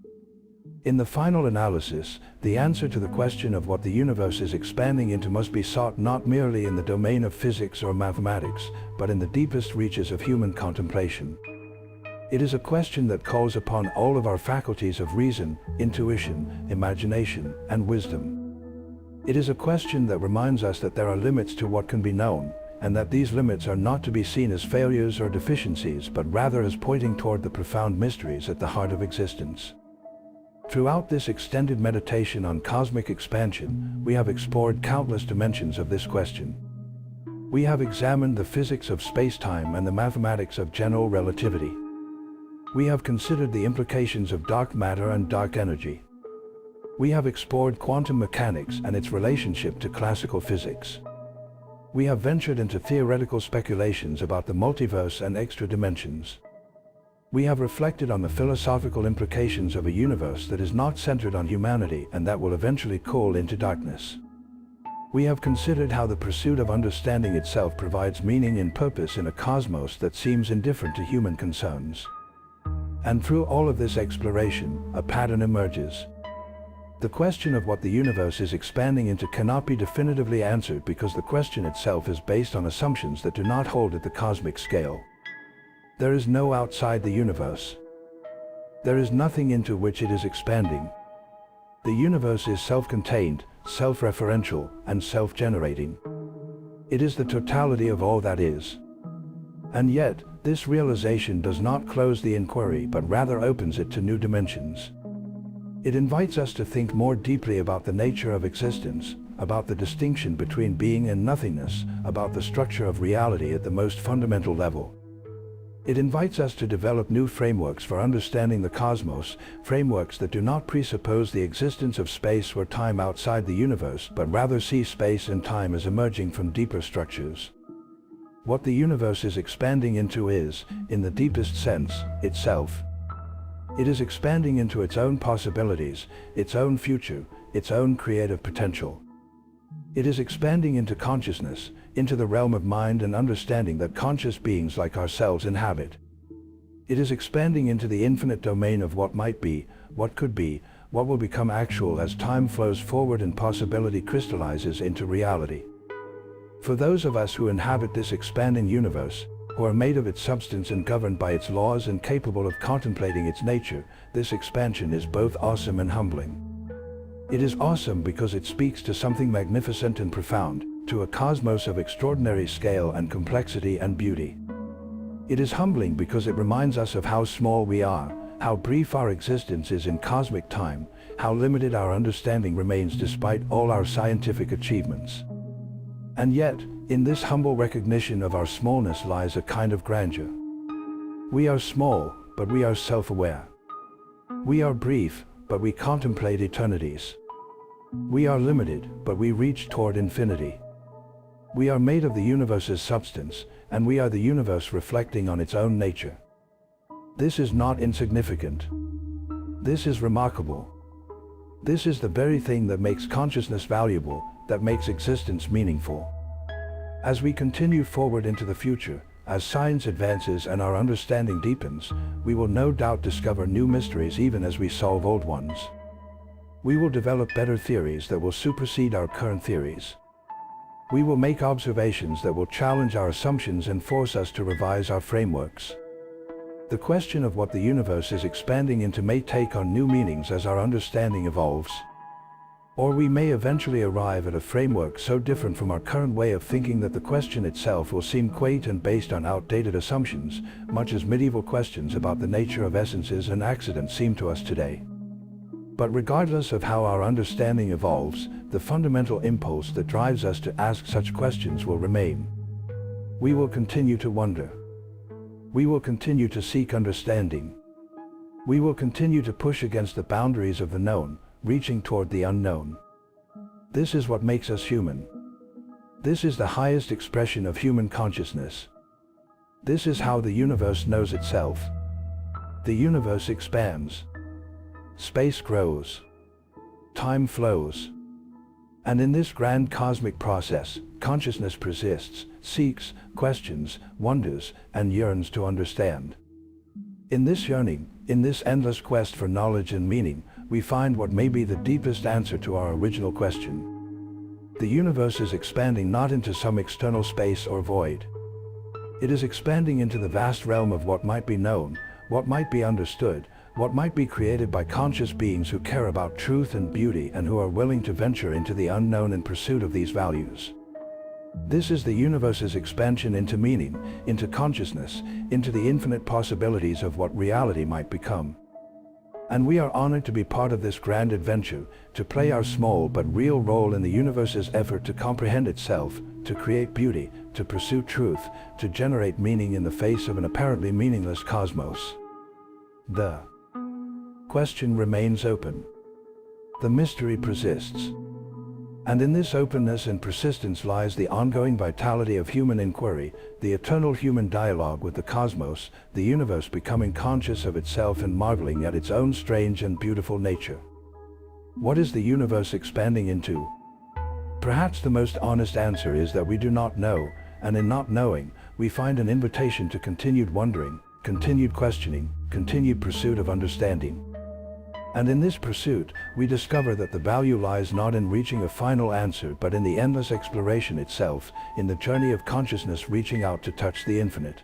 In the final analysis, the answer to the question of what the universe is expanding into must be sought not merely in the domain of physics or mathematics, but in the deepest reaches of human contemplation. It is a question that calls upon all of our faculties of reason, intuition, imagination, and wisdom. It is a question that reminds us that there are limits to what can be known, and that these limits are not to be seen as failures or deficiencies but rather as pointing toward the profound mysteries at the heart of existence. Throughout this extended meditation on cosmic expansion, we have explored countless dimensions of this question. We have examined the physics of space-time and the mathematics of general relativity. We have considered the implications of dark matter and dark energy. We have explored quantum mechanics and its relationship to classical physics. We have ventured into theoretical speculations about the multiverse and extra dimensions. We have reflected on the philosophical implications of a universe that is not centered on humanity and that will eventually cool into darkness. We have considered how the pursuit of understanding itself provides meaning and purpose in a cosmos that seems indifferent to human concerns. And through all of this exploration, a pattern emerges. The question of what the universe is expanding into cannot be definitively answered because the question itself is based on assumptions that do not hold at the cosmic scale. There is no outside the universe. There is nothing into which it is expanding. The universe is self-contained, self-referential, and self-generating. It is the totality of all that is. And yet, this realization does not close the inquiry but rather opens it to new dimensions. It invites us to think more deeply about the nature of existence, about the distinction between being and nothingness, about the structure of reality at the most fundamental level. It invites us to develop new frameworks for understanding the cosmos, frameworks that do not presuppose the existence of space or time outside the universe, but rather see space and time as emerging from deeper structures. What the universe is expanding into is, in the deepest sense, itself. It is expanding into its own possibilities, its own future, its own creative potential. It is expanding into consciousness, into the realm of mind and understanding that conscious beings like ourselves inhabit. It is expanding into the infinite domain of what might be, what could be, what will become actual as time flows forward and possibility crystallizes into reality. For those of us who inhabit this expanding universe, who are made of its substance and governed by its laws and capable of contemplating its nature, this expansion is both awesome and humbling. It is awesome because it speaks to something magnificent and profound, to a cosmos of extraordinary scale and complexity and beauty. It is humbling because it reminds us of how small we are, how brief our existence is in cosmic time, how limited our understanding remains despite all our scientific achievements. And yet, in this humble recognition of our smallness lies a kind of grandeur. We are small, but we are self-aware. We are brief, but we contemplate eternities. We are limited, but we reach toward infinity. We are made of the universe's substance, and we are the universe reflecting on its own nature. This is not insignificant. This is remarkable. This is the very thing that makes consciousness valuable, that makes existence meaningful. As we continue forward into the future, as science advances and our understanding deepens, we will no doubt discover new mysteries even as we solve old ones. We will develop better theories that will supersede our current theories. We will make observations that will challenge our assumptions and force us to revise our frameworks. The question of what the universe is expanding into may take on new meanings as our understanding evolves. Or we may eventually arrive at a framework so different from our current way of thinking that the question itself will seem quaint and based on outdated assumptions, much as medieval questions about the nature of essences and accidents seem to us today. But regardless of how our understanding evolves, the fundamental impulse that drives us to ask such questions will remain. We will continue to wonder. We will continue to seek understanding. We will continue to push against the boundaries of the known, reaching toward the unknown. This is what makes us human. This is the highest expression of human consciousness. This is how the universe knows itself. The universe expands. Space grows. Time flows. And in this grand cosmic process, consciousness persists, seeks, questions, wonders, and yearns to understand. In this yearning, in this endless quest for knowledge and meaning, we find what may be the deepest answer to our original question. The universe is expanding not into some external space or void. It is expanding into the vast realm of what might be known, what might be understood, what might be created by conscious beings who care about truth and beauty and who are willing to venture into the unknown in pursuit of these values. This is the universe's expansion into meaning, into consciousness, into the infinite possibilities of what reality might become. And we are honored to be part of this grand adventure, to play our small but real role in the universe's effort to comprehend itself, to create beauty, to pursue truth, to generate meaning in the face of an apparently meaningless cosmos. The question remains open. The mystery persists. And in this openness and persistence lies the ongoing vitality of human inquiry, the eternal human dialogue with the cosmos, the universe becoming conscious of itself and marveling at its own strange and beautiful nature. What is the universe expanding into? Perhaps the most honest answer is that we do not know, and in not knowing, we find an invitation to continued wondering, continued questioning, continued pursuit of understanding. And in this pursuit, we discover that the value lies not in reaching a final answer but in the endless exploration itself, in the journey of consciousness reaching out to touch the infinite.